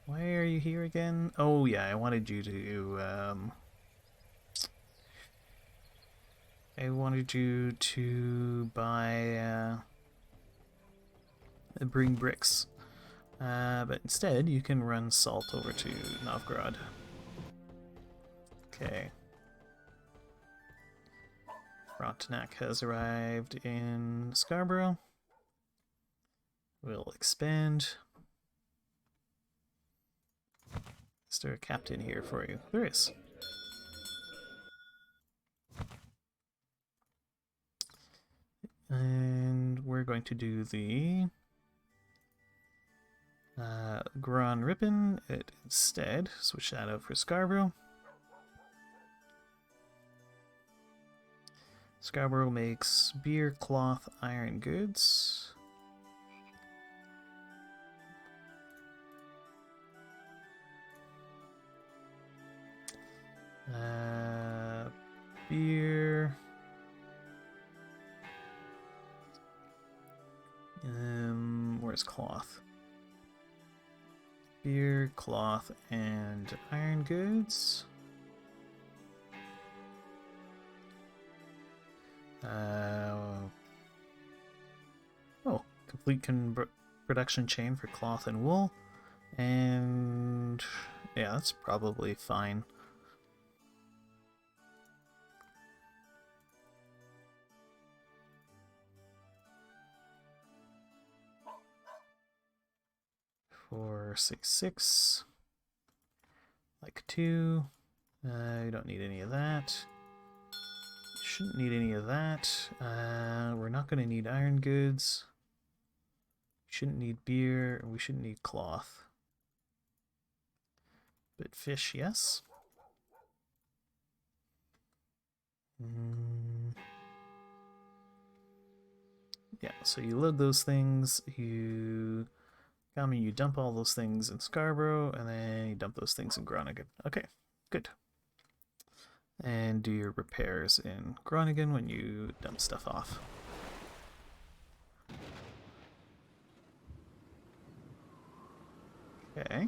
Why are you here again? Oh yeah, I wanted you to buy bring bricks. But instead you can run salt over to Novgorod. Okay. Frontenac has arrived in Scarborough. We'll expand. Is there a captain here for you? There is. And we're going to do the Grand Ripon instead. Switch that out for Scarborough. Scarborough makes beer, cloth, iron goods. Beer. Where's cloth? Beer, cloth, and iron goods. Oh, complete production chain for cloth and wool. And yeah, that's probably fine. For 6, like 2. You don't need any of that. Shouldn't need any of that. We're not going to need iron goods. Shouldn't need beer. We shouldn't need cloth. But fish, yes. Yeah, so you load those things, you dump all those things in Scarborough, and then you dump those things in Groningen. Okay, good. And do your repairs in Groningen when you dump stuff off. Okay.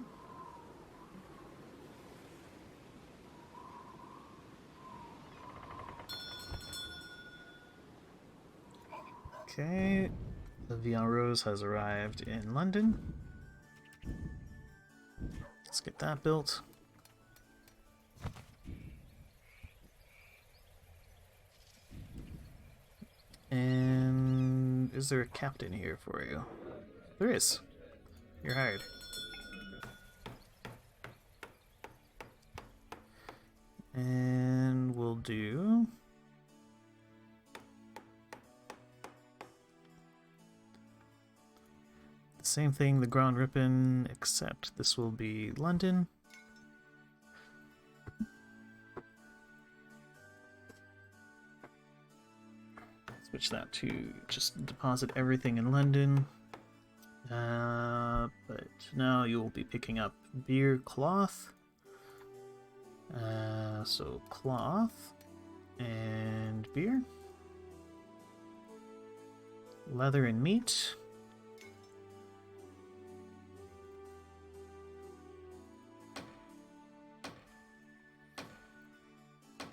Okay, the Vian Rose has arrived in London. Let's get that built. And is there a captain here for you? There is. You're hired. And we'll do the same thing, the Grand Ripon, except this will be London. Switch that to just deposit everything in London. But now you will be picking up beer, cloth. So cloth and beer. leather and meat.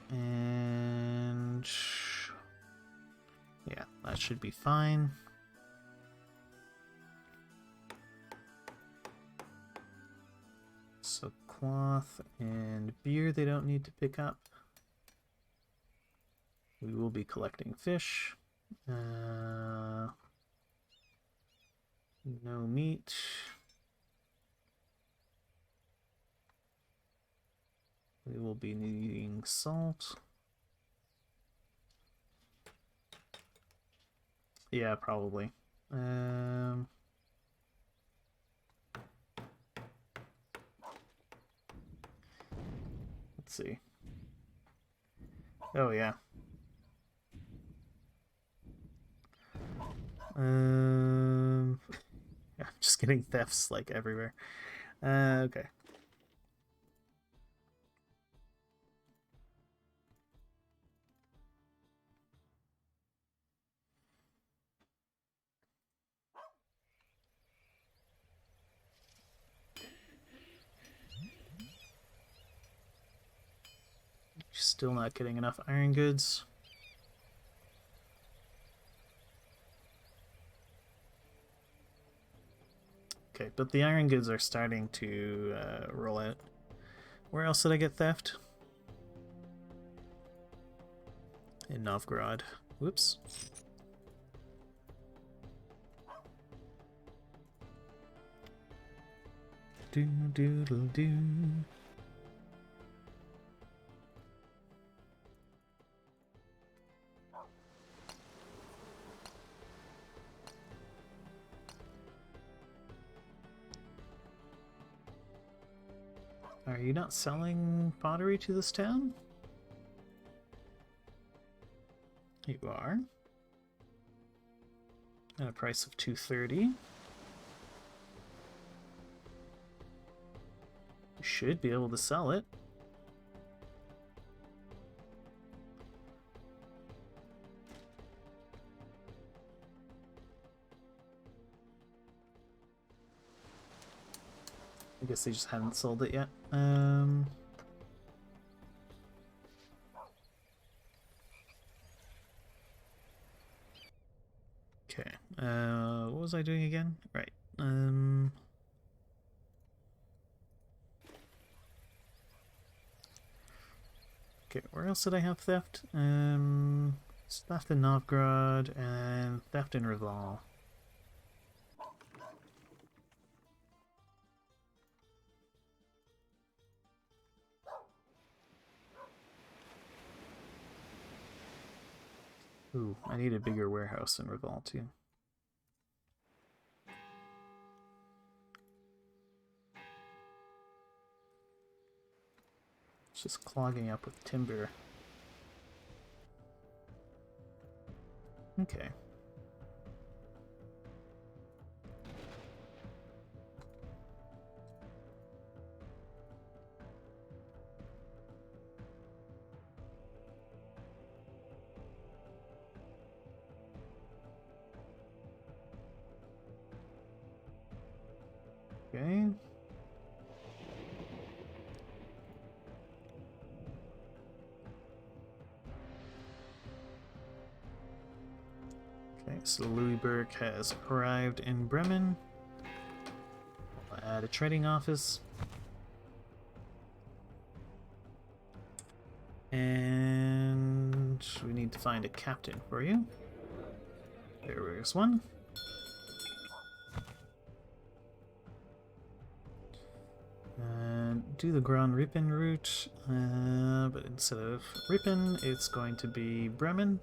And yeah, that should be fine. So cloth and beer they don't need to pick up. We will be collecting fish. No meat. We will be needing salt. Yeah, probably. Let's see. Oh, yeah. Yeah, just getting thefts like everywhere. Okay. Still not getting enough iron goods. Okay, but the iron goods are starting to roll out. Where else did I get theft? In Novgorod. Whoops. Do. Are you not selling pottery to this town? You are. At a price of 230. You should be able to sell it. I guess they just haven't sold it yet. Okay. What was I doing again? Right. Okay, where else did I have theft? Theft in Novgorod and theft in Reval. Ooh, I need a bigger warehouse in Reval too. It's just clogging up with timber. Okay. Okay. Okay, so Louisburg has arrived in Bremen. We'll add a trading office. And we need to find a captain for you. There's one. Do the Grand Ripon route, but instead of Ripon, it's going to be Bremen.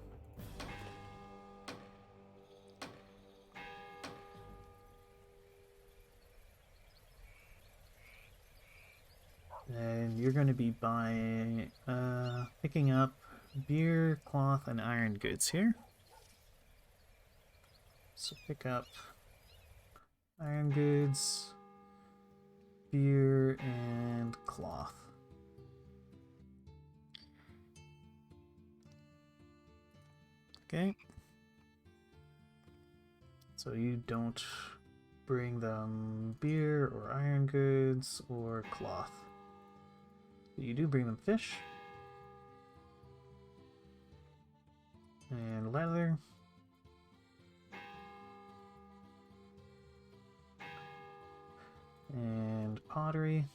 And you're going to be buying, picking up beer, cloth, and iron goods here. So pick up iron goods, beer, and cloth. Okay. So you don't bring them beer or iron goods or cloth. But you do bring them fish and leather. And pottery.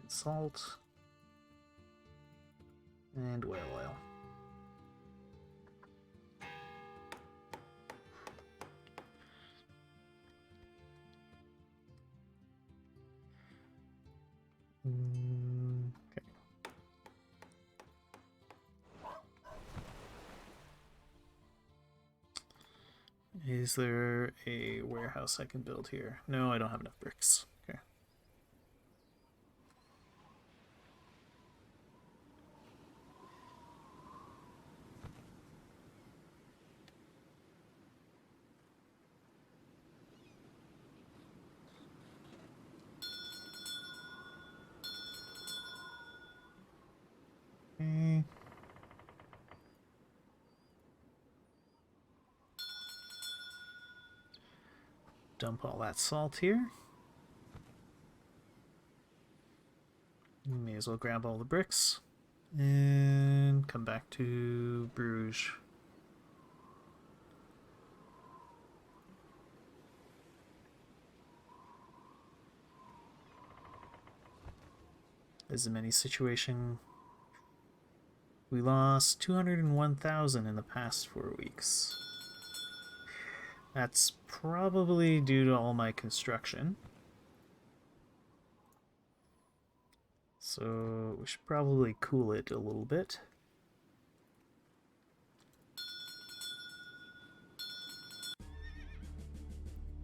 And salt. And whale oil. Okay. Is there a warehouse I can build here? No, I don't have enough bricks. Okay. Okay. Dump all that salt here. May as well grab all the bricks and come back to Bruges. This is a mini situation. We lost 201,000 in the past 4 weeks. That's probably due to all my construction. So we should probably cool it a little bit.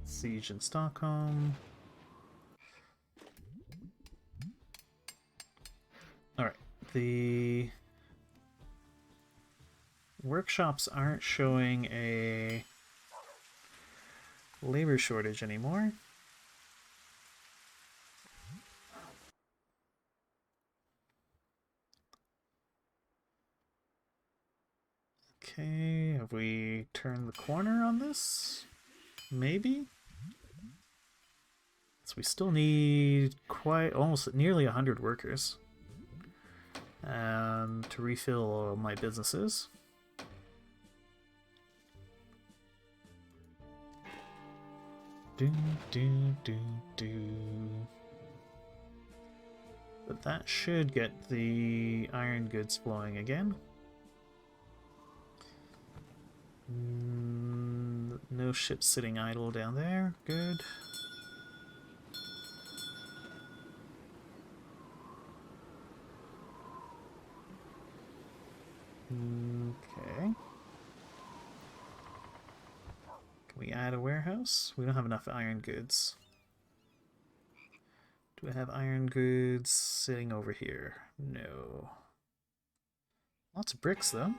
Siege in Stockholm. Alright, the workshops aren't showing a labor shortage anymore. Okay, have we turned the corner on this? Maybe? So we still need almost nearly 100 workers to refill all my businesses. But that should get the iron goods flowing again. No ships sitting idle down there. Good. Okay. Can we add a warehouse? We don't have enough iron goods. Do I have iron goods sitting over here? No. Lots of bricks, though.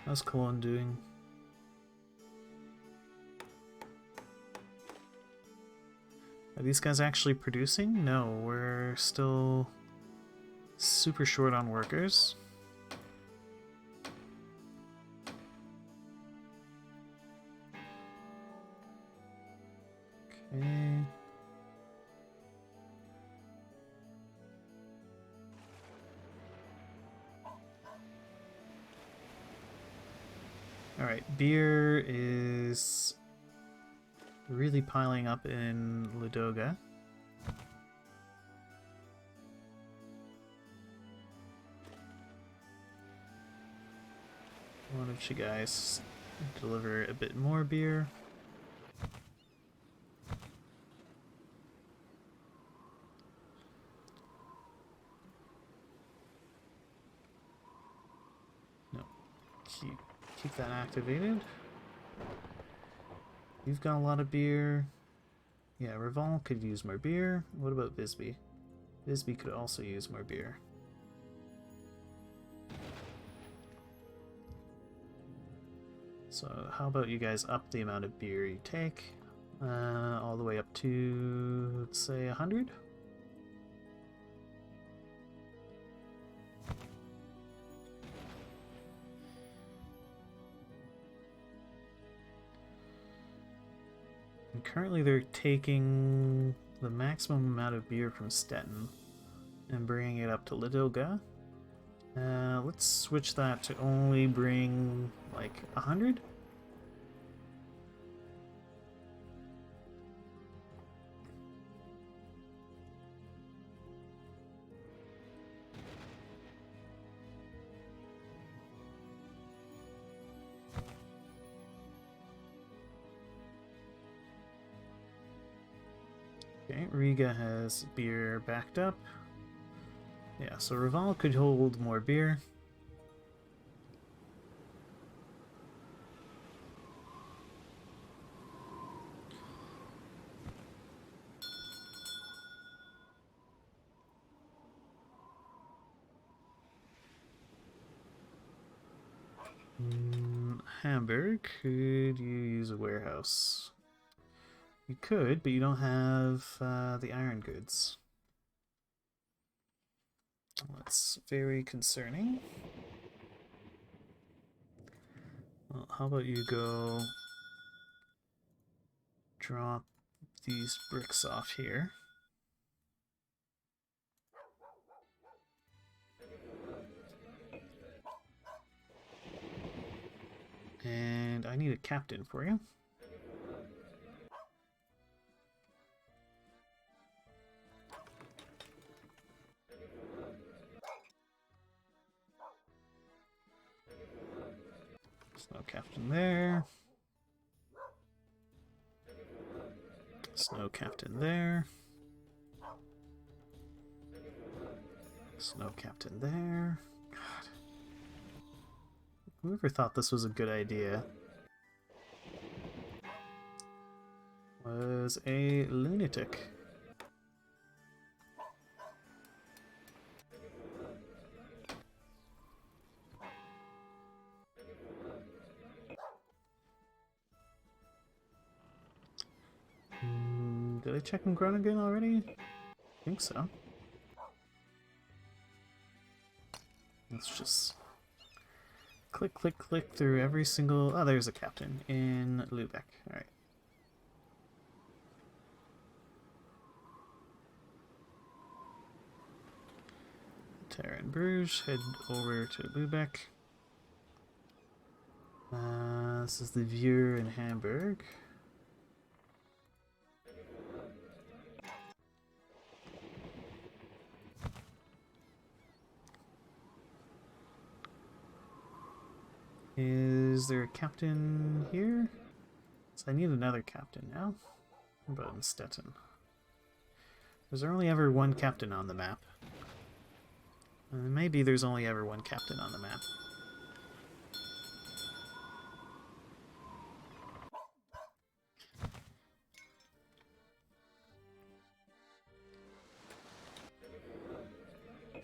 How's Cologne doing? Are these guys actually producing? No, we're still super short on workers. Okay. Alright, beer is really piling up in Ladoga. Why don't you guys deliver a bit more beer? No, keep that activated. You've got a lot of beer. Yeah, Reval could use more beer. What about Visby? Visby could also use more beer. So how about you guys up the amount of beer you take? All the way up to, let's say, 100? And currently they're taking the maximum amount of beer from Stettin and bringing it up to Ladoga. Let's switch that to only bring, like, 100? Okay, Riga has beer backed up. Yeah, so Reval could hold more beer. Hamburg, could you use a warehouse? You could, but you don't have the iron goods. That's very concerning. Well, how about you go drop these bricks off here. And I need a captain for you. There's no captain there. There's no captain there. There's no captain there. God. Whoever thought this was a good idea was a lunatic. Did I check in Groningen already? I think so. Let's just click, click, click through every single... Oh, there's a captain in Lübeck. Alright. Terra and Bruges, head over to Lübeck. This is the viewer in Hamburg. Is there a captain here? So I need another captain now. What about in Stettin? Was there only ever one captain on the map? Maybe there's only ever one captain on the map.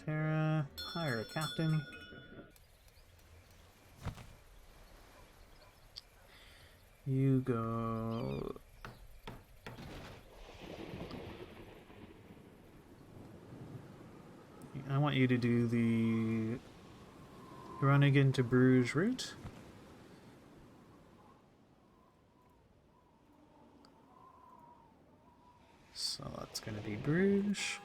Terra, hire a captain. You go... I want you to do the Groningen to Bruges route. So that's going to be Bruges.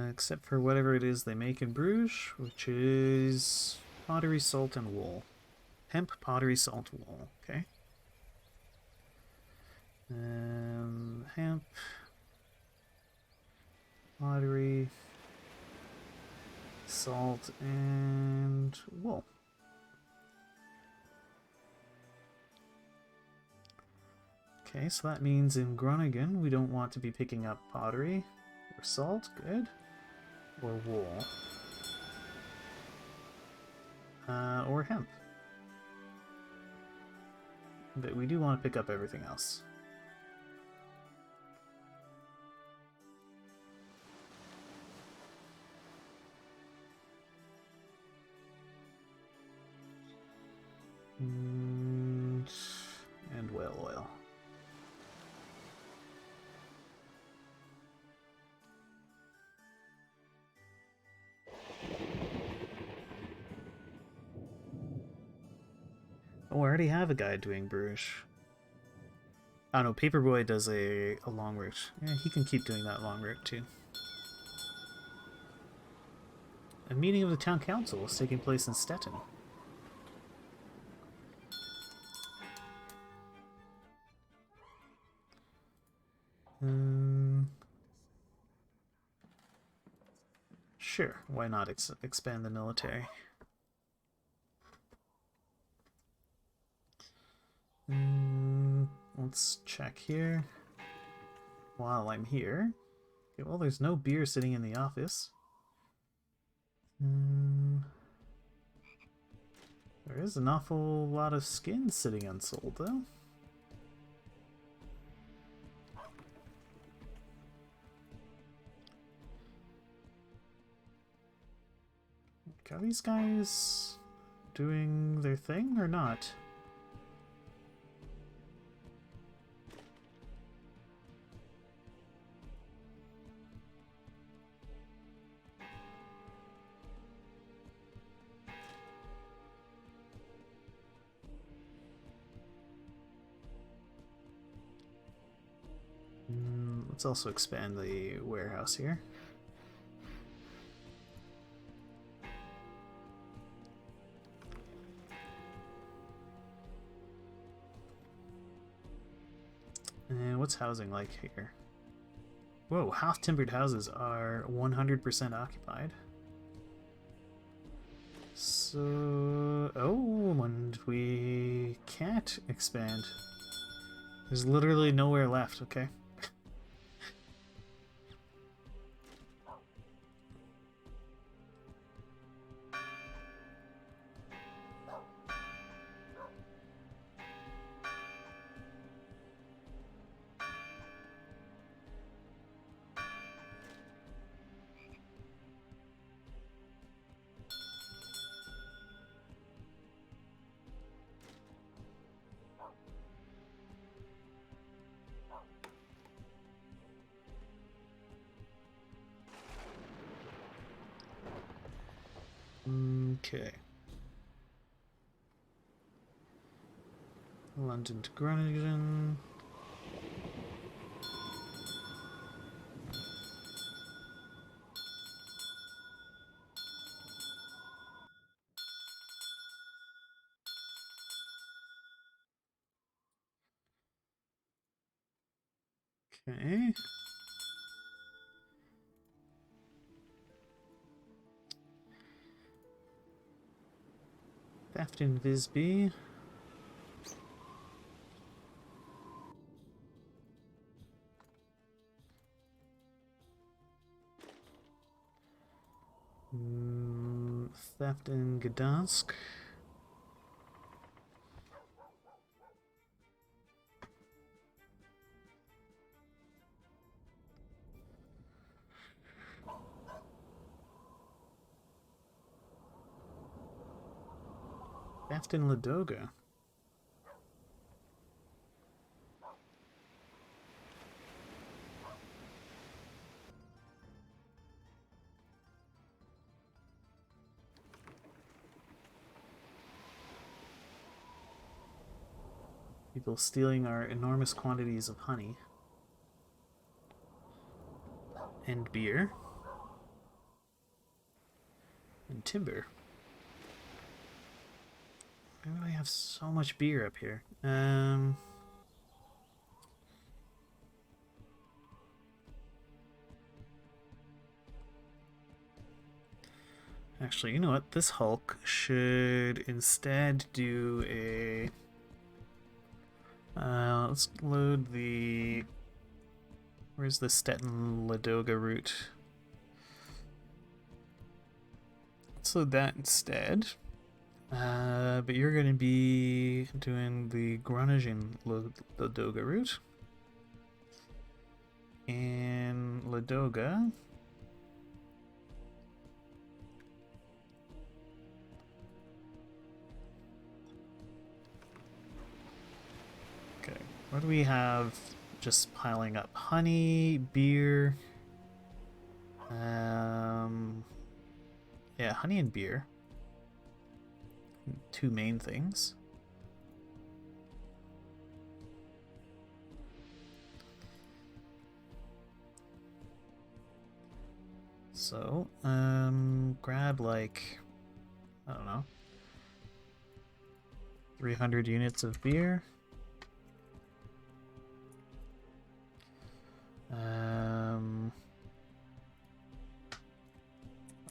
Except for whatever it is they make in Bruges, which is pottery, salt, and wool. Hemp, pottery, salt, wool. Okay. Hemp, pottery, salt, and wool. Okay, so that means in Groningen we don't want to be picking up pottery or salt, good, or wool, or hemp. But we do want to pick up everything else. And whale oil. Oh, I already have a guy doing Bruges. Oh no, Paperboy does a long route. Yeah, he can keep doing that long route too. A meeting of the town council is taking place in Stettin. Sure, why not expand the military? Let's check here. While I'm here. Okay, well, there's no beer sitting in the office. There is an awful lot of skins sitting unsold, though. Are these guys doing their thing or not? Let's also expand the warehouse here. And what's housing like here? Whoa, half-timbered houses are 100% occupied. So... oh, and we can't expand. There's literally nowhere left, okay? Okay. London to Groningen. Okay. Theft in Visby. Theft in Gdansk. Theft in Ladoga. People stealing our enormous quantities of honey. And beer. And timber. Why do I have so much beer up here? Actually, you know what? This Hulk should instead do a... Let's load the... Where's the Stettin-Ladoga route? Let's load that instead. But you're going to be doing the Groningen-Ladoga route. And Ladoga... Okay, what do we have just piling up? Honey, beer... yeah, honey and beer. Two main things. So, grab like, I don't know, 300 units of beer.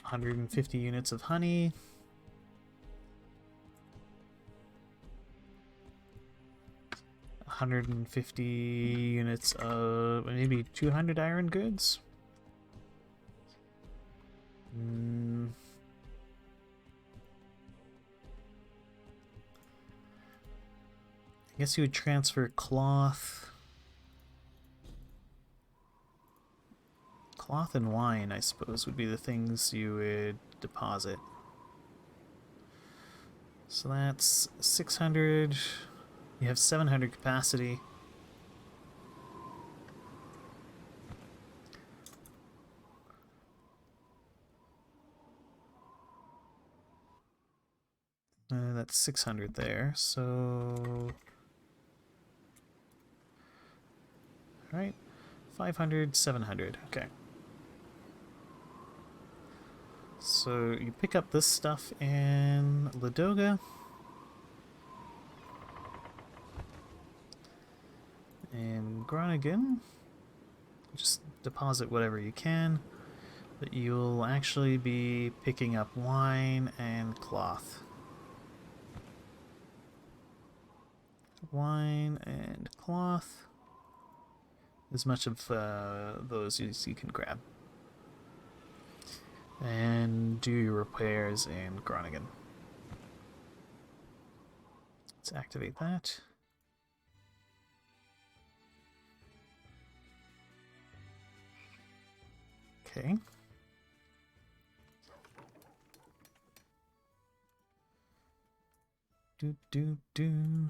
150 units of honey. $150 units of maybe 200 iron goods. I guess you would transfer cloth. Cloth and wine, I suppose, would be the things you would deposit. So that's 600. You have 700 capacity. That's 600 there, so... Alright, 500, 700, okay. So you pick up this stuff in Ladoga. And Groningen. Just deposit whatever you can. But you'll actually be picking up wine and cloth. Wine and cloth. As much of those as you can grab. And do your repairs in Groningen. Let's activate that. Okay. There's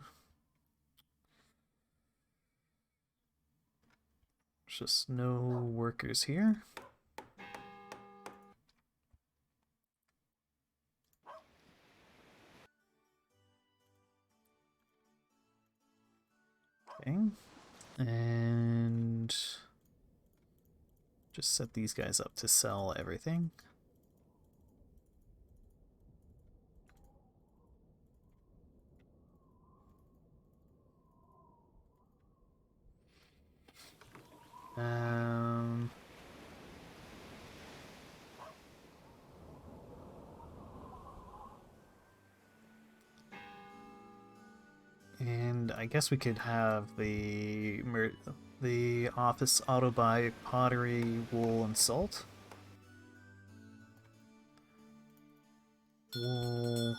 just no workers here. Okay. And just set these guys up to sell everything. And I guess we could have the office auto buy pottery, wool, and salt. Wool,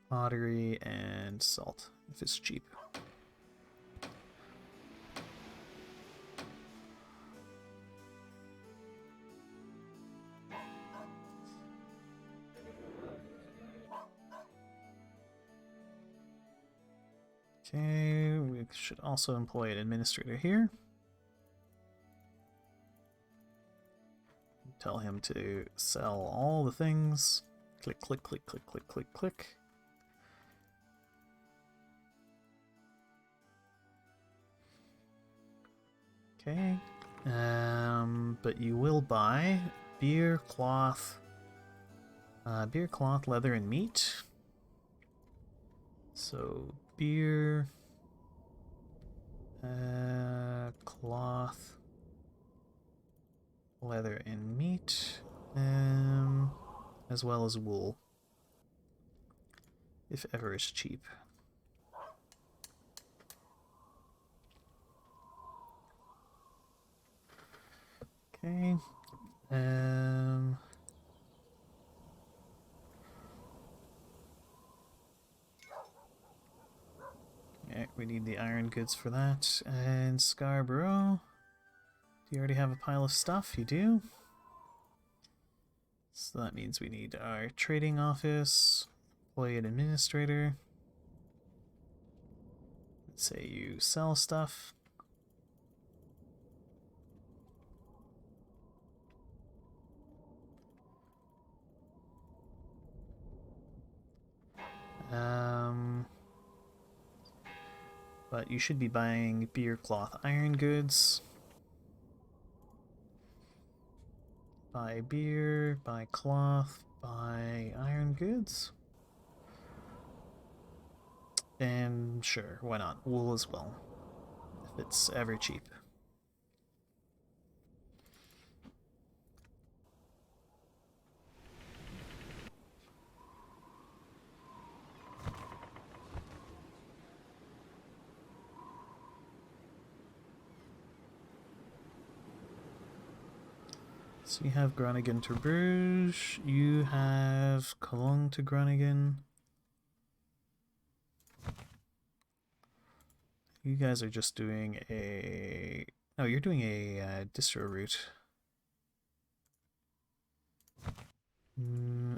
pottery, and salt, if it's cheap. Okay, we should also employ an administrator here. Tell him to sell all the things. Click, click, click, click, click, click, click. Okay. But you will buy beer, cloth, leather, and meat. So beer, cloth, leather, and meat, as well as wool, if ever is cheap. Okay. Yeah, we need the iron goods for that. And Scarborough. Do you already have a pile of stuff? You do? So that means we need our trading office, employee and administrator. Let's say you sell stuff. But you should be buying beer, cloth, iron goods. Buy beer, buy cloth, buy iron goods. And sure, why not? Wool as well, if it's ever cheap. So you have Groningen to Bruges, you have Cologne to Groningen. You guys are just doing a... No, you're doing a distro route.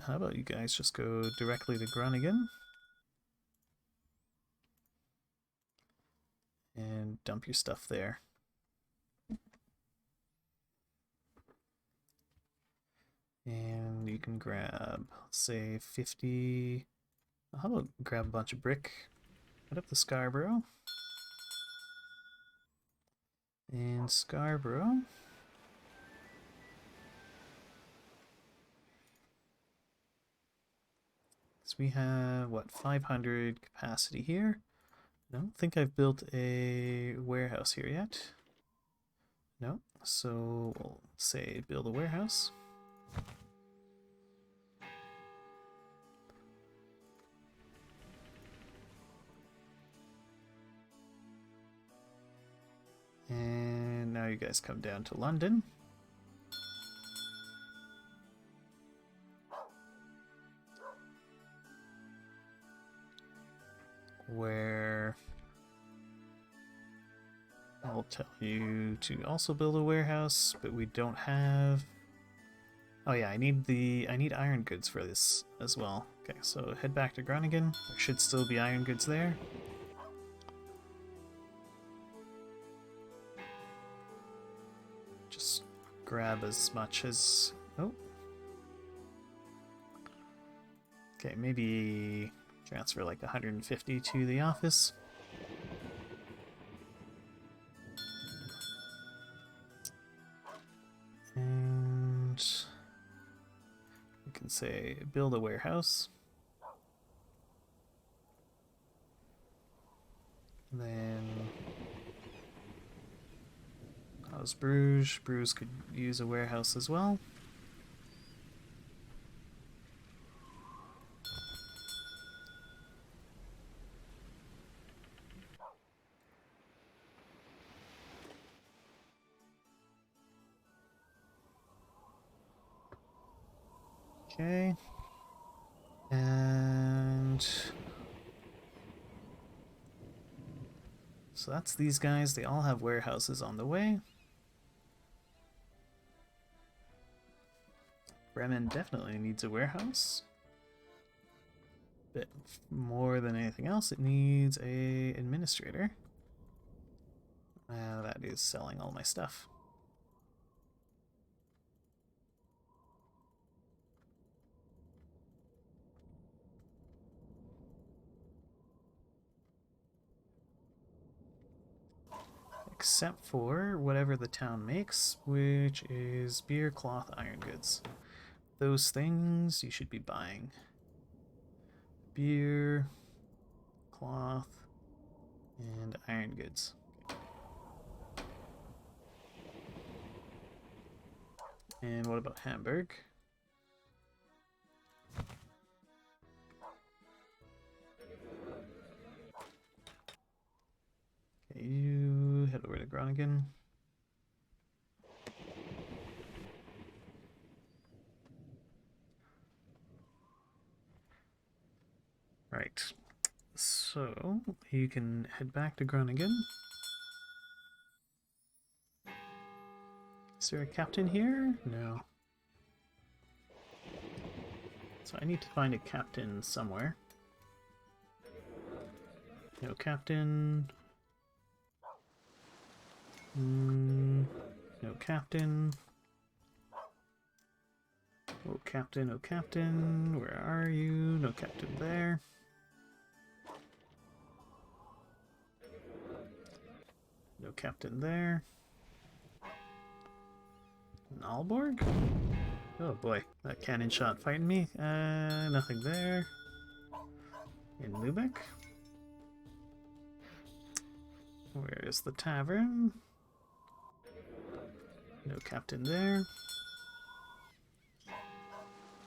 How about you guys just go directly to Groningen? And dump your stuff there. And you can grab, let's say, 50... How about grab a bunch of brick? Head up the Scarborough. And Scarborough. So we have, what, 500 capacity here. I don't think I've built a warehouse here yet. No, so we'll say build a warehouse. And now you guys come down to London. Where I'll tell you to also build a warehouse, but we don't have... Oh yeah, I need iron goods for this as well. Okay, so head back to Groningen. There should still be iron goods there. Just grab as much as... Oh. Okay, maybe transfer like 150 to the office. And we can say build a warehouse. And then how's Bruges? Bruges could use a warehouse as well. Okay. And so that's these guys. They all have warehouses on the way. Bremen definitely needs a warehouse. But more than anything else, it needs a administrator. That is selling all my stuff. Except for whatever the town makes, which is beer, cloth, iron goods. Those things you should be buying. Beer, cloth, and iron goods. And what about Hamburg? Okay, you head over to Groningen. Right. So, you can head back to Groningen. Is there a captain here? No. So I need to find a captain somewhere. No captain. No captain. Oh captain, oh captain, where are you? No captain there. No captain there. Nalborg? Oh boy, that cannon shot fighting me. Nothing there. In Lubeck? Where is the tavern? No captain there.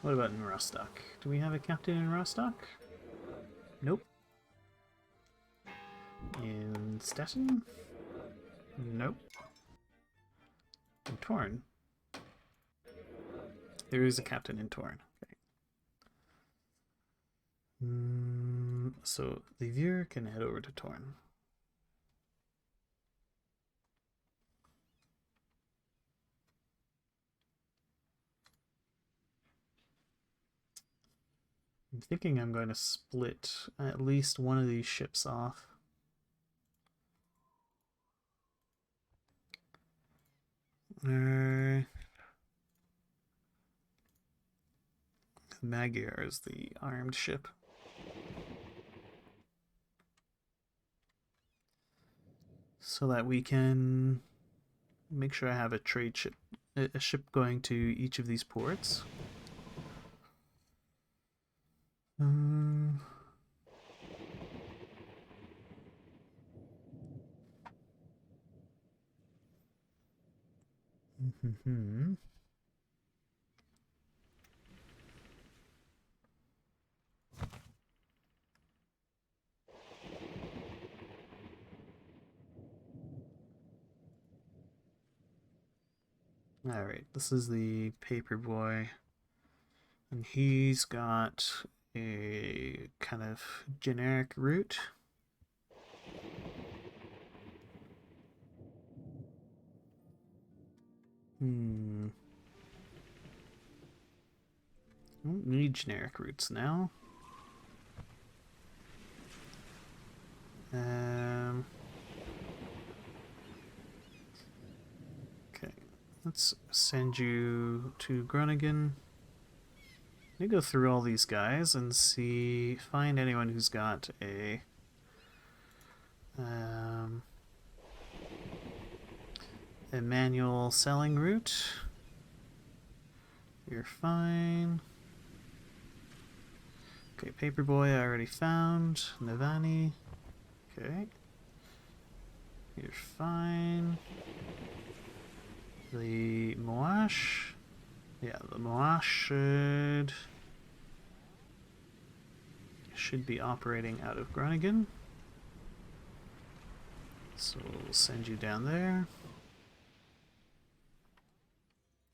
What about in Rostock? Do we have a captain in Rostock? Nope. In Stettin? Nope. In Torn? There is a captain in Torn. Okay. So the viewer can head over to Torn. I'm thinking I'm going to split at least one of these ships off. Magyar is the armed ship. So that we can make sure I have a trade ship, a ship going to each of these ports. Alright, this is the paperboy, and he's got a kind of generic route. I don't need generic routes now. Okay, let's send you to Groningen. Let me go through all these guys and find anyone who's got a manual selling route. You're fine. Okay, Paperboy I already found. Navani. Okay. You're fine. The Moash. Yeah, the Moash should be operating out of Groningen. So we'll send you down there.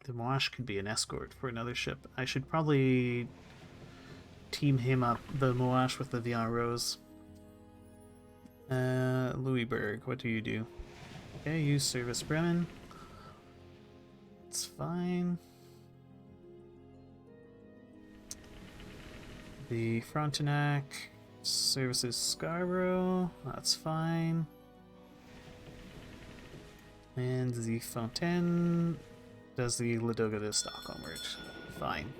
The Moash could be an escort for another ship. I should probably team him up, the Moash with the Vian Rose. Louisburg, what do you do? Okay, you service Bremen. It's fine. The Frontenac services Scarborough. That's fine. And the Fontaine does the Ladoga to Stockholm route. Fine.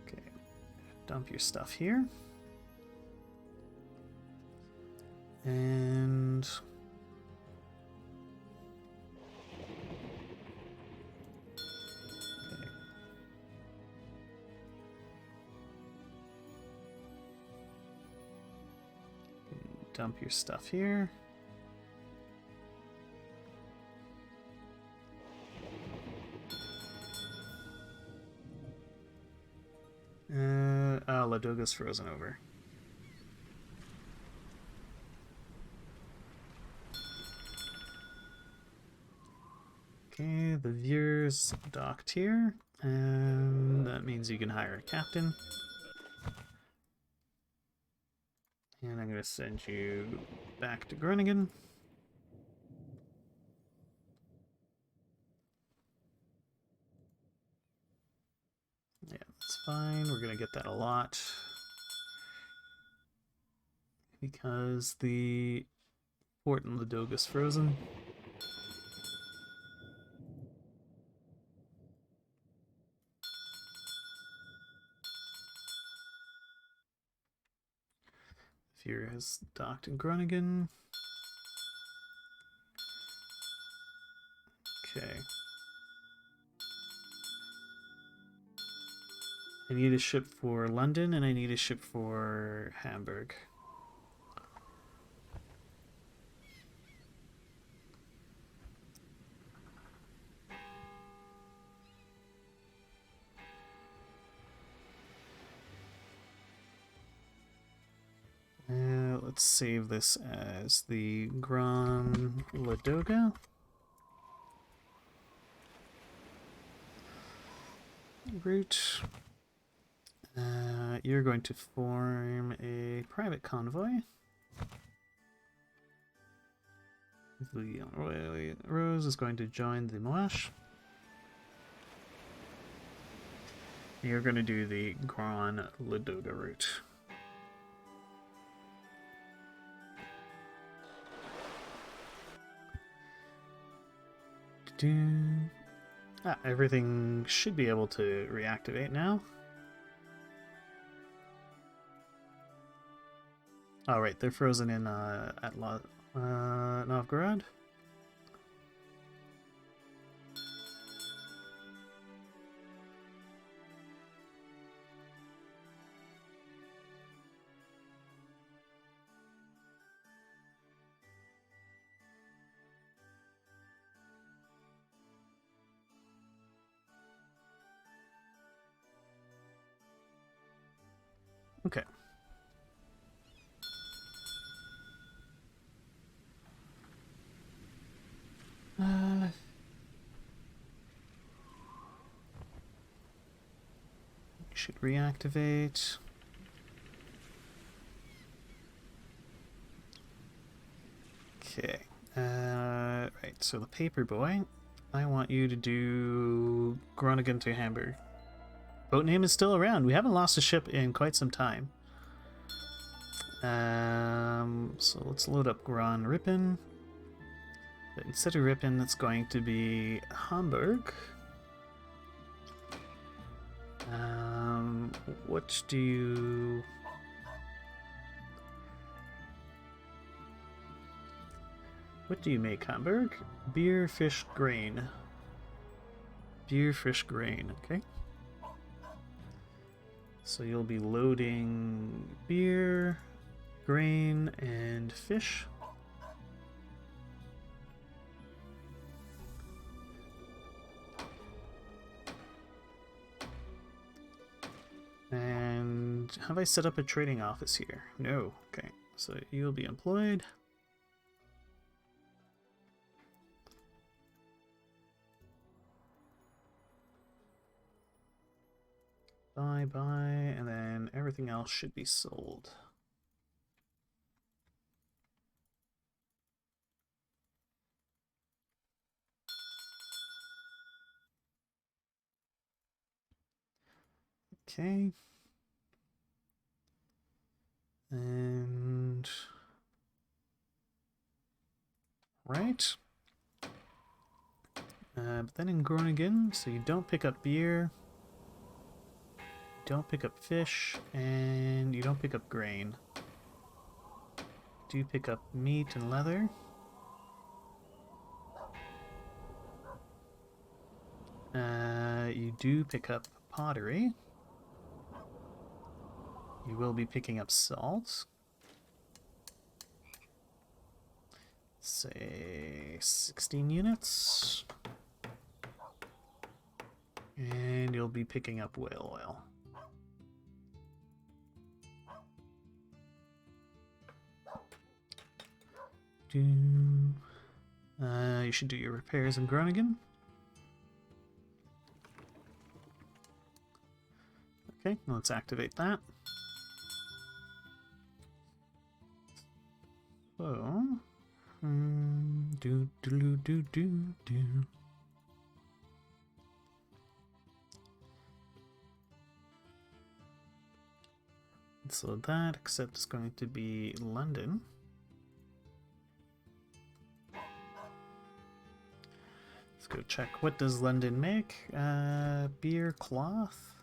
Okay. Dump your stuff here. And dump your stuff here. Ladoga's frozen over. Okay, the viewers docked here, And that means you can hire a captain. And I'm going to send you back to Groningen. Yeah, that's fine. We're going to get that a lot. Because the port in Ladoga's frozen. Fear has docked in Groningen. Okay. I need a ship for London and I need a ship for Hamburg. Let's save this as the Gran Ladoga. Route. You're going to form a private convoy. The Rose is going to join the Moash. You're going to do the Gran Ladoga route. Everything should be able to reactivate now. Oh, right, they're frozen in at Novgorod. Okay. Should reactivate. Okay. Right, so the Paperboy, I want you to do Groningen to Hamburg. Boat name is still around. We haven't lost a ship in quite some time. So let's load up Gran Rippen. But instead of Rippen, it's going to be Hamburg. What do you... What do you make, Hamburg? Beer, fish, grain. Beer, fish, grain, okay. So you'll be loading beer, grain, and fish. And have I set up a trading office here? No. Okay, so you'll be employed. Buy, and then everything else should be sold. Okay. And... Right. But then in Groningen, so you don't pick up beer, don't pick up fish, and you don't pick up grain. Do pick up meat and leather. You do pick up pottery. You will be picking up salt. Say 16 units. And you'll be picking up whale oil. You should do your repairs in Groningen. Okay, let's activate that. So, do do do do do. So that, except it's going to be London. Let's go check. What does London make? Beer, cloth.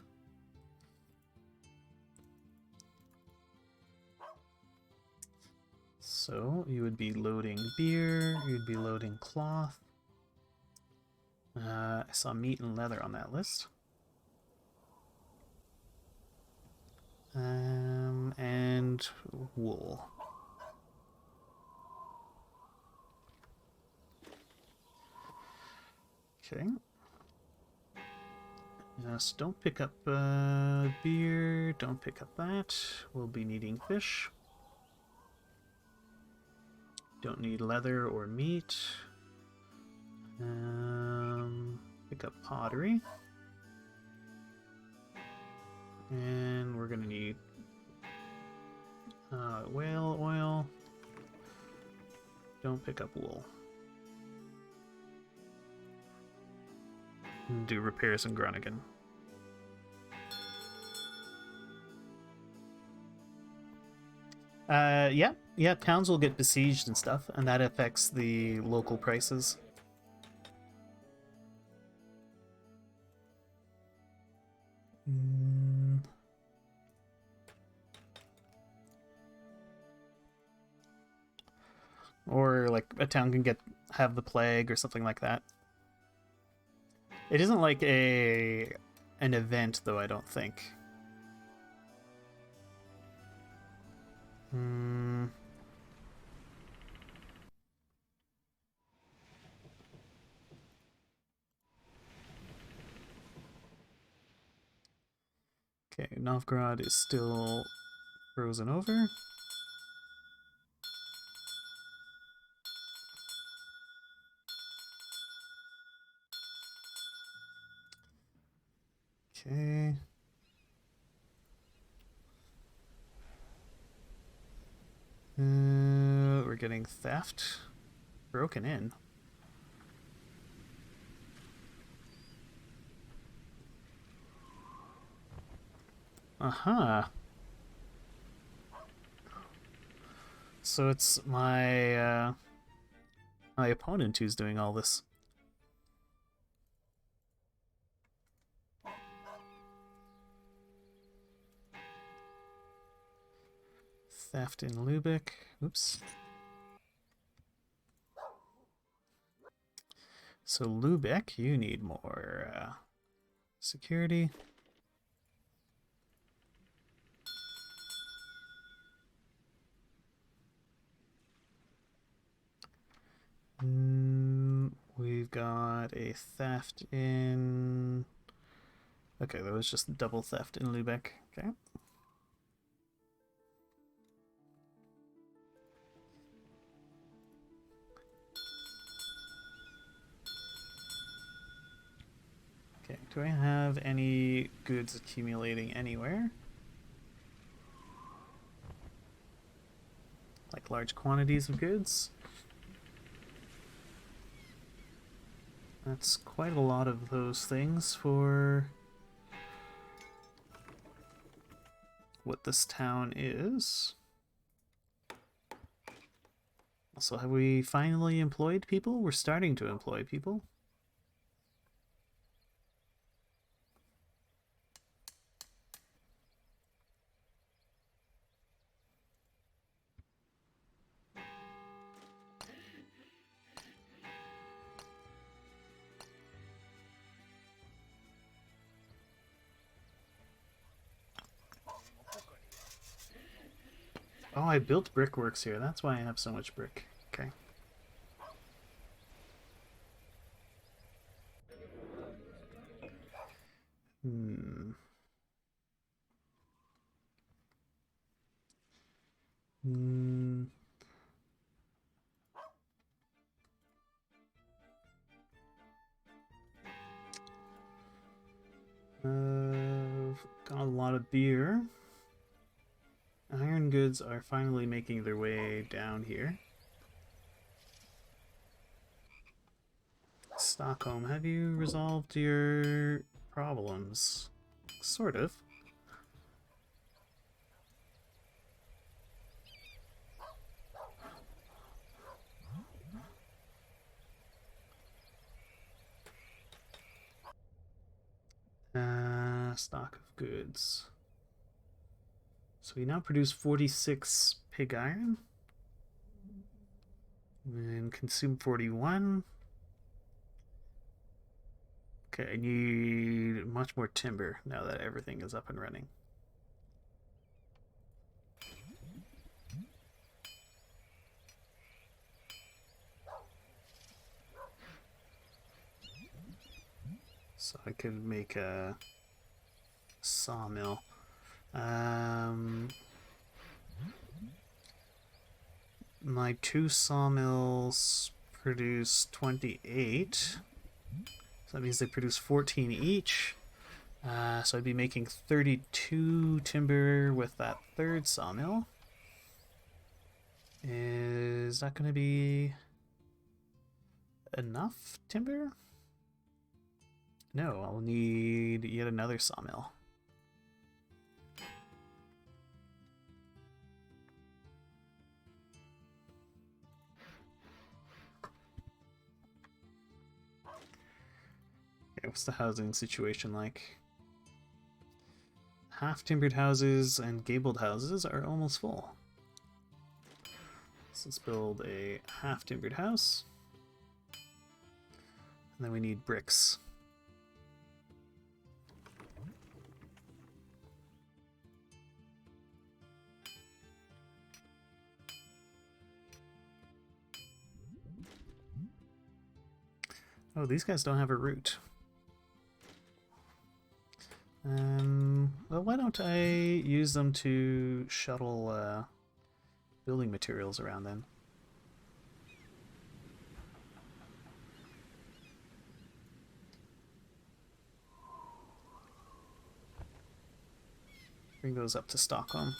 So you would be loading beer, you'd be loading cloth. I saw meat and leather on that list. And wool. Okay. So don't pick up beer, don't pick up that. We'll be needing fish. Don't need leather or meat. Pick up pottery. And we're gonna need whale oil. Don't pick up wool. Do repairs in Groningen. Yeah, towns will get besieged and stuff, and that affects the local prices. Or like a town can have the plague or something like that. It isn't like an event though, I don't think. Okay, Novgorod is still frozen over. Okay. We're getting theft. Broken in. Uh-huh. So it's my my opponent who's doing all this. Theft in Lübeck. Oops. So Lübeck, you need more security. We've got a theft in... Okay, that was just double theft in Lübeck. Okay. Okay, do I have any goods accumulating anywhere? Like large quantities of goods? That's quite a lot of those things for what this town is. Also, have we finally employed people? We're starting to employ people. Oh, I built brickworks here. That's why I have so much brick. Okay. Hmm. Hmm. Got a lot of beer. Iron goods are finally making their way down here. Stockholm, have you resolved your problems? Sort of. Stock of goods. So we now produce 46 pig iron. And consume 41. Okay, I need much more timber now that everything is up and running. So I could make a sawmill. My 2 sawmills produce 28. So that means they produce 14 each. So I'd be making 32 timber with that 3rd sawmill. Is that going to be enough timber? No, I'll need yet another sawmill. Okay, what's the housing situation like? Half-timbered houses and gabled houses are almost full. So let's build a half-timbered house. And then we need bricks. Oh, these guys don't have a route. Well, why don't I use them to shuttle building materials around then? Bring those up to Stockholm.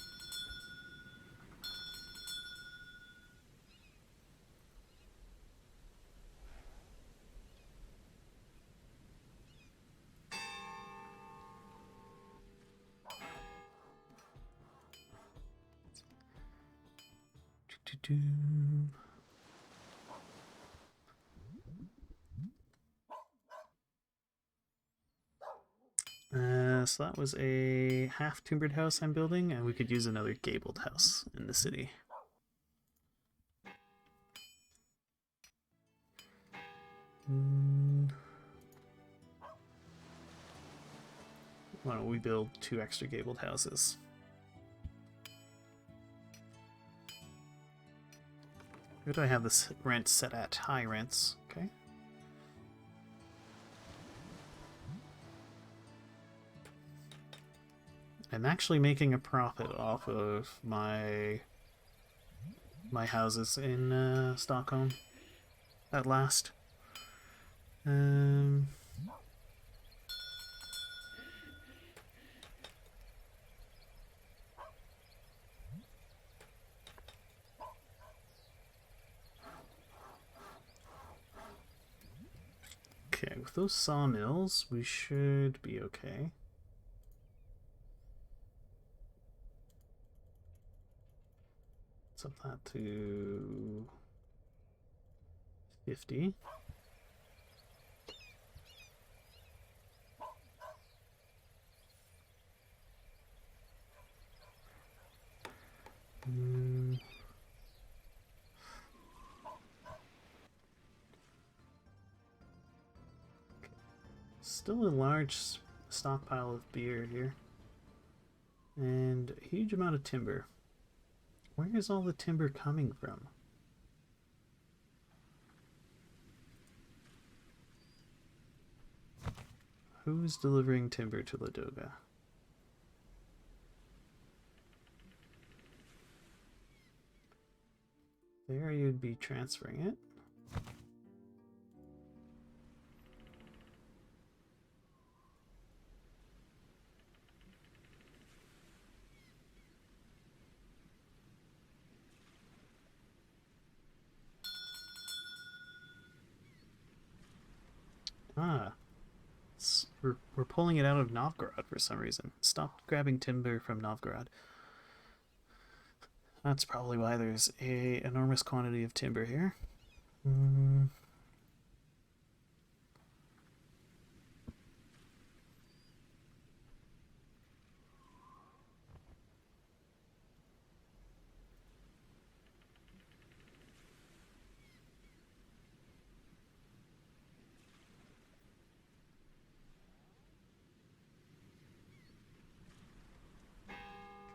So that was a half-timbered house I'm building, and we could use another gabled house in the city. Why don't we build 2 extra gabled houses? Where do I have this rent set at? High rents. Okay. I'm actually making a profit off of my houses in Stockholm at last. Okay, with those sawmills, we should be okay. Let's up that to 50. Still a large stockpile of beer here. And a huge amount of timber. Where is all the timber coming from? Who's delivering timber to Ladoga? There you'd be transferring it. Ah, we're pulling it out of Novgorod for some reason. Stop grabbing timber from Novgorod. That's probably why there's a enormous quantity of timber here.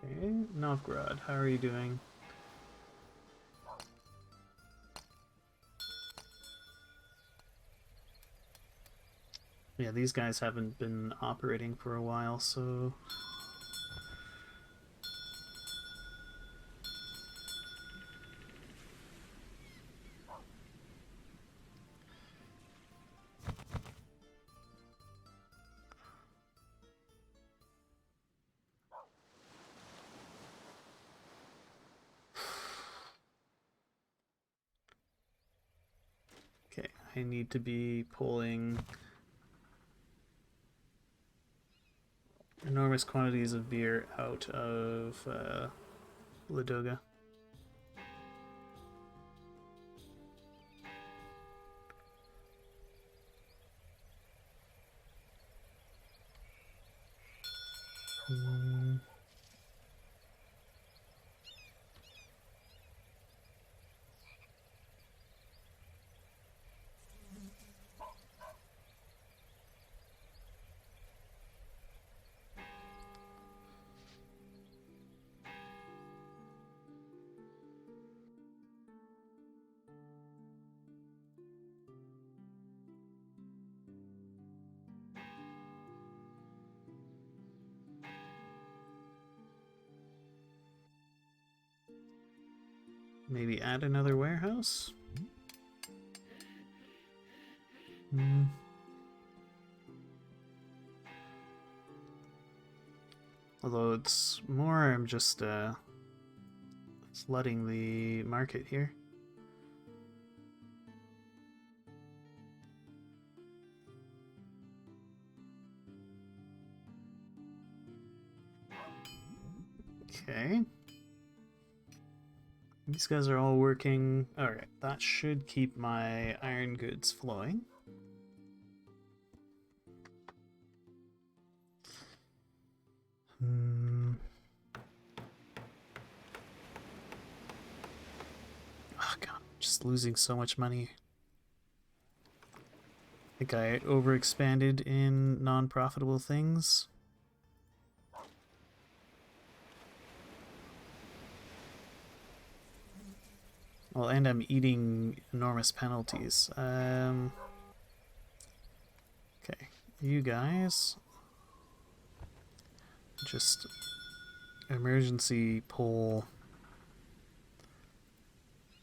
Okay, Novgorod, how are you doing? Yeah, these guys haven't been operating for a while, so... Okay, I need to be pulling enormous quantities of beer out of Ladoga. Maybe add another warehouse? Although it's more, I'm just flooding the market here. Okay. These guys are all working. Alright, that should keep my iron goods flowing. Oh god, just losing so much money. I think I overexpanded in non-profitable things. Well, and I'm eating enormous penalties. Okay, you guys just emergency pull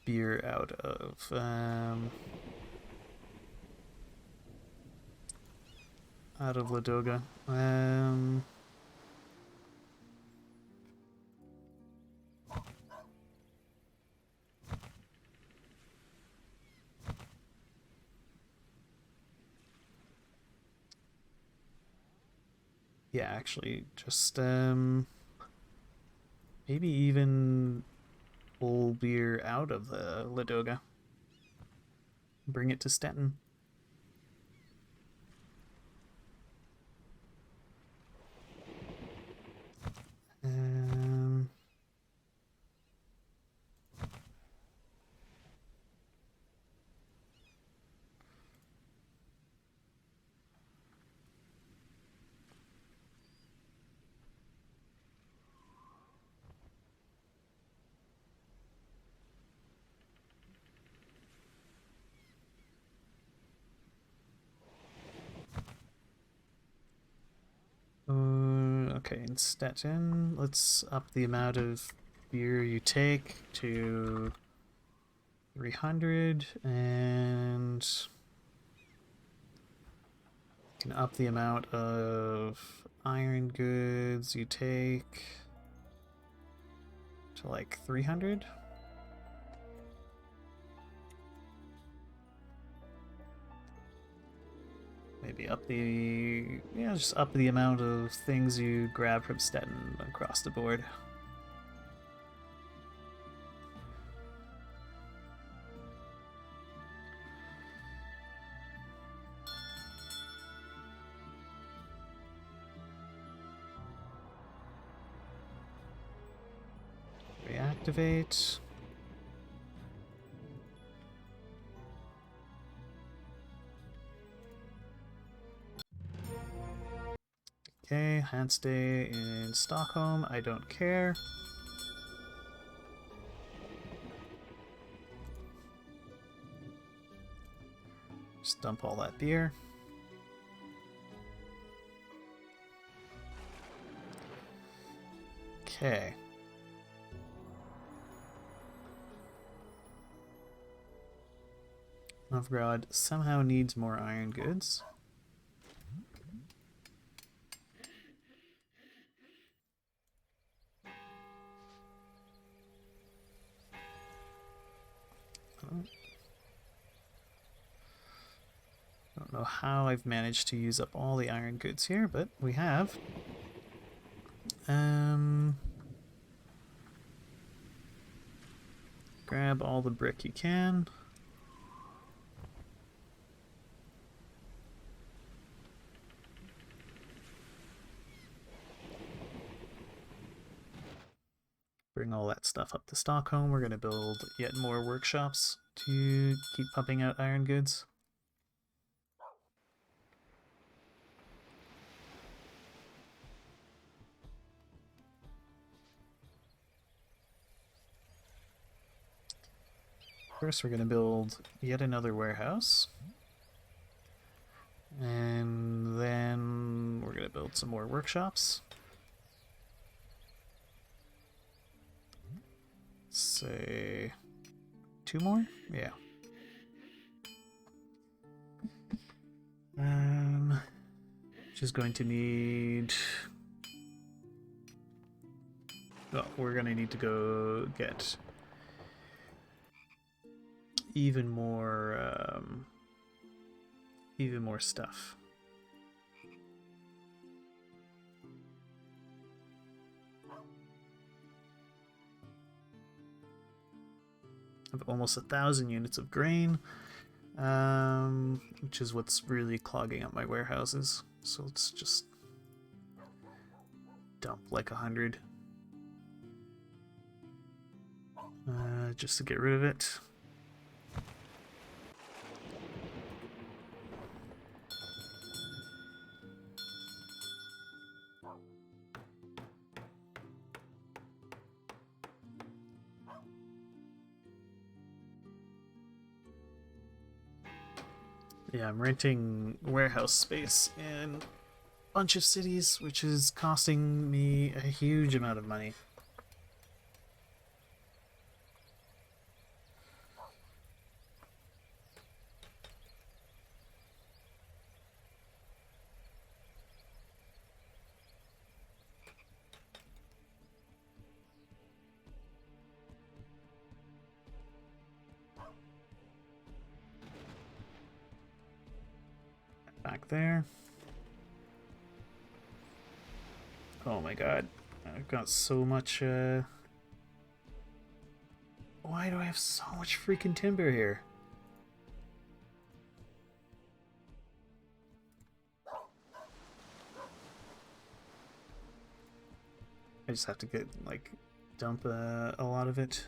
beer out of Ladoga. Yeah, actually, just maybe even pull beer out of the Ladoga. Bring it to Stettin. Okay, in Stettin, let's up the amount of beer you take to 300, and you can up the amount of iron goods you take to like 300. maybe up the... yeah, just up the amount of things you grab from Stettin across the board. Reactivate. Okay, hand stay in Stockholm. I don't care. Just dump all that beer. Okay. Novgorod somehow needs more iron goods. I don't know how I've managed to use up all the iron goods here, but we have. Grab all the brick you can. Bring all that stuff up to Stockholm. We're going to build yet more workshops to keep pumping out iron goods. First, we're going to build yet another warehouse. And then we're going to build some more workshops. Say 2 more? Yeah. Just going to need... oh, we're going to need to go get even more stuff. I have almost 1,000 units of grain, which is what's really clogging up my warehouses. So let's just dump like 100, just to get rid of it. Yeah, I'm renting warehouse space in a bunch of cities, which is costing me a huge amount of money. Back there. Oh my god. I've got so much, why do I have so much freaking timber here? I just have to get, like, dump a lot of it.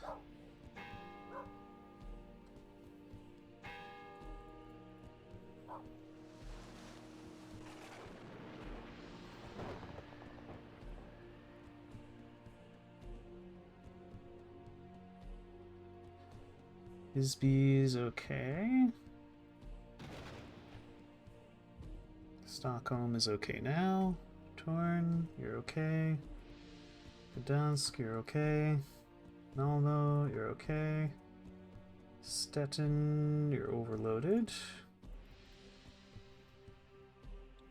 Bisbee's okay. Stockholm is okay now. Torn, you're okay. Gdansk, you're okay. Malmo, you're okay. Stettin, you're overloaded.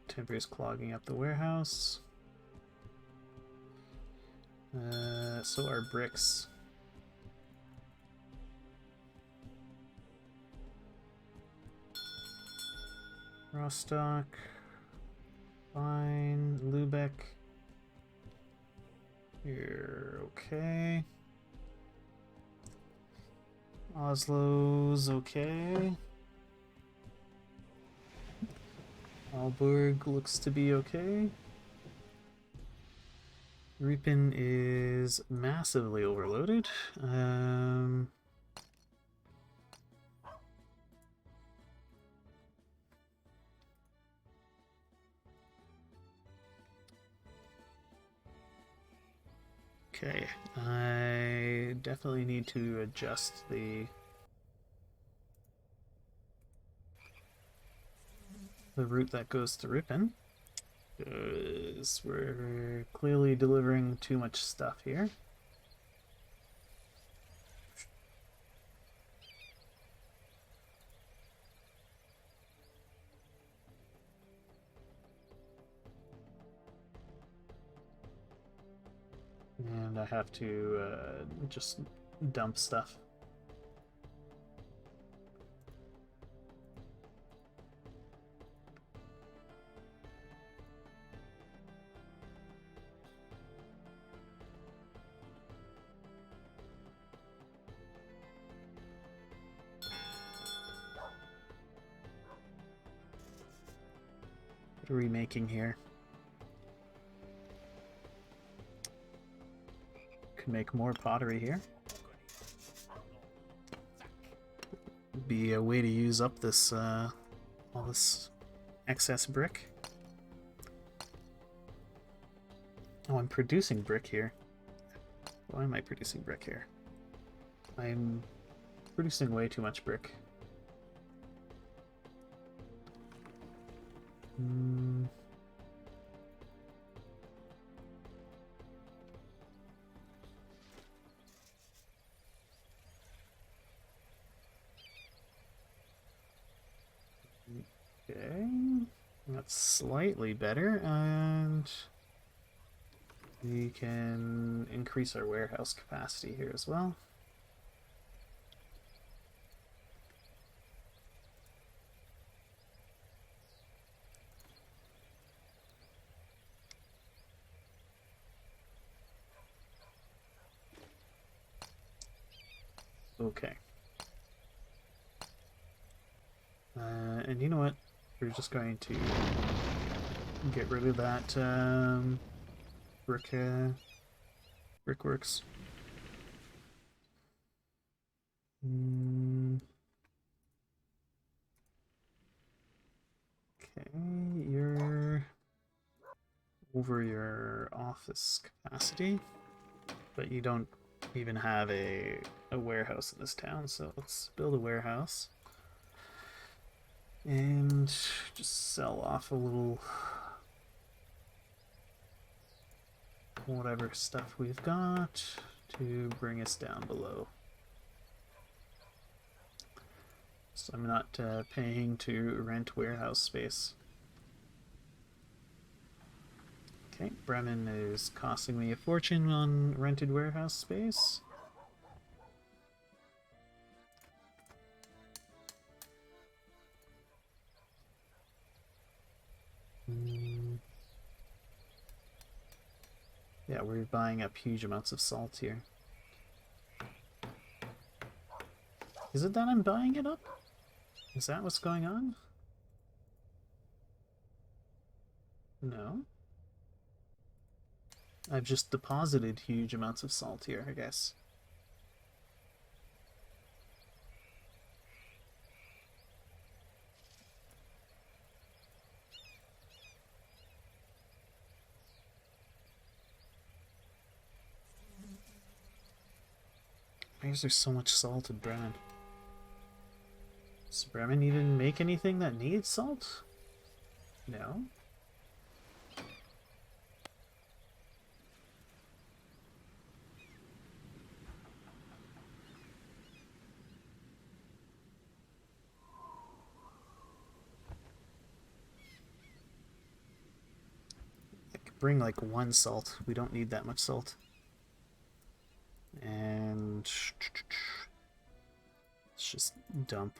Timber is clogging up the warehouse. So are bricks. Rostock. Fine. Lubeck. You're okay. Oslo's okay. Aalborg looks to be okay. Ripon is massively overloaded. Okay, I definitely need to adjust the route that goes to Ripon, because we're clearly delivering too much stuff here. And I have to just dump stuff. What are we making here? Could make more pottery here. Be a way to use up this all this excess brick. Oh, I'm producing brick here. Why am I producing brick here? I'm producing way too much brick. Okay, that's slightly better, and we can increase our warehouse capacity here as well. Okay. And you know what? We're just going to get rid of that brickworks. Okay, you're over your office capacity, but you don't even have a warehouse in this town, so let's build a warehouse. And just sell off a little whatever stuff we've got to bring us down below. So I'm not paying to rent warehouse space. Okay, Bremen is costing me a fortune on rented warehouse space. Yeah, we're buying up huge amounts of salt here. Is it that I'm buying it up? Is that what's going on? No. I've just deposited huge amounts of salt here, I guess. Why is there so much salt in Bremen? Does Bremen even make anything that needs salt? No? I could bring like one salt. We don't need that much salt. And let's just dump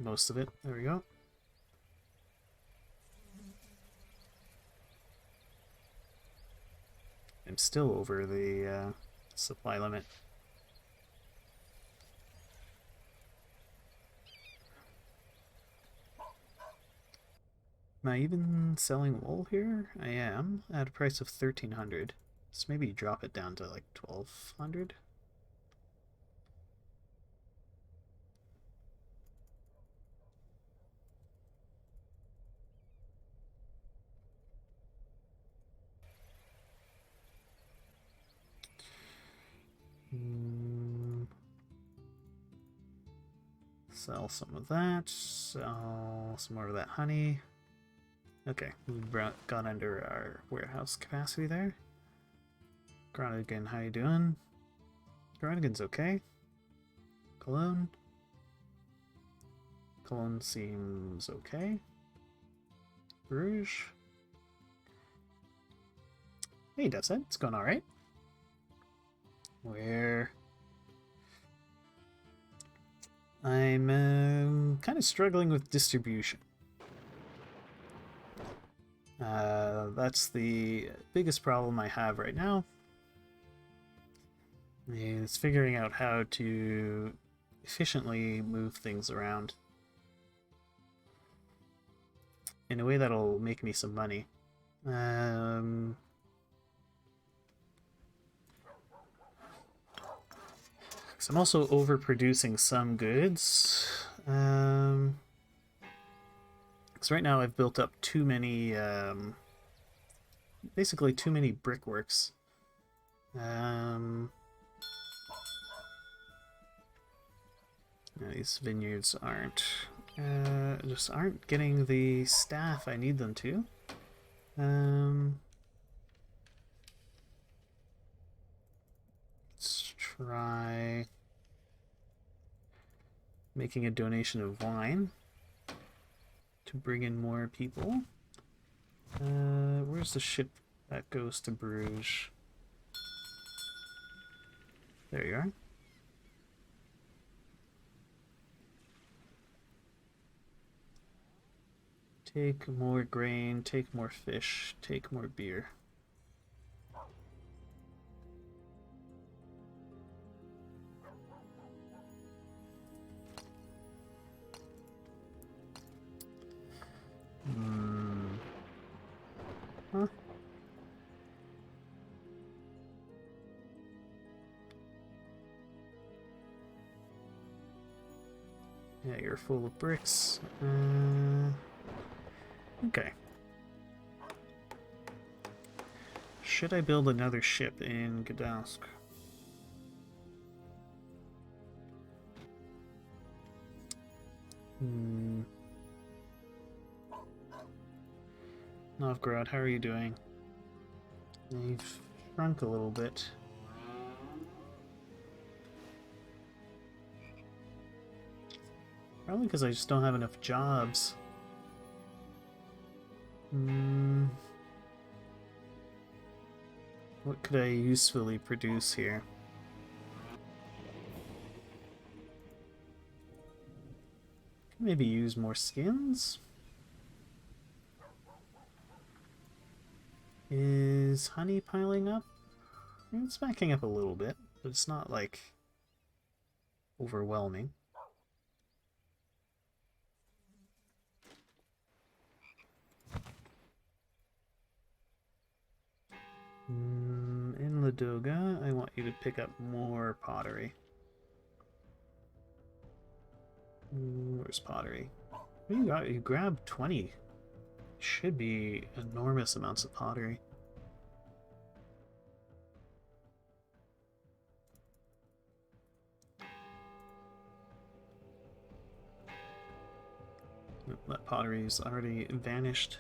most of it. There we go. I'm still over the supply limit. Am I even selling wool here? I am, at a price of 1,300. So maybe drop it down to like 1,200. Sell some of that. Sell some more of that honey. Okay, we've got under our warehouse capacity there. Groningen, how you doing? Groningen's okay. Cologne. Cologne seems okay. Bruges. Hey, Devset, it's going alright. Where I'm kind of struggling with distribution. That's the biggest problem I have right now. Is figuring out how to efficiently move things around in a way that'll make me some money. So I'm also overproducing some goods. Because right now I've built up too many, basically too many brickworks. These vineyards just aren't getting the staff I need them to. Let's try making a donation of wine to bring in more people. Where's the ship that goes to Bruges? There you are. Take more grain, take more fish, take more beer. Huh? Yeah, you're full of bricks. Okay. Should I build another ship in Gdansk? Novgorod, how are you doing? You've shrunk a little bit. Probably because I just don't have enough jobs. What could I usefully produce here? Maybe use more skins? Is honey piling up? It's backing up a little bit, but it's not like overwhelming. In Ladoga, I want you to pick up more pottery. Where's pottery? You got, you grabbed 20. Should be enormous amounts of pottery. That pottery's already vanished.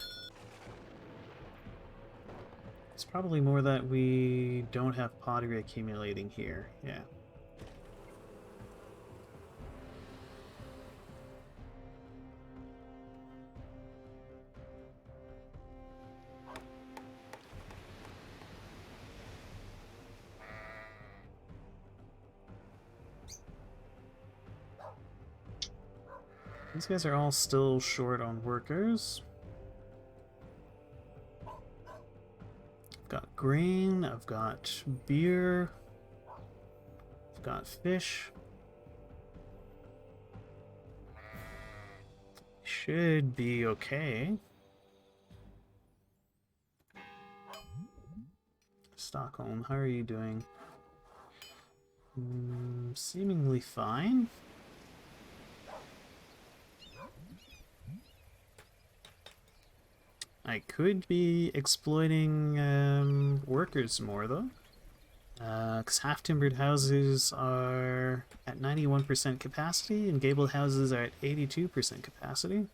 It's probably more that we don't have pottery accumulating here. Yeah. These guys are all still short on workers. I've got grain, I've got beer, I've got fish. Should be okay. Stockholm, how are you doing? Seemingly fine. I could be exploiting workers more though. Because half-timbered houses are at 91% capacity and gabled houses are at 82% capacity.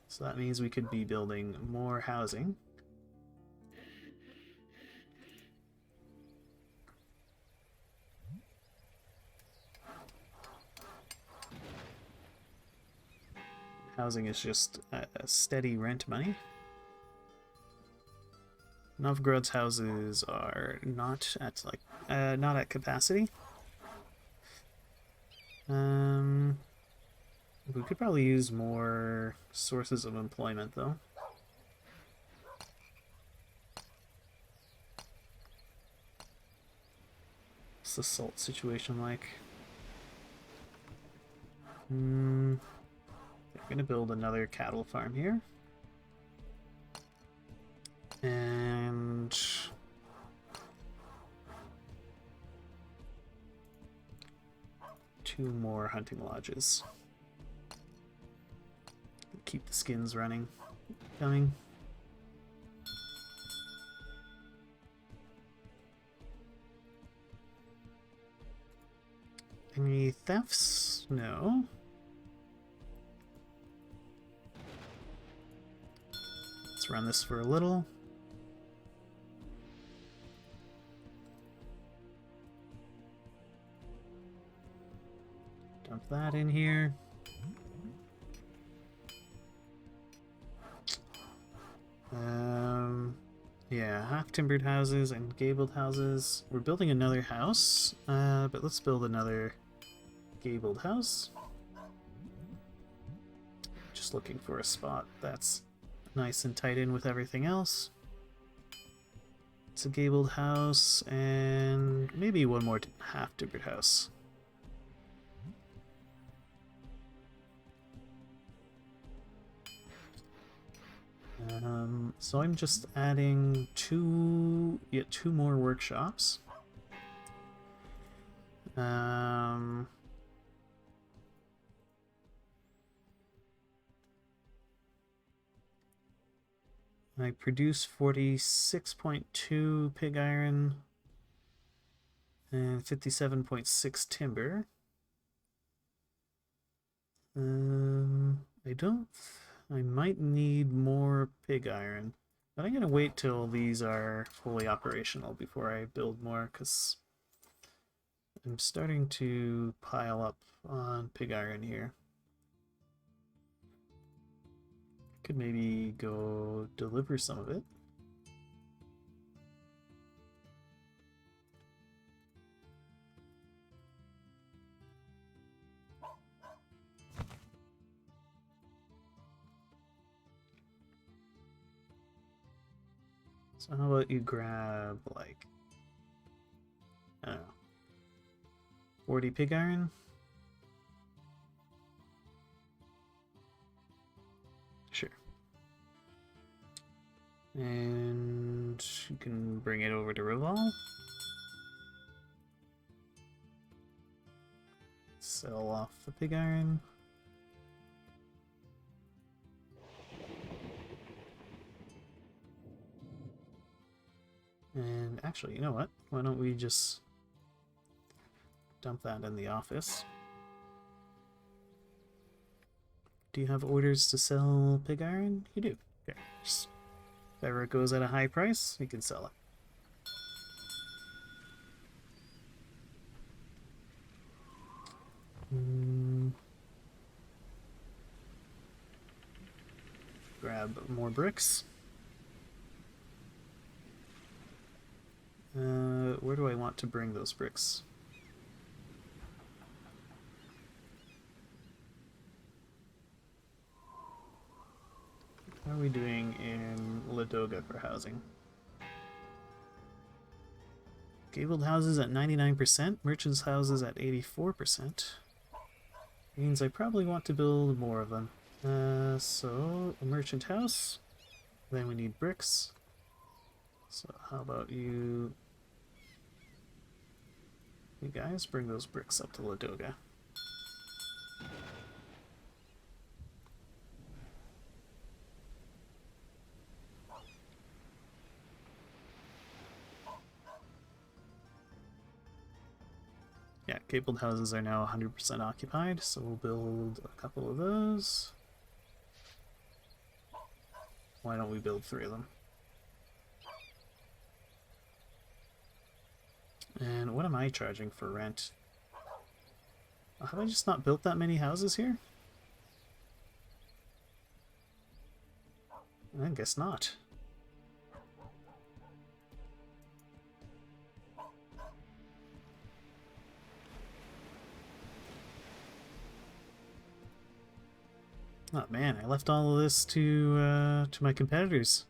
So that means we could be building more housing. Housing is just a steady rent money. Novgorod's houses are not at not at capacity. We could probably use more sources of employment though. What's the salt situation like? They're gonna build another cattle farm here. And two more hunting lodges. Keep the skins coming. Any thefts? No. Let's run this for a little. Dump that in here. Yeah, half-timbered houses and gabled houses. We're building another house, but let's build another gabled house. Just looking for a spot that's nice and tight in with everything else. It's a gabled house and maybe one more half-timbered house. So I'm just adding two more workshops. I produce 46.2 pig iron and 57.6 timber. I might need more pig iron, but I'm gonna wait till these are fully operational before I build more, because I'm starting to pile up on pig iron here. Could maybe go deliver some of it. So how about you grab, like, I don't know, 40 pig iron? Sure. And you can bring it over to Rival. Sell off the pig iron. And actually, you know what? Why don't we just dump that in the office? Do you have orders to sell pig iron? You do. Okay. Just, if ever it goes at a high price, you can sell it. Grab more bricks. Where do I want to bring those bricks? How are we doing in Ladoga for housing? Gabled houses at 99%, merchants' houses at 84%. Means I probably want to build more of them. So, a merchant house. Then we need bricks. So how about you guys bring those bricks up to Ladoga. Yeah, gabled houses are now 100% occupied, so we'll build a couple of those. Why don't we build 3 of them? And what am I charging for rent? Have I just not built that many houses here? I guess not. Oh man, I left all of this to my competitors.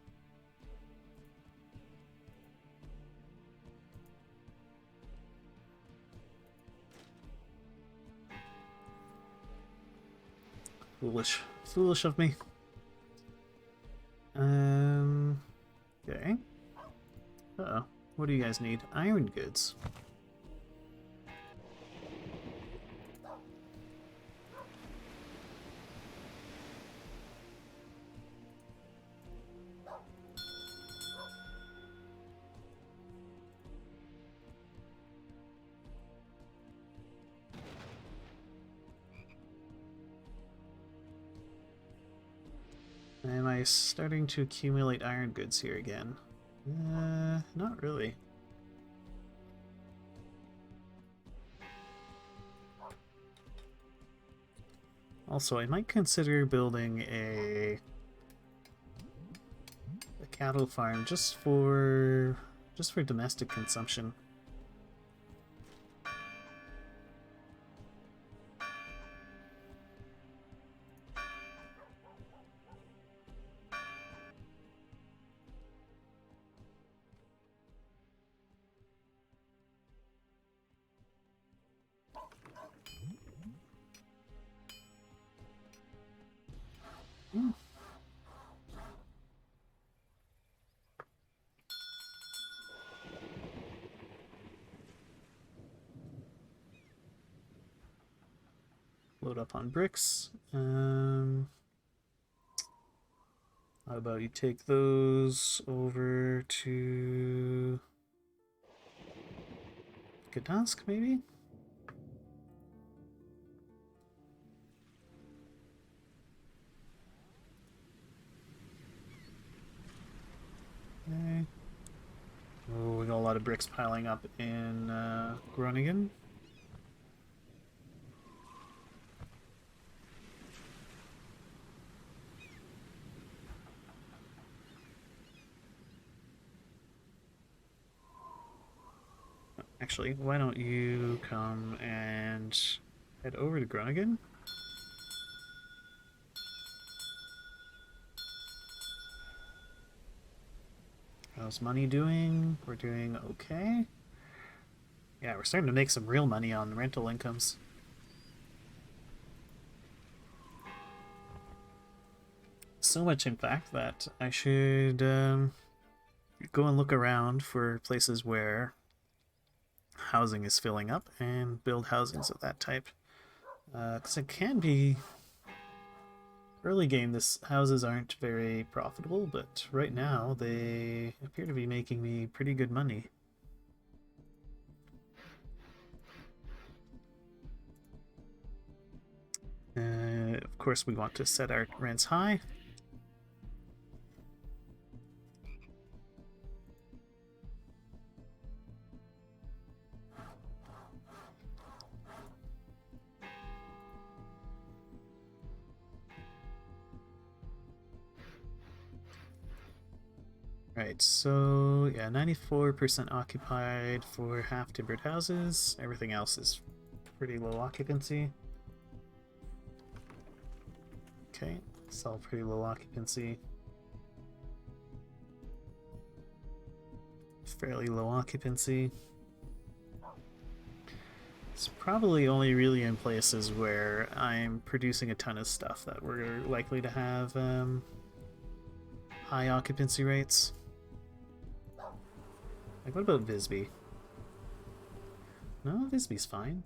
Foolish. Foolish of me. Okay. Uh-oh. What do you guys need? Iron goods. Am I starting to accumulate iron goods here again? Not really. Also, I might consider building a cattle farm just for domestic consumption. Load up on bricks. How about you take those over to Gdansk, maybe? Okay. Oh, we got a lot of bricks piling up in Groningen. Actually, why don't you come and head over to Groningen? How's money doing? We're doing okay. Yeah, we're starting to make some real money on rental incomes. So much, in fact, that I should go and look around for places where housing is filling up and build housings of that type. Because it can be... Early game, this houses aren't very profitable, but right now they appear to be making me pretty good money. Of course, we want to set our rents high. Right, so yeah, 94% occupied for half-timbered houses. Everything else is pretty low occupancy. Okay, it's all pretty low occupancy. Fairly low occupancy. It's probably only really in places where I'm producing a ton of stuff that we're likely to have high occupancy rates. Like, what about Visby? No, Visby's fine.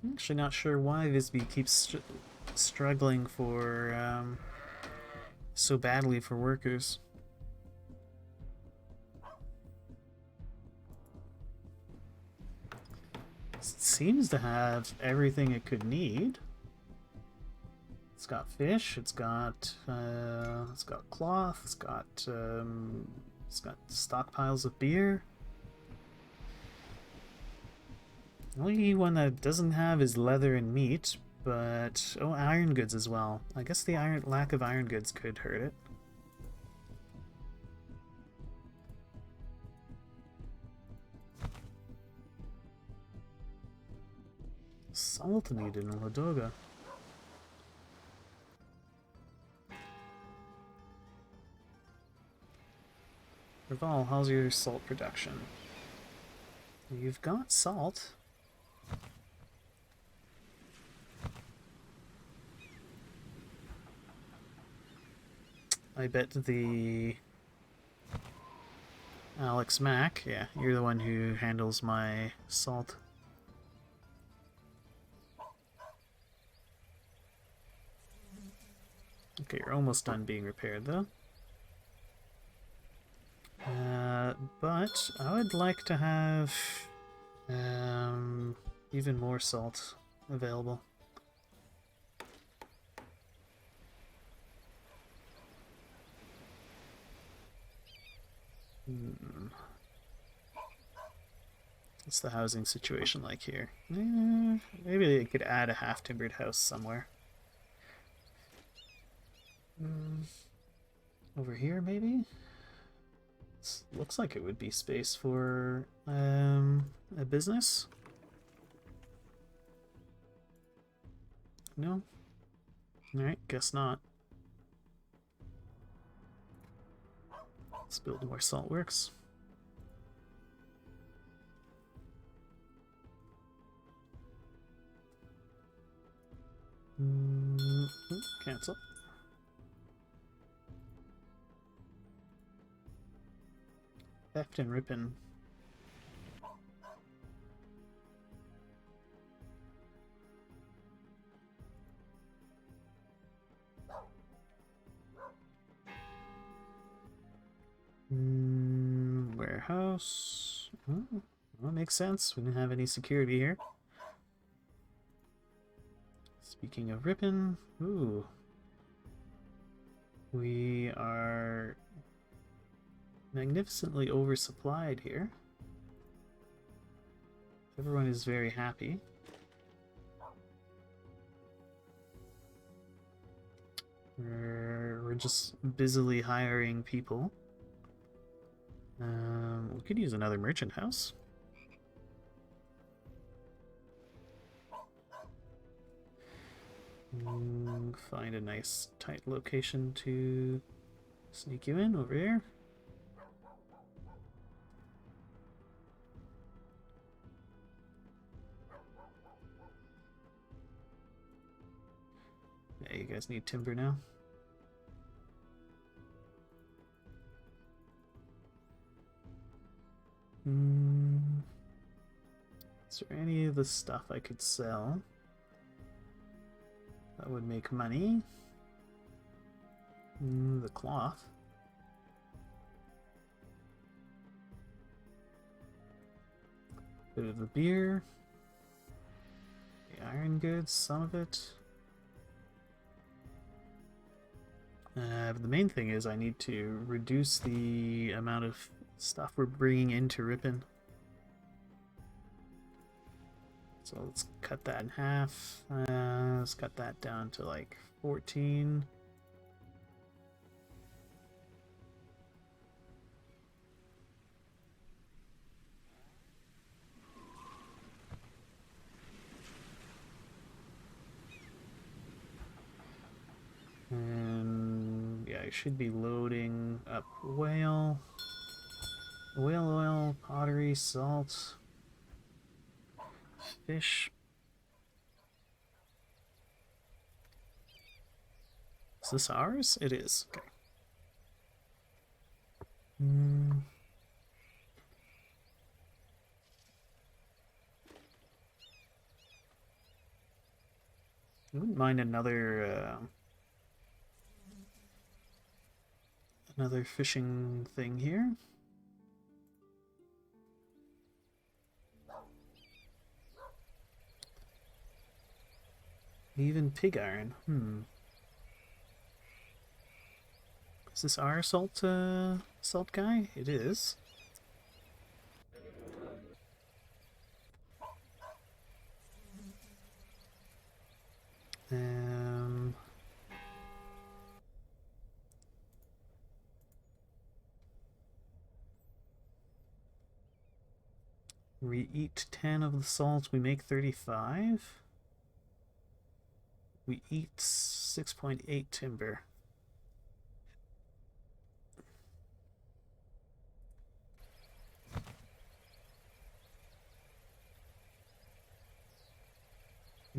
I'm actually not sure why Visby keeps struggling for so badly for workers. It seems to have everything it could need. It's got fish. It's got cloth. It's got stockpiles of beer. The only one that it doesn't have is leather and meat, but oh, iron goods as well. I guess the lack of iron goods could hurt it. Salt needed in Ladoga. Raval, how's your salt production? You've got salt. I bet the Alex Mack, yeah, you're the one who handles my salt. Okay, you're almost done being repaired though. But I would like to have even more salt available. What's the housing situation like here? Maybe I could add a half-timbered house somewhere. Over here, maybe? Looks like it would be space for a business. No? Alright, guess not. Let's build more salt works. Cancel. Theft and Ripon. Warehouse. Oh, well, makes sense. We didn't have any security here. Speaking of Ripon, ooh. We are magnificently oversupplied here. Everyone is very happy. We're just busily hiring people. We could use another merchant house. Find a nice tight location to sneak you in over here. Yeah, you guys need timber now. Is there any of the stuff I could sell that would make money? The cloth. Bit of the beer. The iron goods, some of it. But the main thing is I need to reduce the amount of stuff we're bringing into Ripon. So let's cut that in half. Let's cut that down to like 14. I should be loading up whale oil, pottery, salt, fish. Is this ours? It is. Okay. I wouldn't mind another fishing thing here. Even pig iron. Is this our salt guy? It is. We eat 10 of the salt, we make 35. We eat 6.8 timber.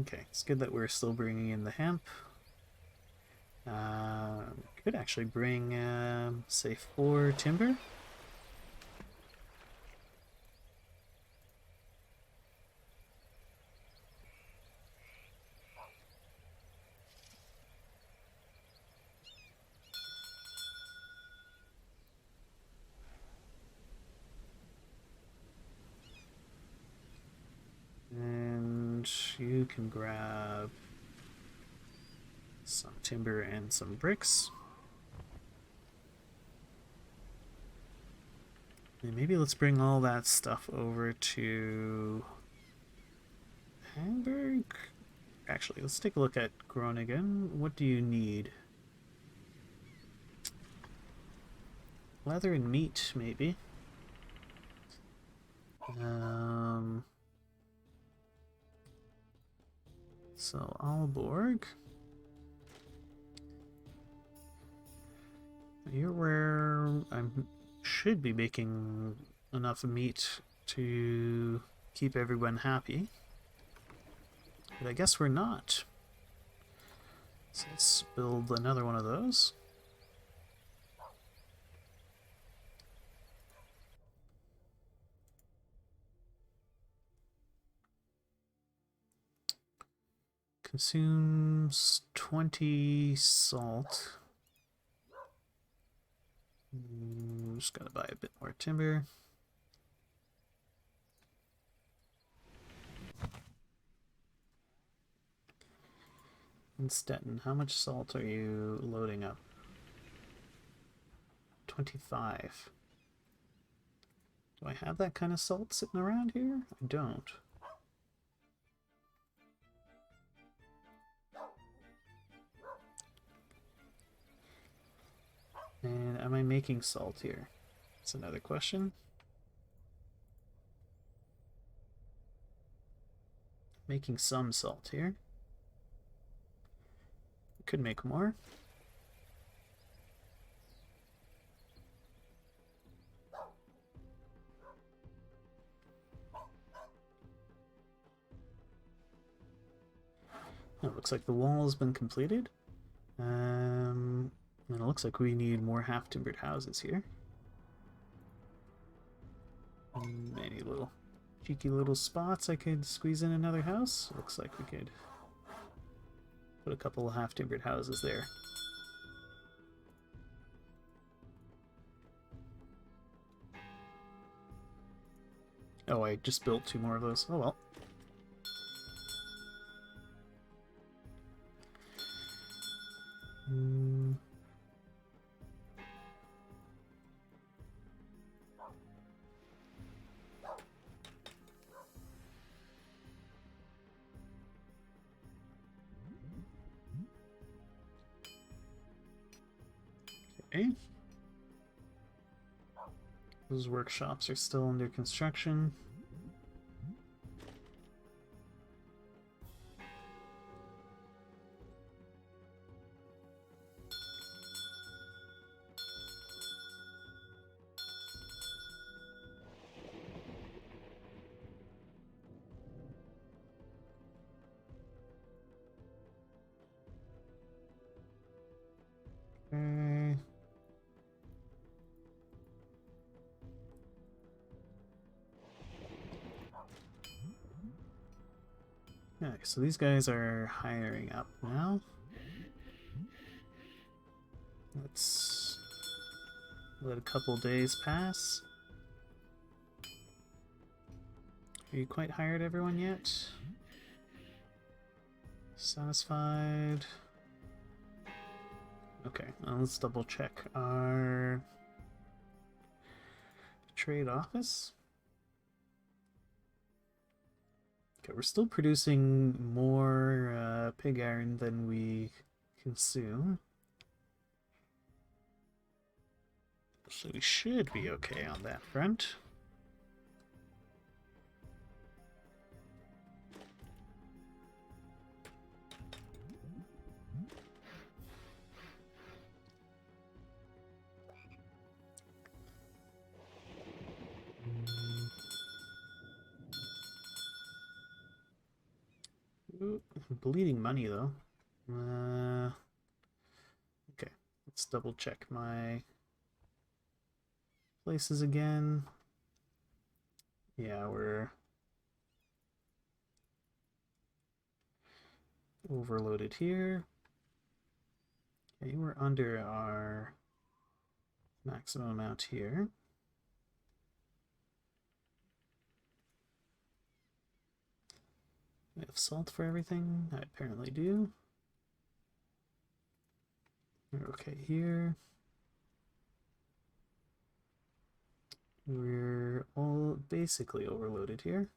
Okay, it's good that we're still bringing in the hemp. Could actually bring, say, 4 timber. And you can grab some timber and some bricks. And maybe let's bring all that stuff over to Hamburg. Actually, let's take a look at Groningen. What do you need? Leather and meat, maybe. So Aalborg. Here where I should be making enough meat to keep everyone happy. But I guess we're not. So let's build another one of those. Consumes 20 salt. Just gotta buy a bit more timber. In Stettin, how much salt are you loading up? 25. Do I have that kind of salt sitting around here? I don't. And am I making salt here? That's another question. Making some salt here. Could make more. Oh, it looks like the wall has been completed. And it looks like we need more half-timbered houses here. Any little cheeky little spots I could squeeze in another house. Looks like we could put a couple of half-timbered houses there. Oh, I just built 2 more of those. Oh well. Okay. Those workshops are still under construction. Okay, so these guys are hiring up now. Let's let a couple days pass. Are you quite hired everyone yet? Satisfied. Okay, let's double check our trade office. Okay, we're still producing more pig iron than we consume. So we should be okay on that front. Ooh, bleeding money though. Okay, let's double check my places again. Yeah, we're overloaded here. Okay, we're under our maximum amount here. We have salt for everything. I apparently do. We're okay here. We're all basically overloaded here.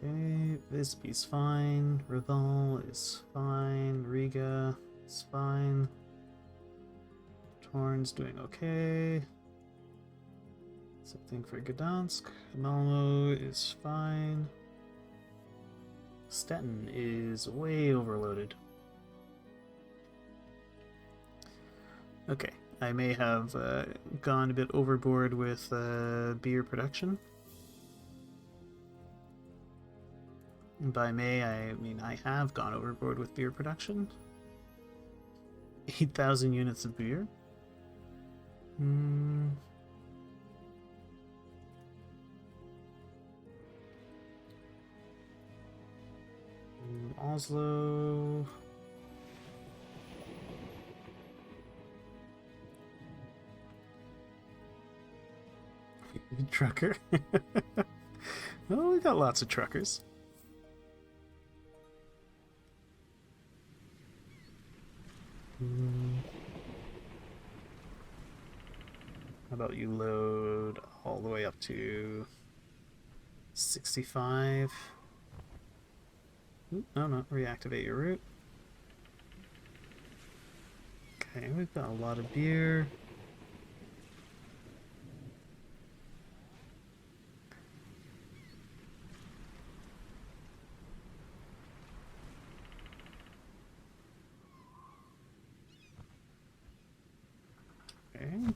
Okay, Visby's fine. Reval is fine. Riga is fine. Torn's doing okay. Same thing for Gdansk. Malmo is fine. Stettin is way overloaded. Okay, I may have gone a bit overboard with beer production. By may, I mean I have gone overboard with beer production. 8,000 units of beer. Oslo. Trucker. Oh, we got lots of truckers. How about you load all the way up to 65? Ooh, no, reactivate your route. Okay, we've got a lot of beer. Okay.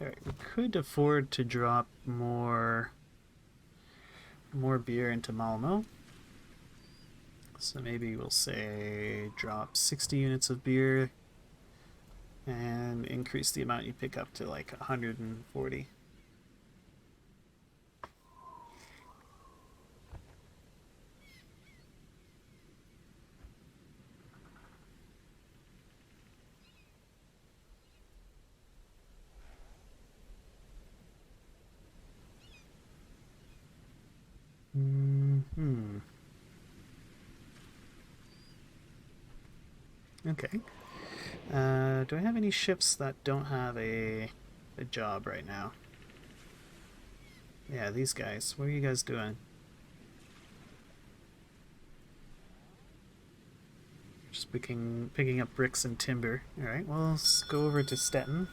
Alright, we could afford to drop more beer into Malmo. So maybe we'll say drop 60 units of beer and increase the amount you pick up to like 140. Okay. Do I have any ships that don't have a job right now? Yeah, these guys. What are you guys doing? Just picking up bricks and timber. Alright, well, let's go over to Stettin.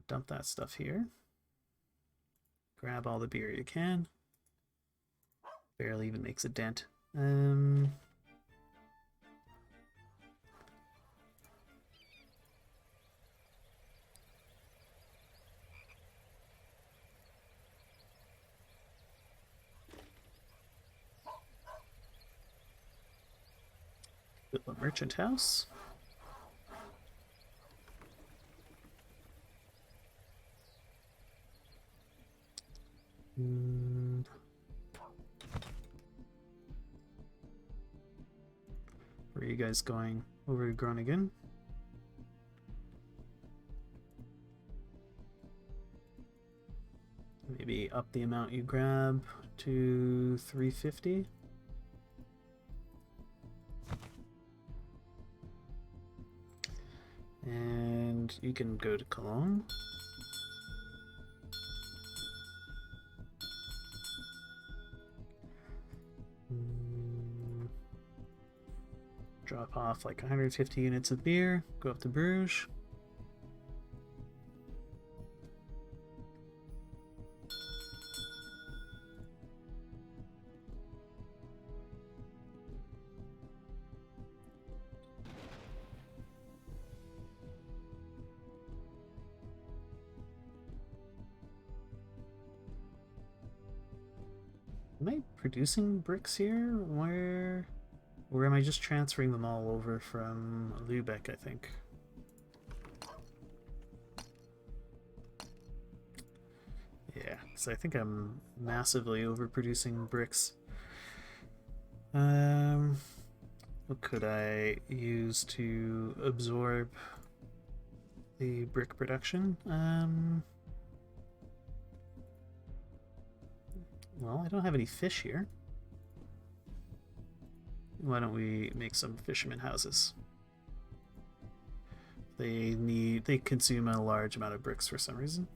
Dump that stuff here. Grab all the beer you can. Barely even makes a dent. Build a merchant house. Where are you guys going? Over to Groningen? Maybe up the amount you grab to 350. And you can go to Cologne. Drop off like 150 units of beer, go up to Bruges. Am I producing bricks here? Where? Or am I just transferring them all over from Lübeck, I think? Yeah, so I think I'm massively overproducing bricks. What could I use to absorb the brick production? Well, I don't have any fish here. Why don't we make some fisherman houses? They consume a large amount of bricks for some reason.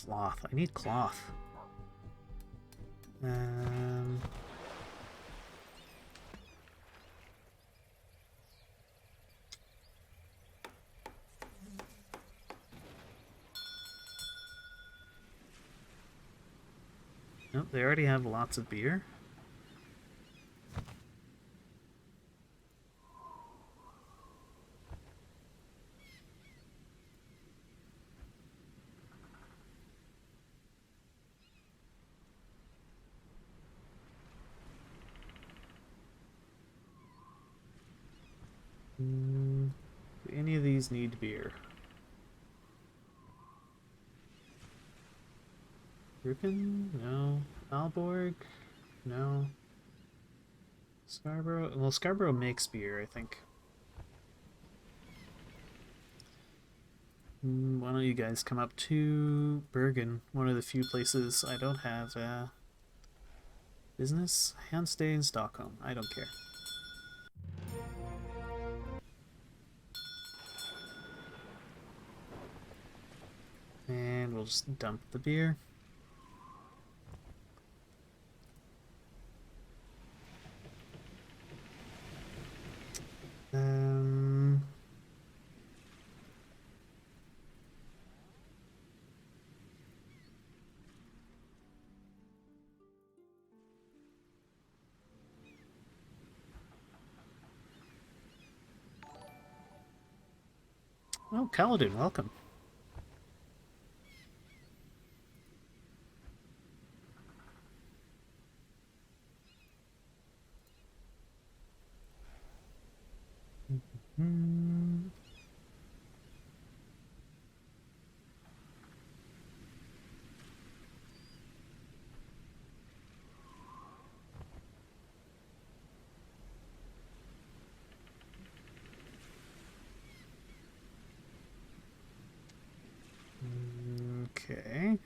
Cloth. I need cloth. Nope, they already have lots of beer. Do any of these need beer? Ripon? No. Aalborg? No. Scarborough? Well, Scarborough makes beer, I think. Why don't you guys come up to Bergen, one of the few places I don't have business? Handstay in Stockholm. I don't care. And we'll just dump the beer. Oh, Kaladin, welcome. Okay.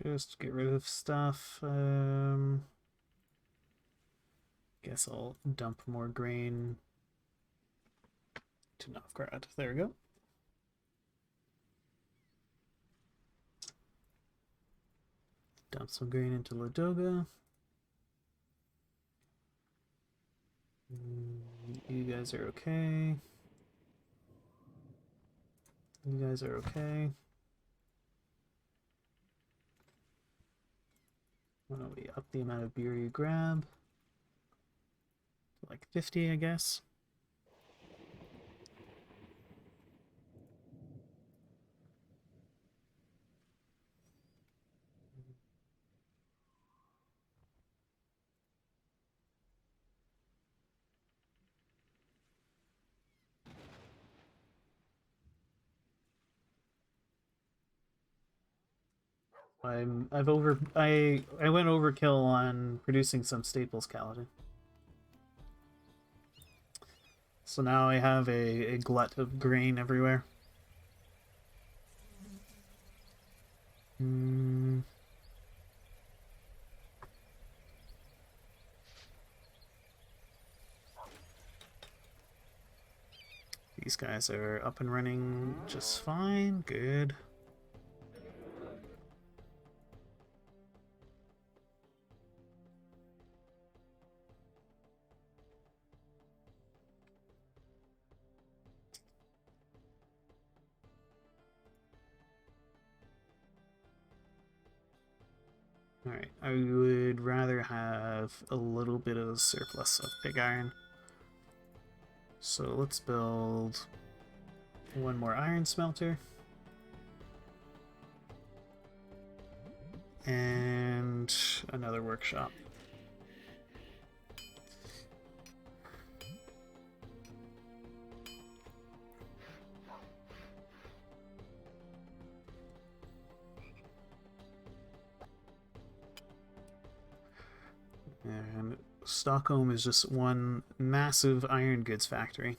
Just get rid of stuff. Guess I'll dump more grain to Novgorod. There we go. Dump some grain into Ladoga. You guys are okay. You guys are okay. Why don't we up the amount of beer you grab? Like 50, I guess. I went overkill on producing some staples Kaladin. So now I have a glut of grain everywhere. These guys are up and running just fine. Good. Alright, I would rather have a little bit of surplus of pig iron. So let's build one more iron smelter. And another workshop. And Stockholm is just one massive iron goods factory.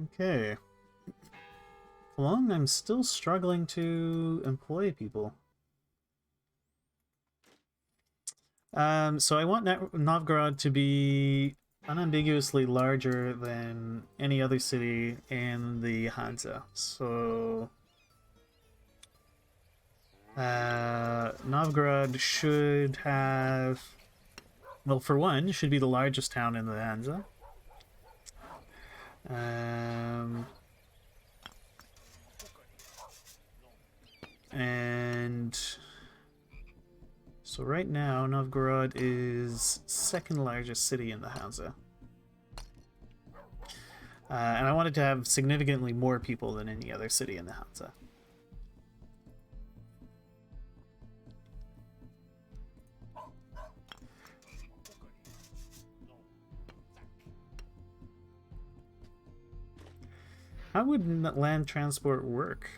Okay. Cologne, I'm still struggling to employ people. So I want Novgorod to be unambiguously larger than any other city in the Hansa. So Novgorod should have, well, for one, should be the largest town in the Hansa. And so right now, Novgorod is second largest city in the Hansa. And I wanted to have significantly more people than any other city in the Hansa. How would land transport work?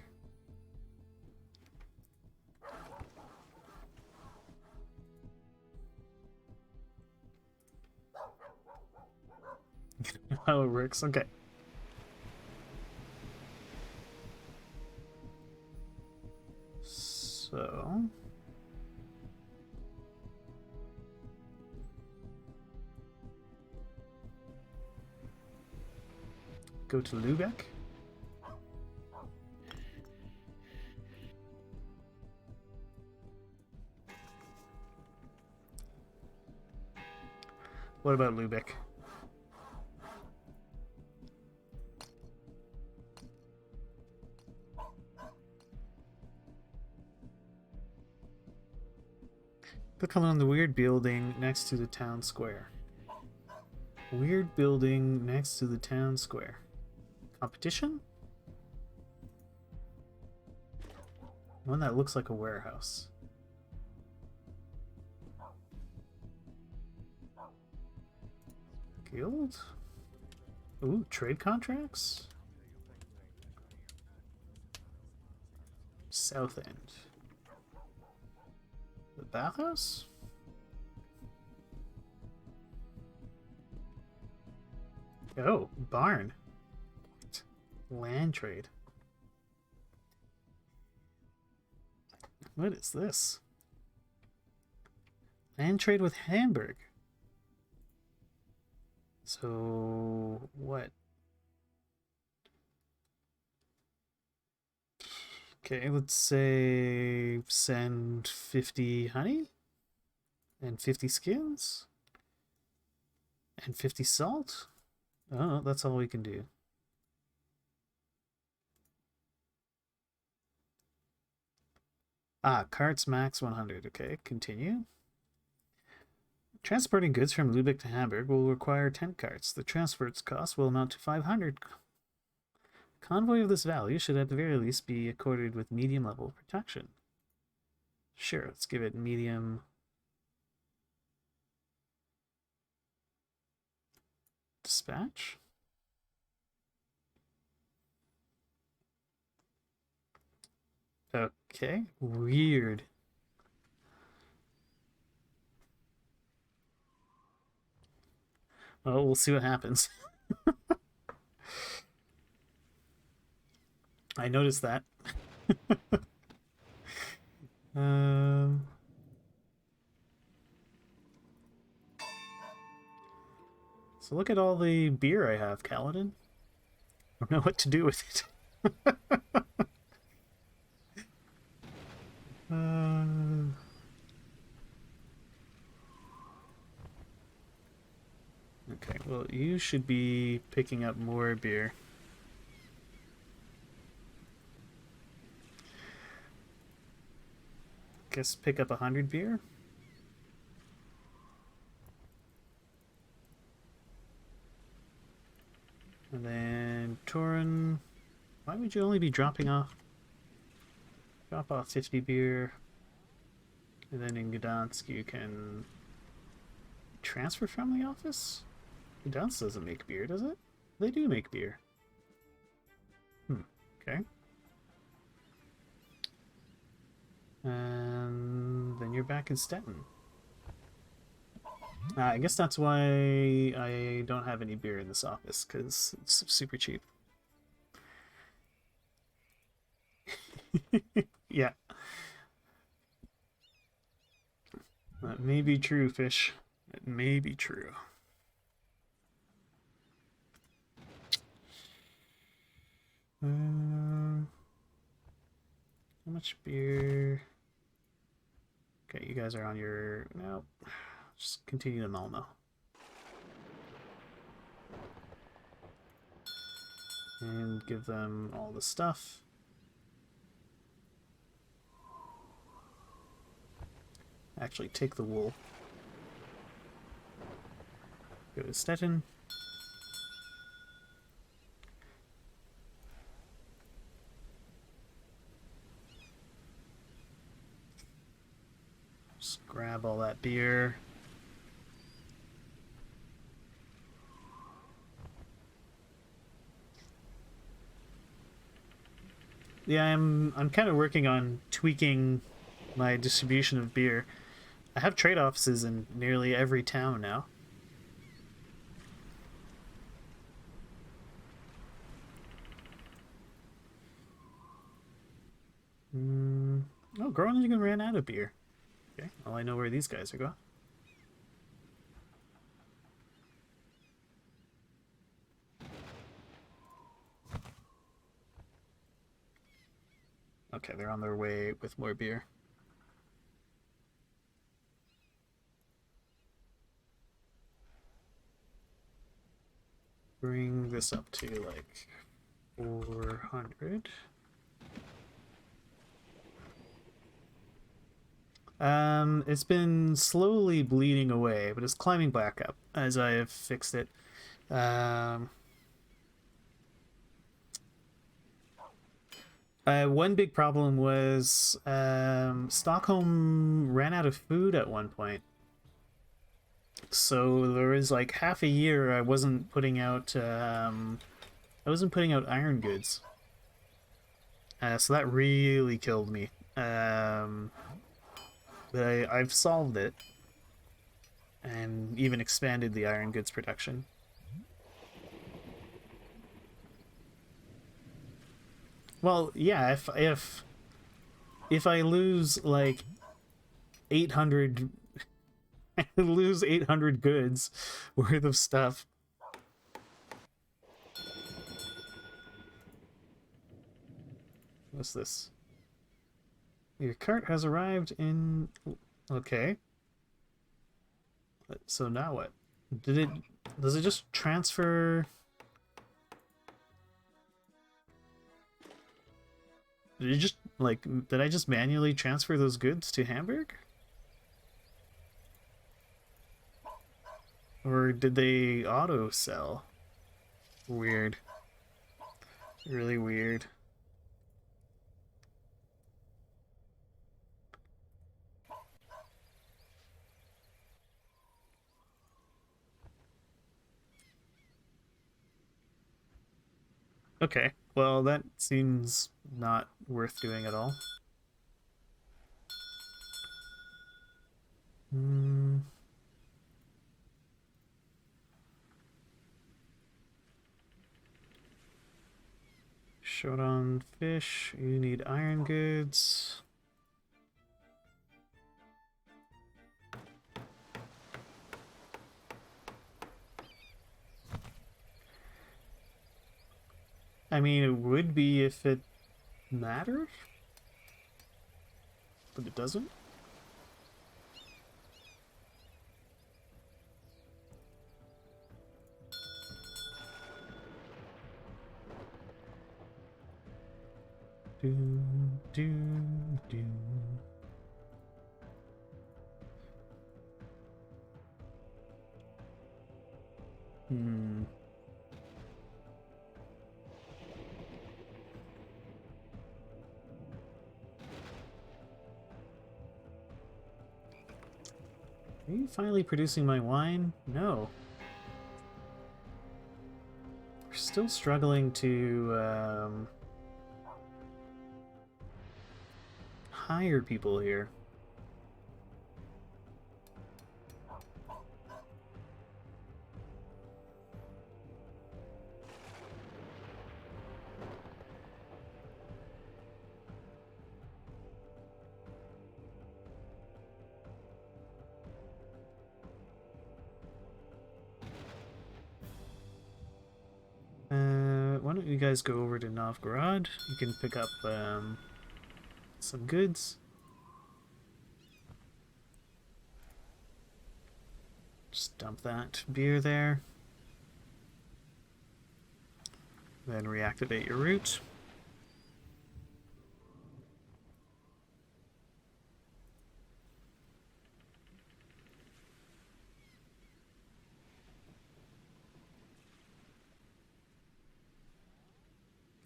How it works, okay. So go to Lübeck. What about Lübeck? Click on the weird building next to the town square. Weird building next to the town square. Competition? One that looks like a warehouse. Guild? Ooh, trade contracts? South End. The bathhouse? Oh, barn. Land trade. What is this? Land trade with Hamburg. So, what? Okay, let's say send 50 honey and 50 skins and 50 salt. Oh, that's all we can do. Ah, carts max 100. Okay, continue. Transporting goods from Lübeck to Hamburg will require 10 carts. The transport's cost will amount to 500. Convoy of this value should at the very least be accorded with medium level protection. Sure, let's give it medium. Dispatch. Okay, weird. Well, we'll see what happens. I noticed that. um, so look at all the beer I have, Kaladin. I don't know what to do with it. Okay, well, you should be picking up more beer. Guess pick up 100 beer. And then Torin, why would you only be dropping off? Drop off 50 beer. And then in Gdansk you can transfer from the office? Gdansk doesn't make beer, does it? They do make beer. Okay. And then you're back in Stettin. I guess that's why I don't have any beer in this office, because it's super cheap. Yeah. That may be true, Fish. It may be true. How much beer? Okay, you guys are on your... No. Just continue to Malmo. And give them all the stuff. Actually, take the wool. Go to Stettin. Just grab all that beer. Yeah, I'm kind of working on tweaking my distribution of beer. I have trade offices in nearly every town now. Oh, Groningen ran out of beer. Okay, well, I know where these guys are going. Okay, they're on their way with more beer. Bring this up to like 400. It's been slowly bleeding away, but it's climbing back up as I have fixed it. One big problem was Stockholm ran out of food at one point. So there was like half a year I wasn't putting out iron goods. So that really killed me. But I've solved it and even expanded the iron goods production. Well, yeah, if I lose like 800 lose 800 goods worth of stuff. What's this? Your cart has arrived in... Okay. So now what? Did it... Does it just transfer... Did it just, like... Did I just manually transfer those goods to Hamburg? Or did they auto-sell? Weird. Really weird. Okay, well that seems not worth doing at all. Hmm. Shodan fish, you need iron goods. I mean, it would be if it mattered, but it doesn't. Do, do, do. Hmm. Are you finally producing my wine? No. We're still struggling to hire people here. Why don't you guys go over to Novgorod? You can pick up some goods. Just dump that beer there. Then reactivate your route.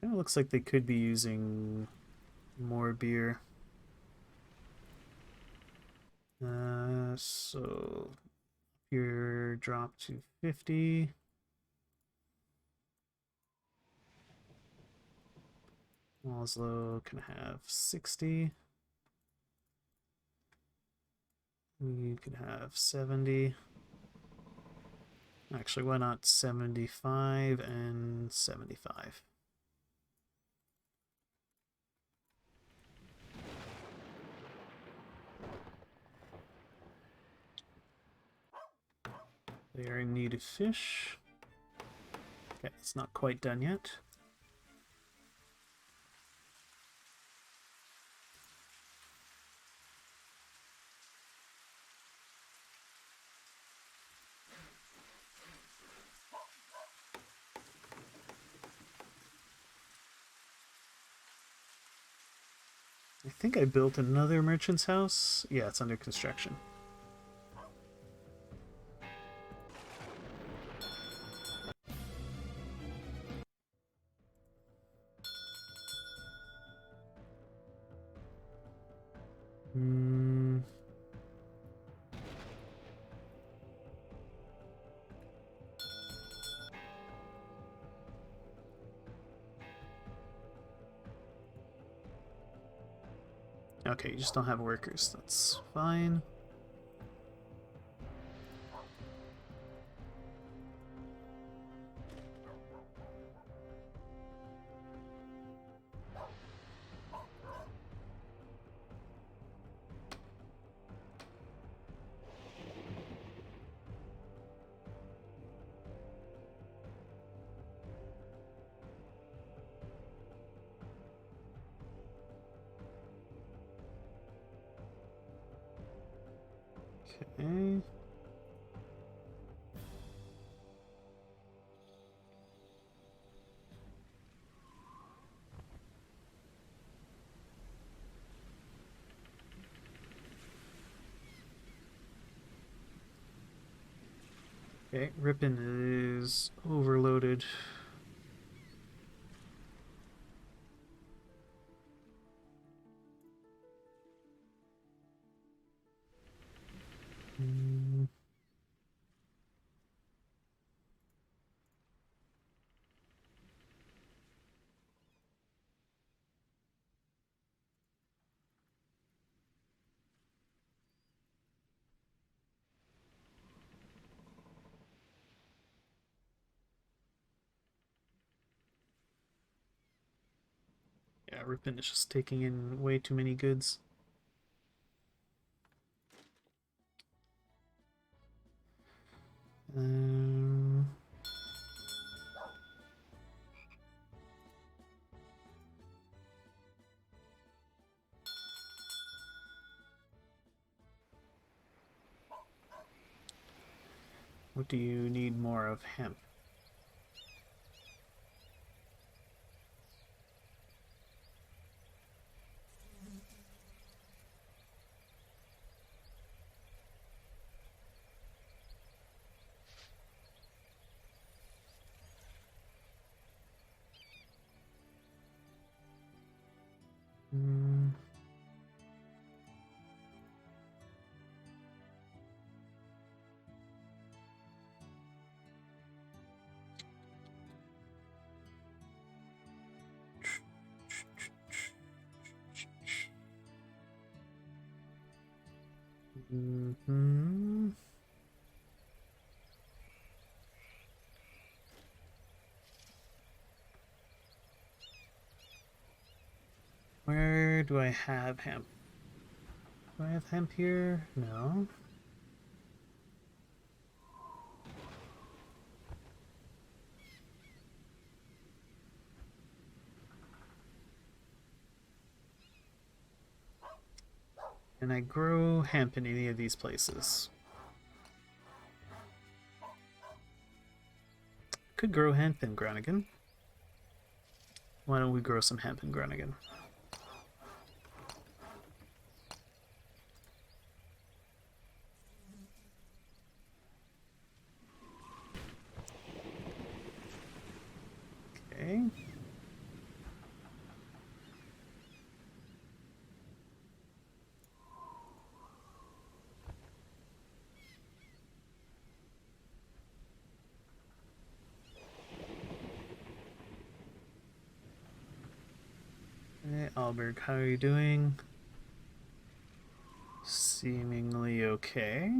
Kind of looks like they could be using more beer. So your drop to 50. Oslo can have 60. You can have 70. Actually, why not 75 and 75? They are in need of fish. Okay, it's not quite done yet. I think I built another merchant's house. Yeah, it's under construction. Hmm. Okay, you just don't have workers. That's fine. Okay. Okay, Ripon is overloaded. Yeah, Ripon is just taking in way too many goods. Um, what do you need more of? Hemp. Mm. Mm-hmm. Where do I have hemp? Do I have hemp here? No. Can I grow hemp in any of these places? Could grow hemp in Groningen. Why don't we grow some hemp in Groningen? Okay. Hey, Alberg, how are you doing? Seemingly okay.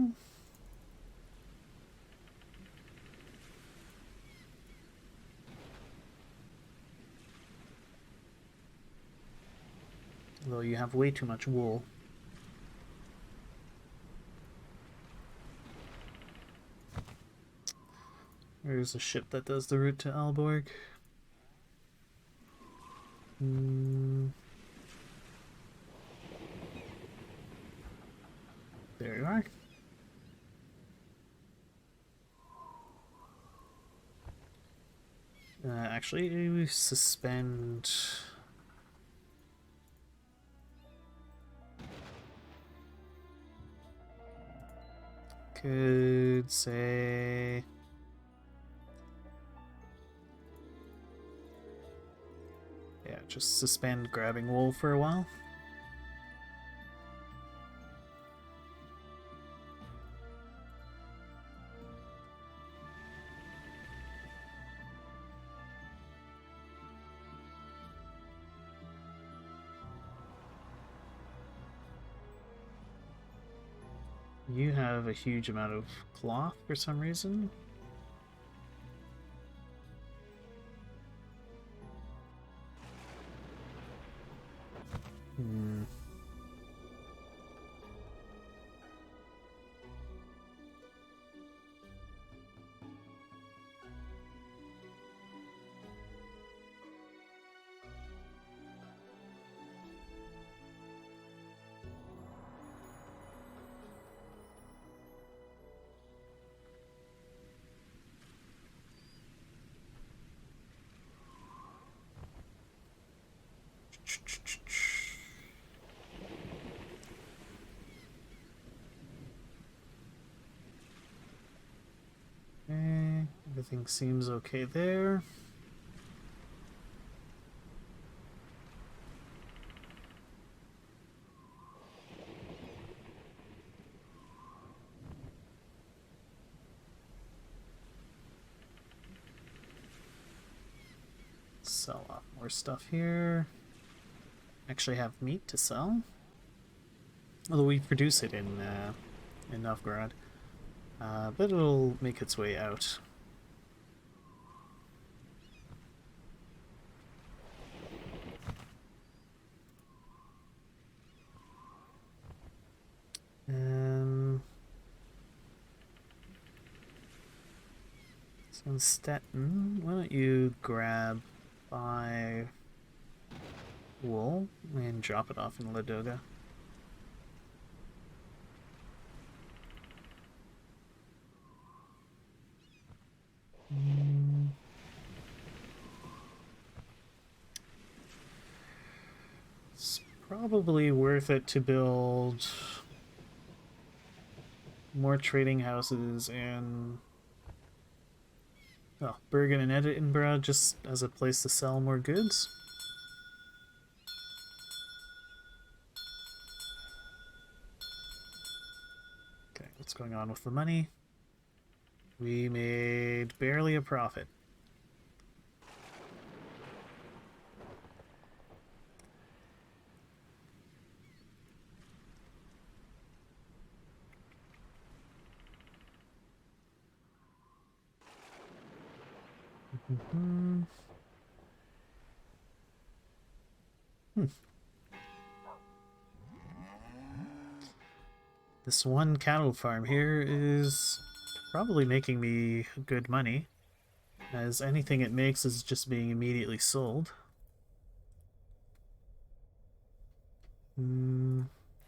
Although you have way too much wool. There's a ship that does the route to Aalborg. There you are. Actually, we suspend. Could say. Yeah, just suspend grabbing wool for a while. You have a huge amount of cloth for some reason. Hmm. Okay, everything seems okay there. Sell off more stuff here. Actually have meat to sell. Although we produce it in Novgorod. But it'll make its way out. So in Stettin, why don't you grab 5 wool and drop it off in Ladoga. It's probably worth it to build more trading houses in Bergen and Edinburgh just as a place to sell more goods. Okay, what's going on with the money? We made barely a profit. This one cattle farm here is probably making me good money, as anything it makes is just being immediately sold.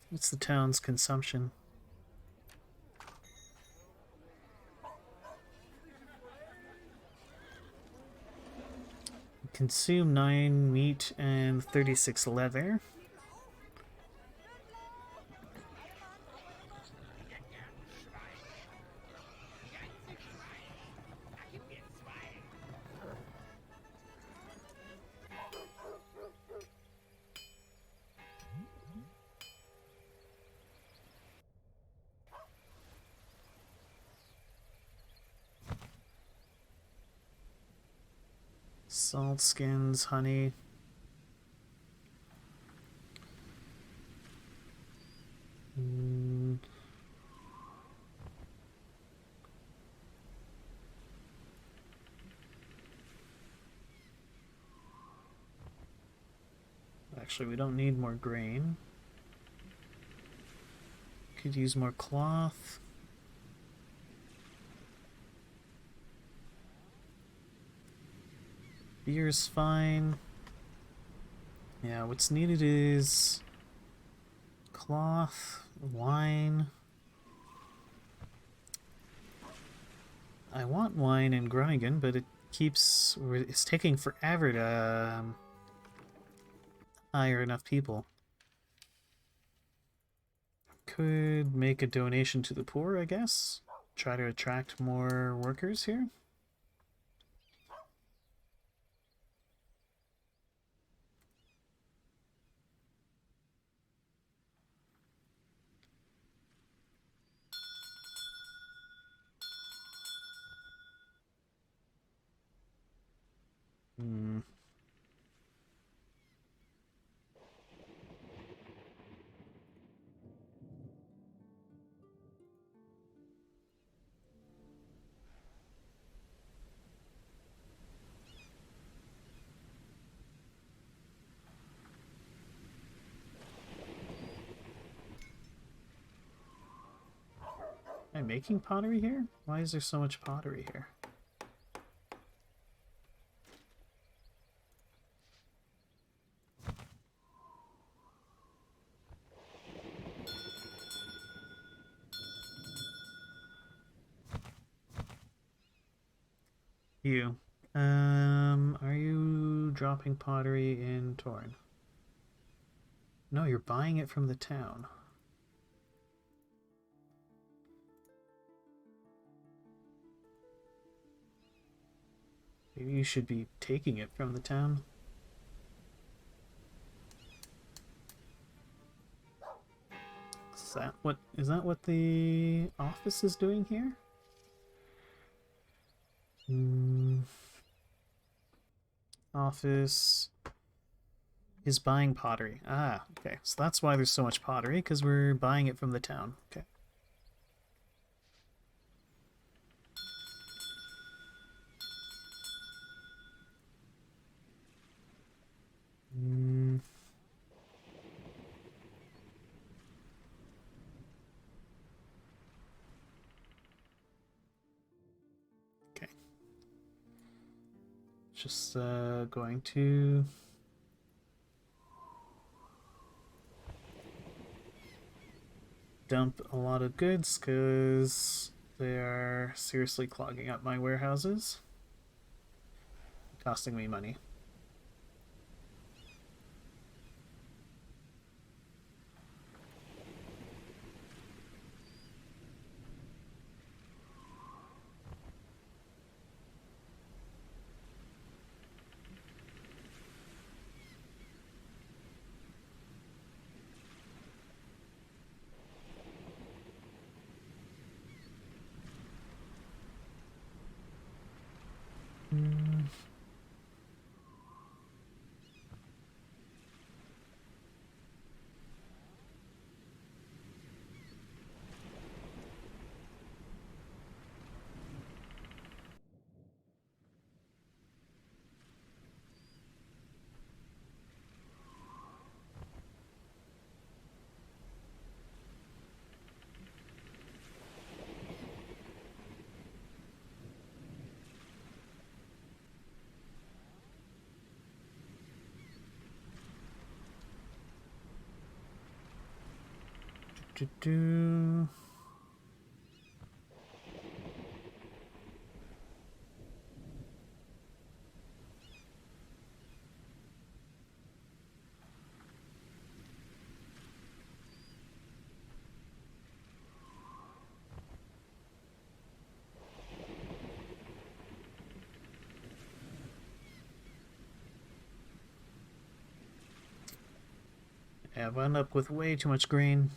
What's the town's consumption? Consume 9 meat and 36 leather. Salt skins, honey. Actually, we don't need more grain. Could use more cloth. Beer's fine. Yeah, what's needed is cloth, wine. I want wine in Groningen, but it's taking forever to hire enough people. Could make a donation to the poor, I guess. Try to attract more workers here. Am I making pottery here? Why is there so much pottery here? You. Are you dropping pottery in Torn? No, you're buying it from the town. Maybe you should be taking it from the town. Is that what the office is doing here? Office is buying pottery. Ah, okay. So that's why there's so much pottery, because we're buying it from the town. Okay. Mm, okay. Just going to dump a lot of goods because they are seriously clogging up my warehouses, costing me money. Mm, do, do, do. Yeah, I've wound up with way too much grain.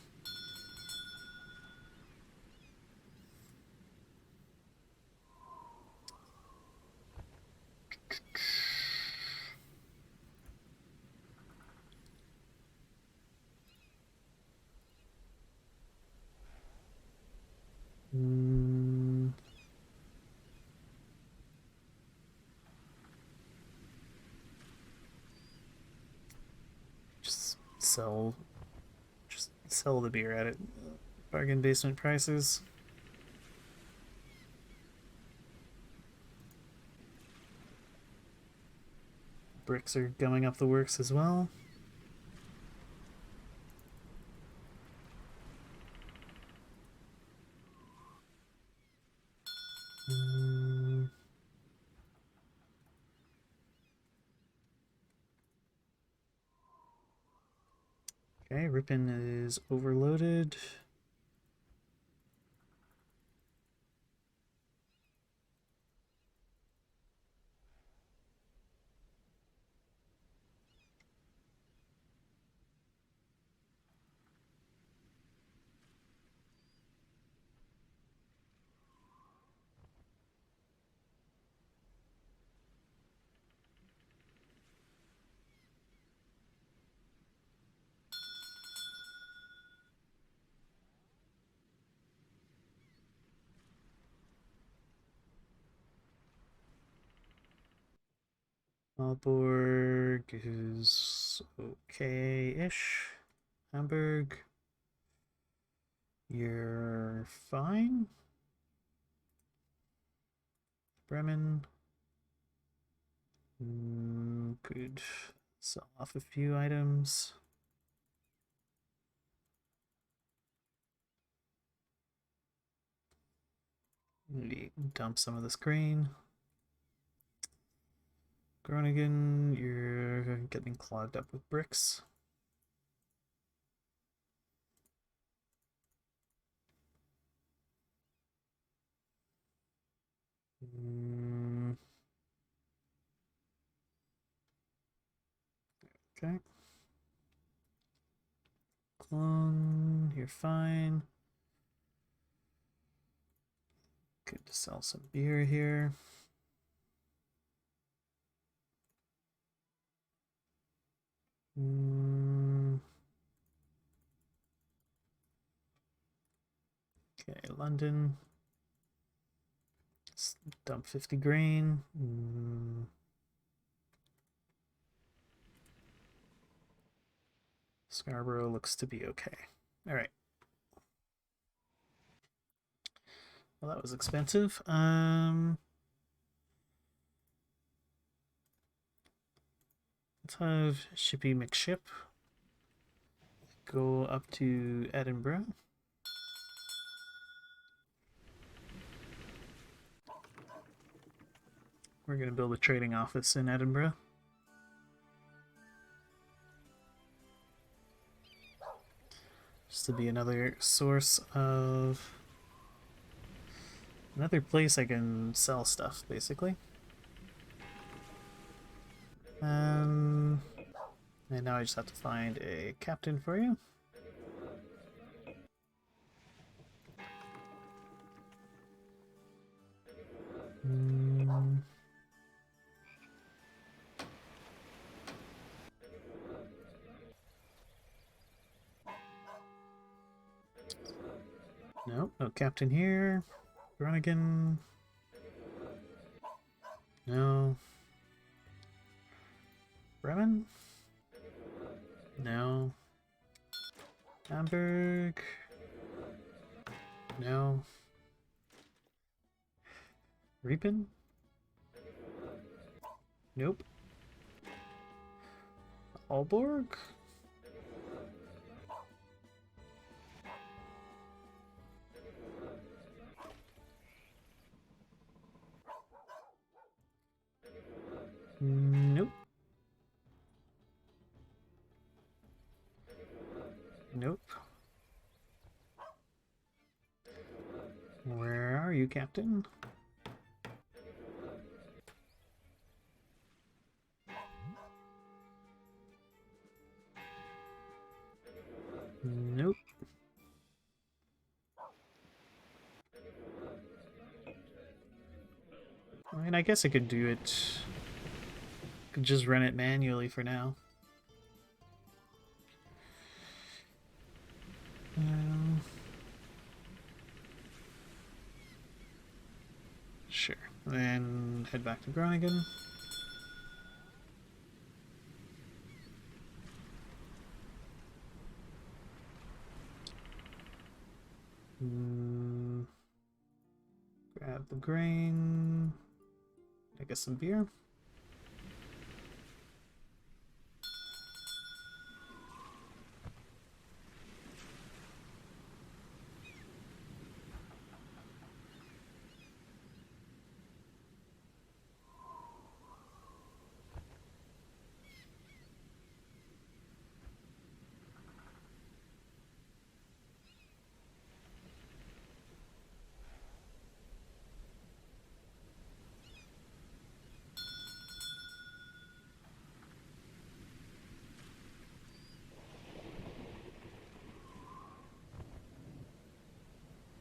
Mm, just sell, just sell the beer at it. Bargain basement prices. Bricks are going up the works as well. Mm, okay, Ripon is overloaded. Aalborg is okay-ish. Hamburg, you're fine. Bremen, could sell off a few items. Maybe dump some of this grain. Groningen, you're getting clogged up with bricks. Okay. Clone, you're fine. Good to sell some beer here. Okay, London. Let's dump 50 grain. Scarborough looks to be okay. All right. Well, that was expensive. Let's have Shippy McShip go up to Edinburgh. We're going to build a trading office in Edinburgh. Just to be another source of... another place I can sell stuff, basically. And now I just have to find a captain for you. Nope, no captain here. Groningen. No. Bremen? No. Hamburg? No. Riepen? Nope. Aalborg? Nope. Nope. Where are you, Captain? Nope. I mean, I guess I could do it. Could just run it manually for now. Sure. Then head back to Groningen. Grab the grain. I guess some beer.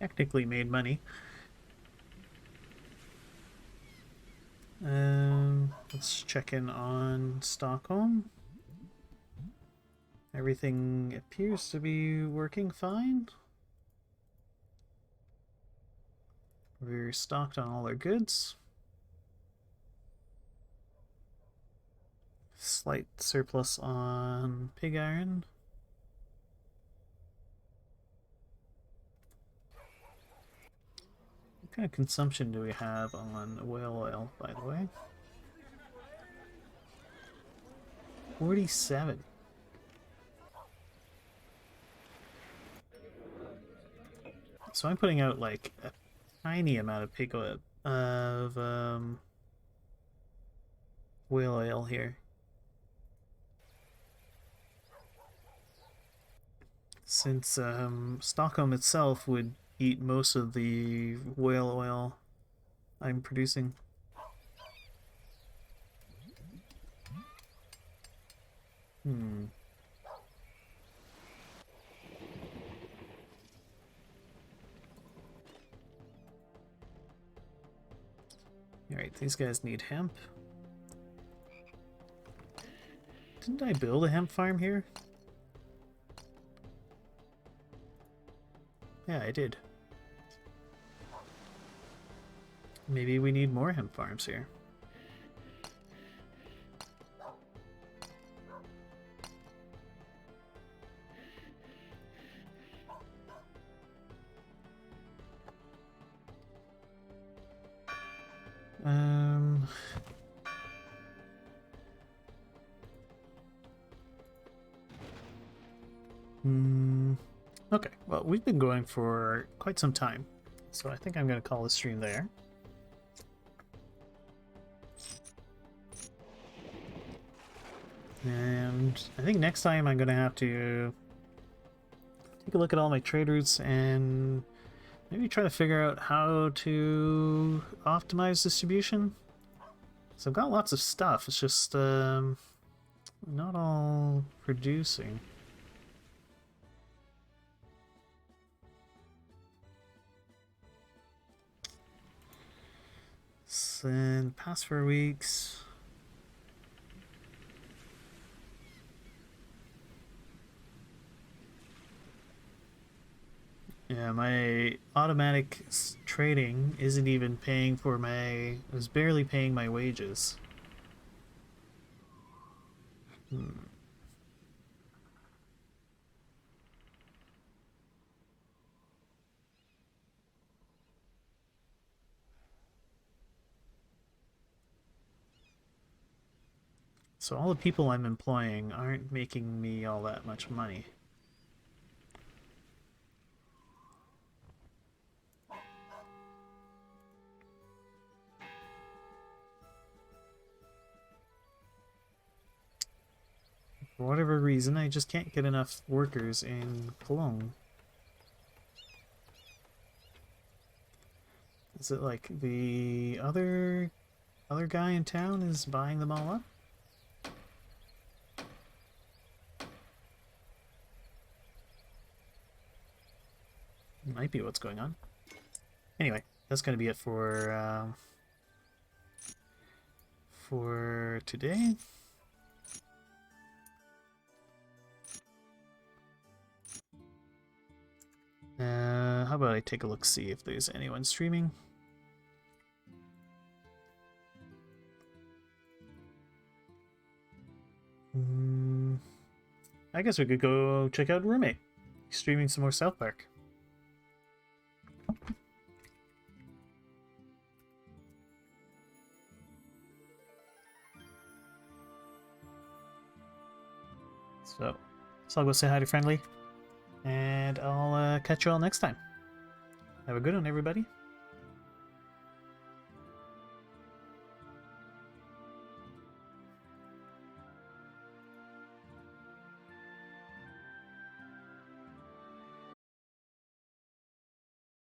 Technically made money. Let's check in on Stockholm. Everything appears to be working fine. We're stocked on all our goods. Slight surplus on pig iron. What kind of consumption do we have on whale oil, by the way? 47. So I'm putting out like a tiny amount of pig oil, whale oil here. Since Stockholm itself would eat most of the whale oil I'm producing. Hmm. Alright, these guys need hemp. Didn't I build a hemp farm here? Yeah, I did. Maybe we need more hemp farms here. Um... Okay, well, we've been going for quite some time, so I think I'm going to call this stream there. And I think next time I'm going to have to take a look at all my trade routes and maybe try to figure out how to optimize distribution. So I've got lots of stuff, it's just not all producing. So in the past 4 weeks... Yeah, my automatic trading isn't even paying for my... It was barely paying my wages. So all the people I'm employing aren't making me all that much money. For whatever reason, I just can't get enough workers in Cologne. Is it like the other guy in town is buying them all up? Might be what's going on. Anyway, that's going to be it for today. How about I take a look, see if there's anyone streaming. I guess we could go check out Roommate. He's streaming some more South Park. So I'll go say hi to Friendly, and I'll catch you all next time. Have a good one, everybody.